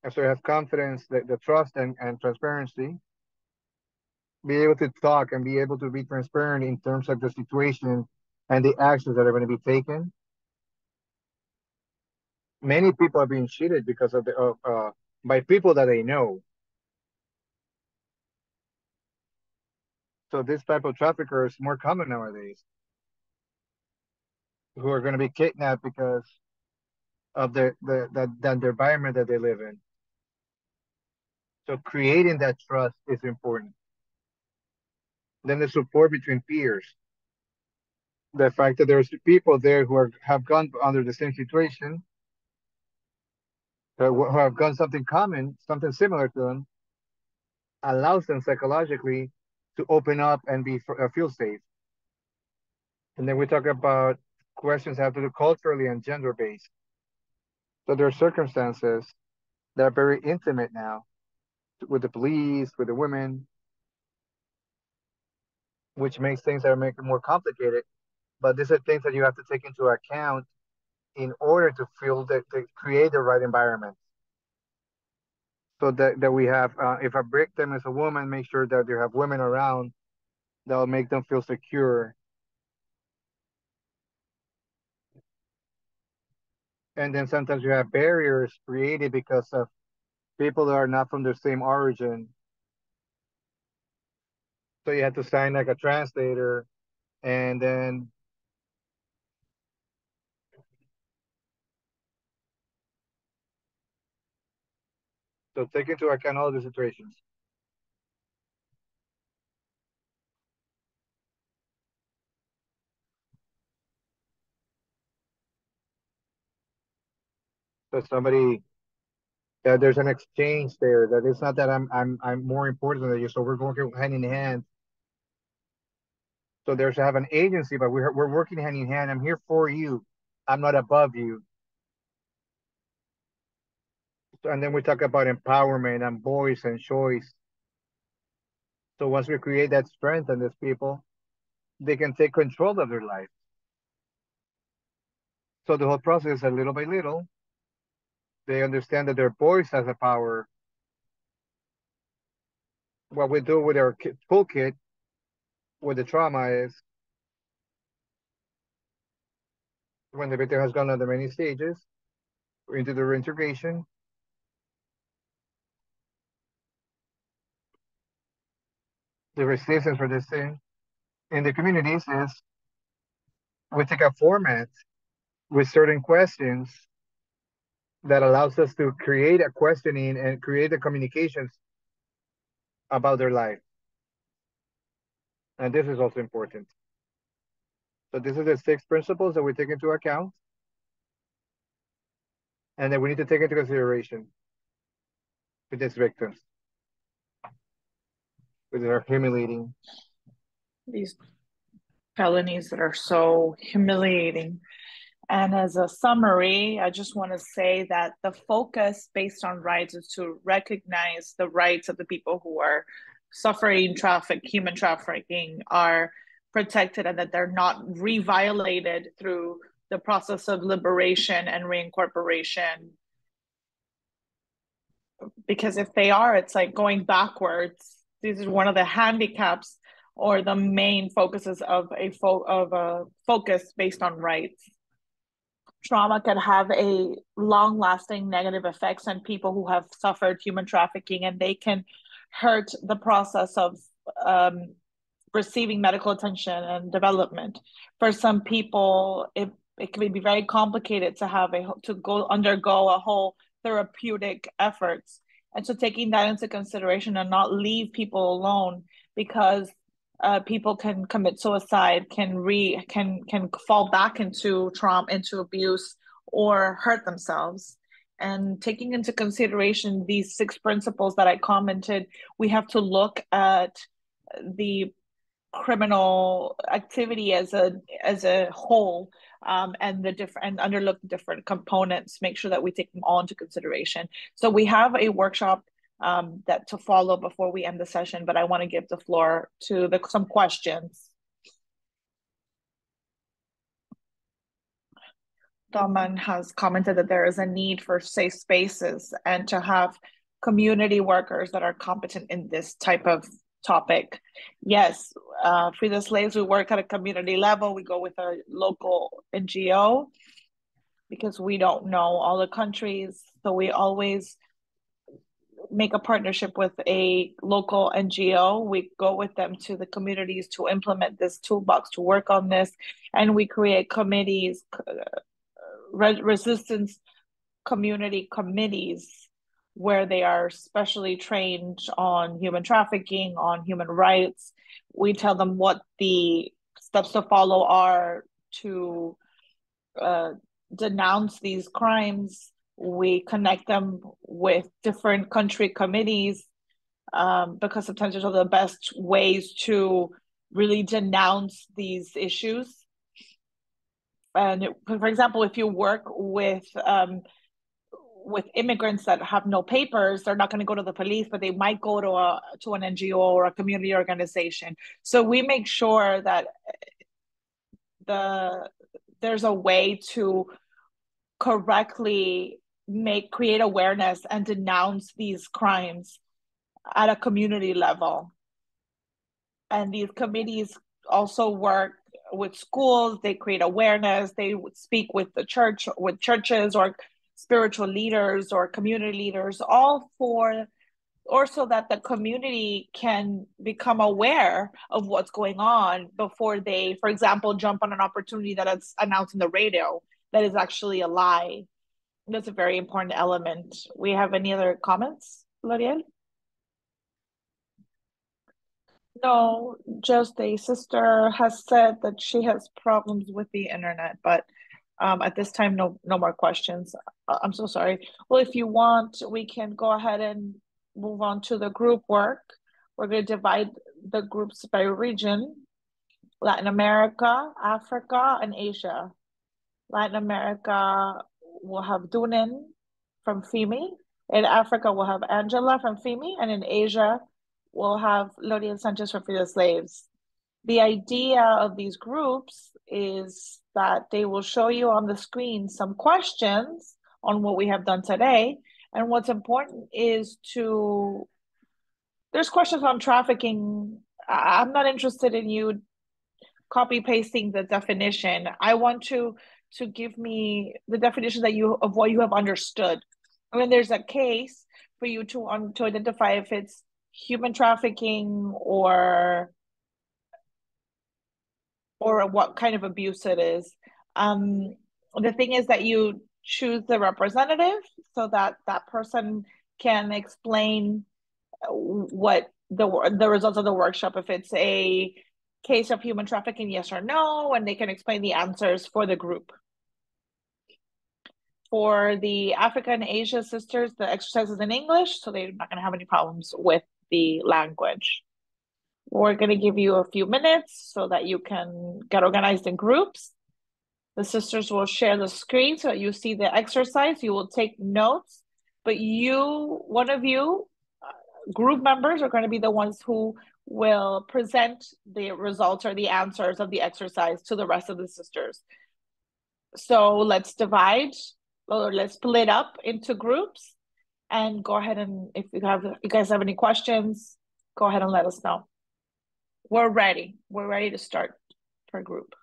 And so have confidence, the trust and transparency. Be able to talk and be able to be transparent in terms of the situation and the actions that are going to be taken. Many people are being cheated because of by people that they know. So this type of trafficker is more common nowadays, who are going to be kidnapped because of the environment that they live in. So creating that trust is important. Then the support between peers. The fact that there's people there who have gone under the same situation, who have done something common, something similar to them, allows them psychologically to open up and feel safe. And then we talk about questions have to do culturally and gender based. So there are circumstances that are very intimate now with the police, with the women, which makes things that are making more complicated. But these are things that you have to take into account in order to to create the right environment. So that we have, if a victim is a woman, make sure that you have women around that will make them feel secure. And then sometimes you have barriers created because of people that are not from the same origin. So you have to sign like a translator, and then so take into account all the situations. So somebody that there's an exchange there. That it's not that I'm more important than you. So we're going hand in hand. So there's to have an agency, but we're working hand in hand. I'm here for you. I'm not above you. So, and then we talk about empowerment and voice and choice. So once we create that strength in these people, they can take control of their life. So the whole process, a little by little, they understand that their voice has a power. What we do with our toolkit, what the trauma is, when the victim has gone under many stages into the reintegration, the resistance for this thing in the communities is we take a format with certain questions that allows us to create a questioning and create the communications about their life. And this is also important. So this is the 6 principles that we take into account and that we need to take into consideration with these victims, which are humiliating. These felonies that are so humiliating. And as a summary, I just want to say that the focus based on rights is to recognize the rights of the people who are suffering human trafficking are protected and that they're not re-violated through the process of liberation and reincorporation. Because if they are, it's like going backwards. This is one of the handicaps or the main focuses of a focus based on rights. Trauma can have a long-lasting negative effects on people who have suffered human trafficking, and they can hurt the process of receiving medical attention and development. For some people, it can be very complicated to undergo a whole therapeutic efforts. And so taking that into consideration and not leave people alone, because people can commit suicide, can fall back into trauma, into abuse, or hurt themselves. And taking into consideration these 6 principles that I commented, we have to look at the criminal activity as a whole, and underlook the different components, make sure that we take them all into consideration. So we have a workshop that to follow before we end the session, but I want to give the floor to some questions. Daman has commented that there is a need for safe spaces and to have community workers that are competent in this type of topic. Yes, Free the Slaves, we work at a community level. We go with a local NGO because we don't know all the countries. So we always make a partnership with a local NGO. We go with them to the communities to implement this toolbox, to work on this. And we create committees, resistance community committees, where they are specially trained on human trafficking, on human rights. We tell them what the steps to follow are to denounce these crimes. We connect them with different country committees, because sometimes those are the best ways to really denounce these issues. And for example, if you work with immigrants that have no papers, they're not going to go to the police, but they might go to an NGO or a community organization. So we make sure that there's a way to correctly create awareness and denounce these crimes at a community level. And these committees also work with schools. They create awareness. They would speak with churches or spiritual leaders or community leaders, all so that the community can become aware of what's going on before they, for example, jump on an opportunity that is announced in the radio that is actually a lie. That's a very important element. We have any other comments, L'Oreal? No, just a sister has said that she has problems with the internet, but at this time, no more questions. I'm so sorry. Well, if you want, we can go ahead and move on to the group work. We're going to divide the groups by region: Latin America, Africa, and Asia. Latin America will have Dunin from FIMI. In Africa, we'll have Angela from FIMI. And in Asia, we'll have L'Oreal Sanchez from Free the Slaves. The idea of these groups is that they will show you on the screen some questions on what we have done today. And what's important is there's questions on trafficking. I'm not interested in you copy pasting the definition. I want to give me the definition of what you have understood. And then there's a case for you to identify if it's human trafficking or what kind of abuse it is. The thing is that you choose the representative so that person can explain what the results of the workshop. If it's a case of human trafficking, yes or no, and they can explain the answers for the group. For the Africa and Asia sisters, the exercise is in English, so they're not going to have any problems with the language. We're going to give you a few minutes so that you can get organized in groups. The sisters will share the screen so that you see the exercise. You will take notes, but one of you, group members, are going to be the ones who will present the results or the answers of the exercise to the rest of the sisters. So let's divide, or let's split up into groups, and go ahead, and if you guys have any questions, go ahead and let us know. We're ready to start per group.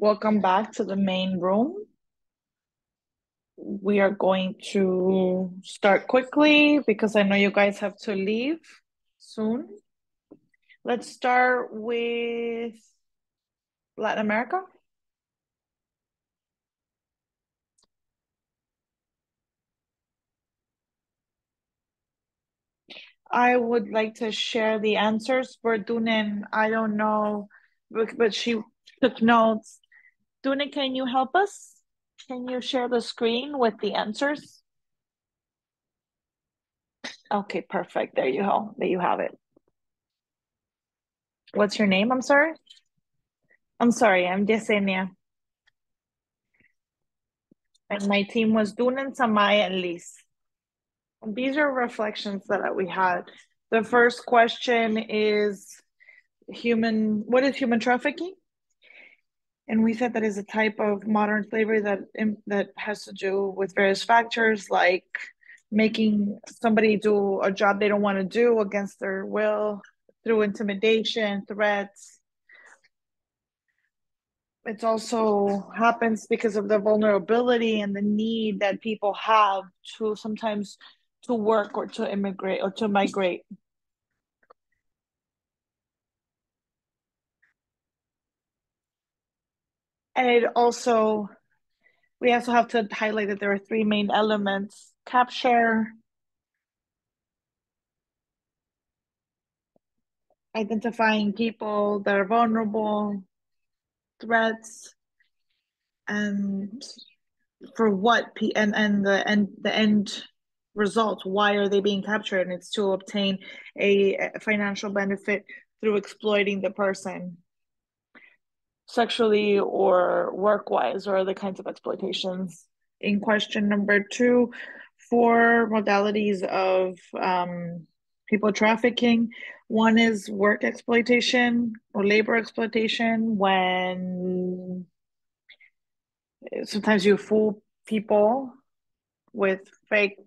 Welcome back to the main room. We are going to start quickly because I know you guys have to leave soon. Let's start with Latin America. I would like to share the answers for Dunen. I don't know, but she took notes. Dunen, can you help us? Can you share the screen with the answers? Okay, perfect. There you go. There you have it. What's your name? I'm sorry. I'm Yesenia. And my team was Dunen, Samaya, and Liz. These are reflections that we had. The first question is what is human trafficking? And we said that is a type of modern slavery that has to do with various factors like making somebody do a job they don't want to do against their will through intimidation, threats. It also happens because of the vulnerability and the need that people have to sometimes to work or to immigrate or to migrate. And we also have to highlight that there are three main elements: capture, identifying people that are vulnerable, threats, and for what and the end result. Why are they being captured? And it's to obtain a financial benefit through exploiting the person sexually or work-wise, or other kinds of exploitations. In question number 2, 4 modalities of people trafficking. One is work exploitation or labor exploitation, when sometimes you fool people with fake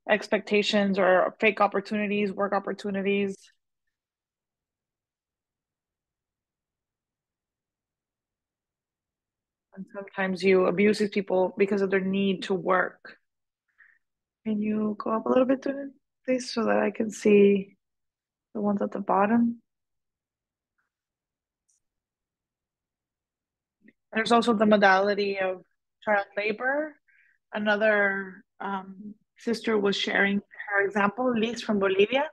expectations or fake opportunities, work opportunities. And sometimes you abuse these people because of their need to work. Can you go up a little bit, please, so that I can see the ones at the bottom? There's also the modality of child labor. Another sister was sharing her example, Liz from Bolivia.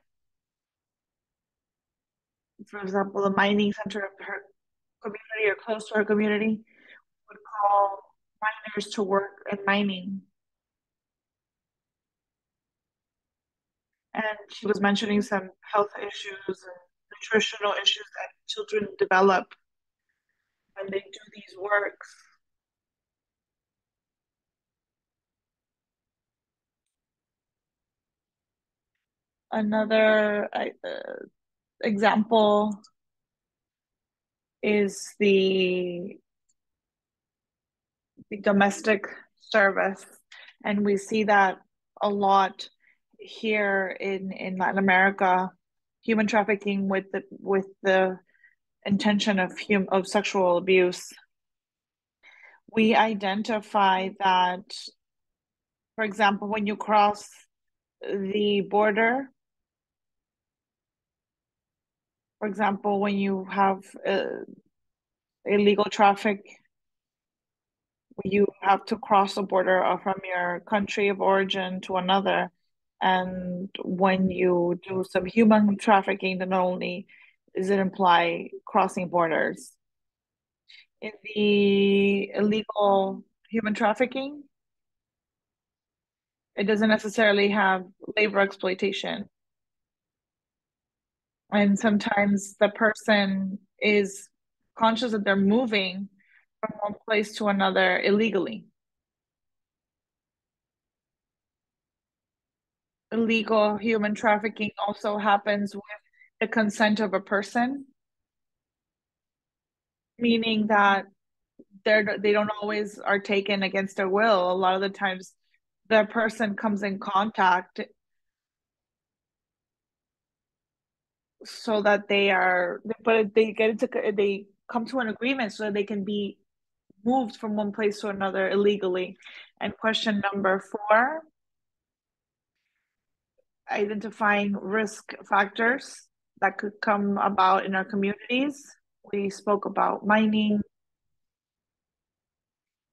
For example, the mining center of her community or close to her community would call miners to work in mining. And she was mentioning some health issues and nutritional issues that children develop when they do these works. Another example is the domestic service, and we see that a lot here in Latin America. Human trafficking with the intention of sexual abuse. We identify that, for example, when you cross the border, for example, when you have illegal traffic, you have to cross the border from your country of origin to another. And when you do some human trafficking, then not only does it imply crossing borders. In the illegal human trafficking, it doesn't necessarily have labor exploitation. And sometimes the person is conscious that they're moving from one place to another illegally. Illegal human trafficking also happens with the consent of a person, meaning that they don't always are taken against their will. A lot of the times the person comes in contact so that they come to an agreement so that they can be moved from one place to another illegally. And question number 4, identifying risk factors that could come about in our communities. We spoke about mining.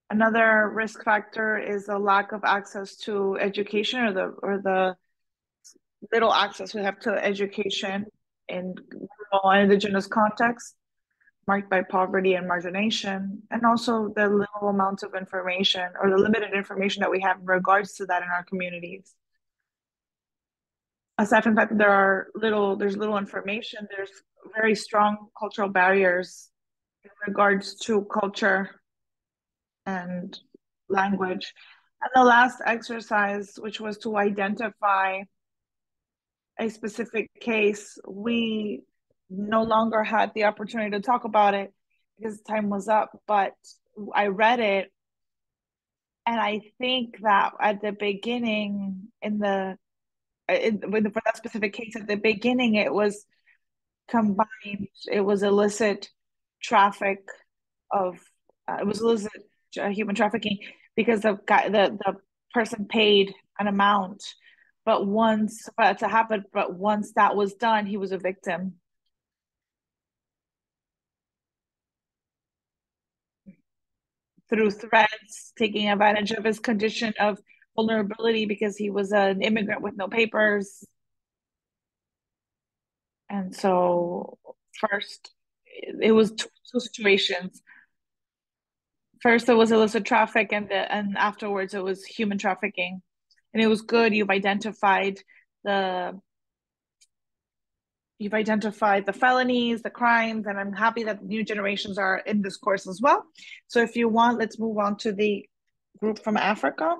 Another risk factor is a lack of access to education, or the little access we have to education in rural and indigenous contexts, marked by poverty and margination, and also the little amounts of information, or the limited information that we have in regards to that in our communities. Aside from the fact that there's little information, there's very strong cultural barriers in regards to culture and language. And the last exercise, which was to identify a specific case, we no longer had the opportunity to talk about it because time was up, but I read it, and I think that at the beginning, for that specific case, at the beginning, it was combined, it was illicit traffic of, it was illicit human trafficking, because the person paid an amount, but once that was done, he was a victim. Through threats, taking advantage of his condition of vulnerability because he was an immigrant with no papers. And so first, it was two situations. First, it was illicit traffic, and afterwards it was human trafficking. And it was good. You've identified the felonies, the crimes, and I'm happy that new generations are in this course as well. So if you want, let's move on to the group from Africa.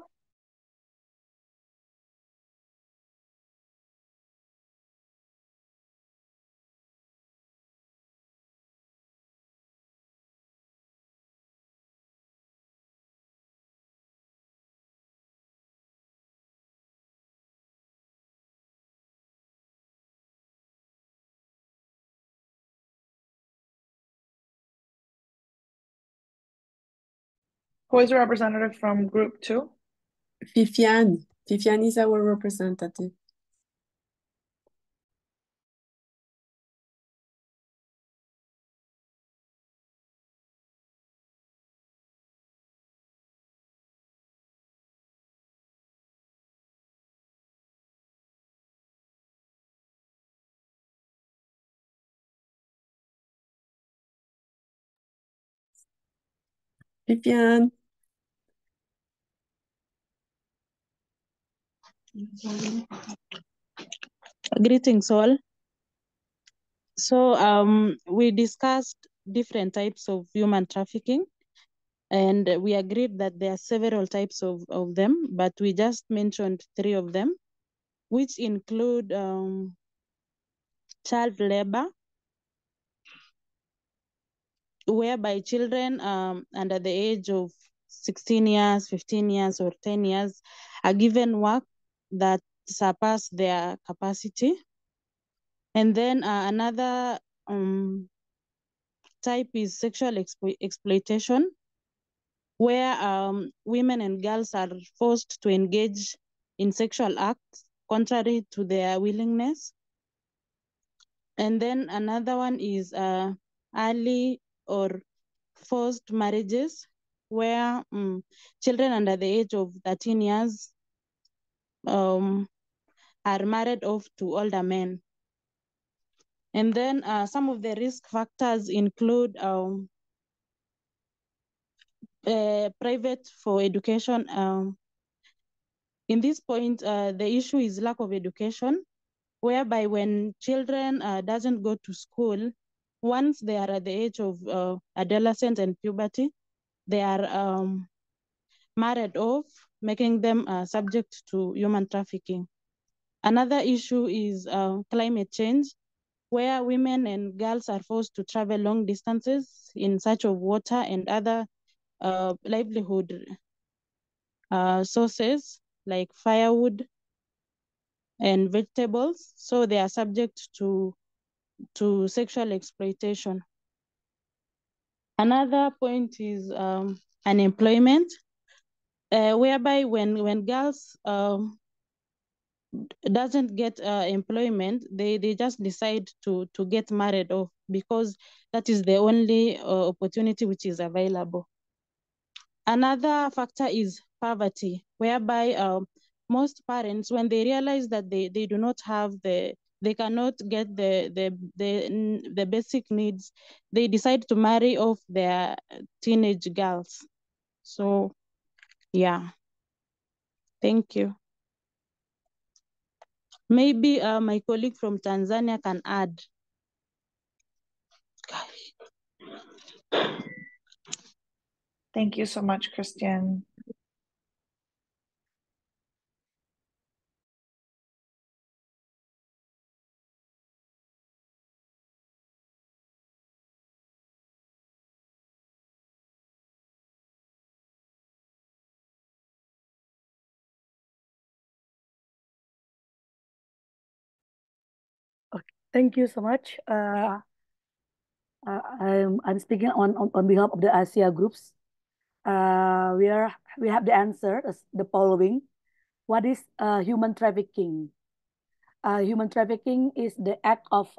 Who is a representative from group 2? Vivian is our representative. Vivian. Greetings all. So we discussed different types of human trafficking, and we agreed that there are several types of them, but we just mentioned 3 of them, which include child labor, whereby children under the age of 16 years, 15 years, or 10 years are given work that surpass their capacity. And then another type is sexual exploitation, where women and girls are forced to engage in sexual acts contrary to their willingness. And then another one is early or forced marriages, where children under the age of 13 years are married off to older men. And then some of the risk factors include private for education. In this point, the issue is lack of education, whereby when children doesn't go to school, once they are at the age of adolescent and puberty, they are married off, making them subject to human trafficking. Another issue is climate change, where women and girls are forced to travel long distances in search of water and other livelihood sources like firewood and vegetables, so they are subject to sexual exploitation. Another point is unemployment, whereby when girls doesn't get employment, they just decide to get married off because that is the only opportunity which is available. Another factor is poverty, whereby most parents, when they realize that they do not have they cannot get the basic needs, they decide to marry off their teenage girls. So, yeah. Thank you. Maybe my colleague from Tanzania can add. Thank you so much, Christian. Okay, thank you so much. I'm speaking on behalf of the Asia groups. We have the answer as the following. What is human trafficking? Human trafficking is the act of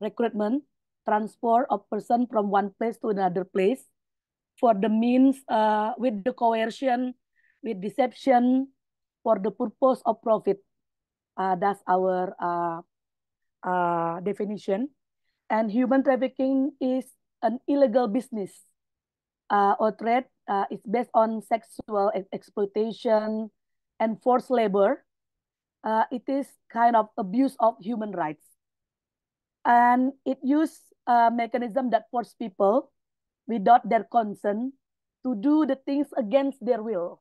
recruitment, transport of person from one place to another place for the means with the coercion, with deception, for the purpose of profit. That's our definition. And human trafficking is an illegal business or trade. It's based on sexual exploitation and forced labor. It is kind of abuse of human rights. And it uses a mechanism that force people without their consent to do the things against their will.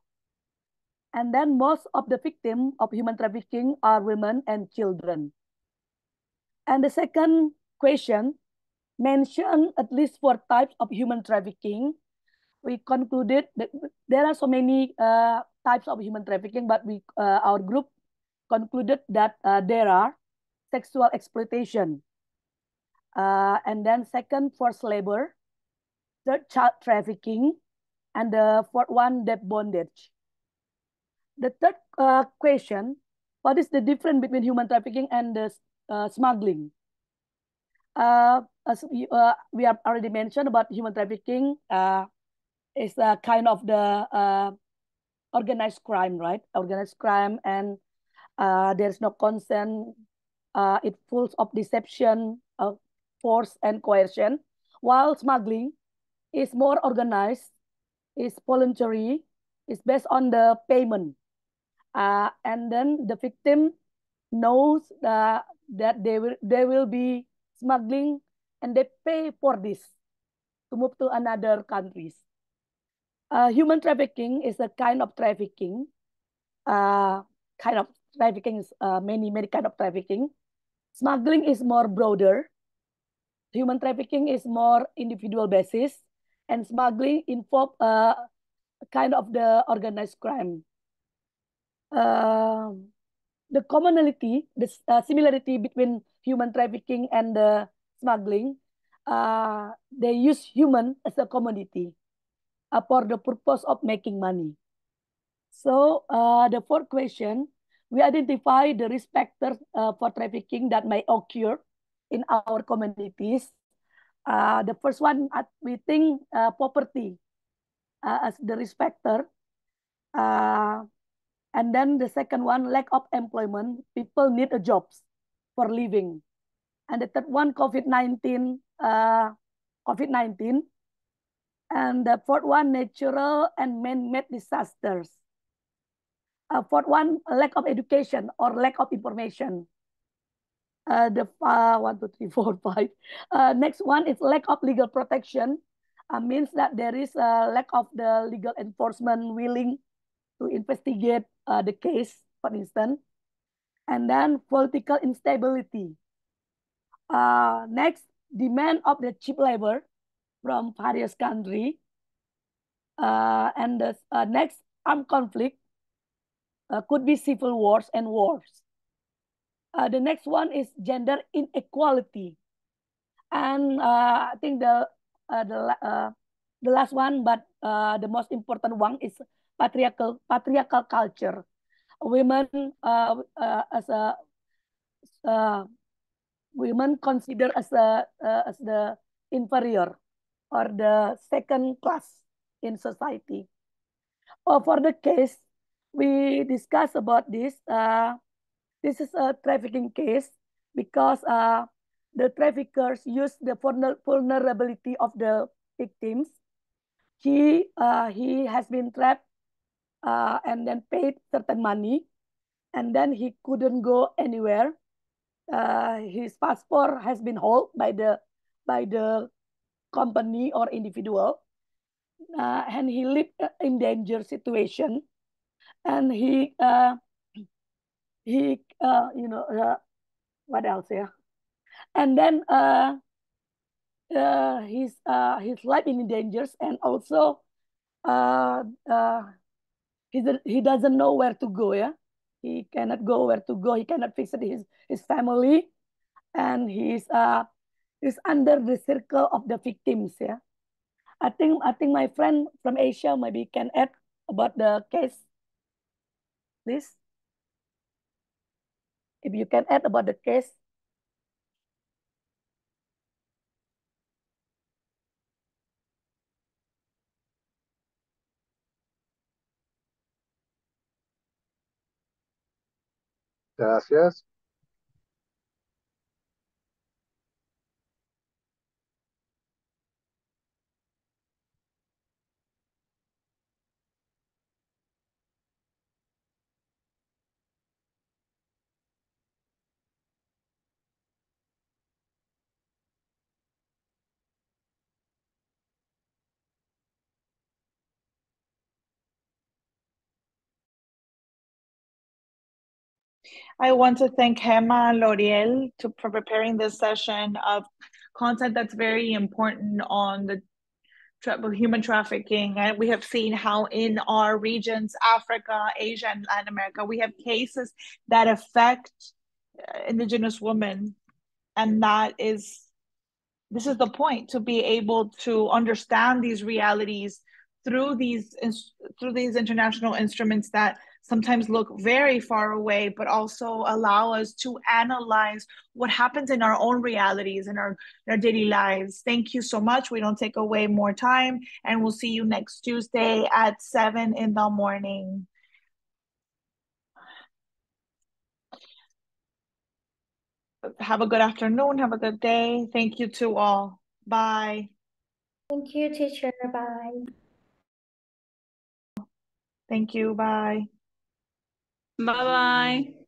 And then most of the victims of human trafficking are women and children. And the second question mentioned at least 4 types of human trafficking. We concluded that there are so many types of human trafficking, but our group concluded that there are sexual exploitation, and then second, forced labor, third, child trafficking, and the fourth one, debt bondage. The third question, what is the difference between human trafficking and the smuggling? As we have already mentioned about human trafficking, is a kind of the organized crime, right? Organized crime, and there's no consent. It full of deception, force, and coercion. While smuggling is more organized, is voluntary, is based on the payment, and then the victim knows that they will be smuggling, and they pay for this to move to another countries. Human trafficking is a kind of trafficking. Kind of trafficking is many kind of trafficking. Smuggling is more broader. Human trafficking is more individual basis, and smuggling involve kind of the organized crime. The commonality, the similarity between human trafficking and the smuggling, they use human as a commodity for the purpose of making money. So the fourth question, we identify the risk factors for trafficking that may occur in our communities. The first one, we think poverty as the risk factor. And then the second one, lack of employment. People need a jobs for living. And the third one, COVID-19. COVID-19. And the fourth one, natural and man-made disasters. Fourth one, lack of education or lack of information. The 1, 2, 3, 4, 5. Next one is lack of legal protection. Means that there is a lack of the legal enforcement willing to investigate the case, for instance. And then political instability. Next, demand of the cheap labor from various countries. And the next, armed conflict. Could be civil wars and wars. The next one is gender inequality. And I think the the last one, but the most important one is patriarchal culture. Women as a women considered as the inferior or the second class in society. For the case we discussed about this, this is a trafficking case because the traffickers use the vulnerability of the victims. He has been trapped and then paid certain money, and then he couldn't go anywhere. His passport has been held by the company or individual, and he lived in danger situation, and he what else, yeah, and then his life in dangers, and also uh, uh, he doesn't know where to go, yeah, he cannot go where to go, he cannot visit his family, and he's under the circle of the victims, yeah. I think my friend from Asia maybe can add about the case, please. If you can add about the case. Gracias. I want to thank Hema and L'Oreal for preparing this session of content that's very important on the human trafficking. And we have seen how in our regions, Africa, Asia, and Latin America, we have cases that affect Indigenous women. And this is the point, to be able to understand these realities through these international instruments that sometimes look very far away, but also allow us to analyze what happens in our own realities, in our daily lives. Thank you so much. We don't take away more time, and we'll see you next Tuesday at 7 in the morning. Have a good afternoon. Have a good day. Thank you to all. Bye. Thank you, teacher. Bye. Thank you. Bye. Bye-bye.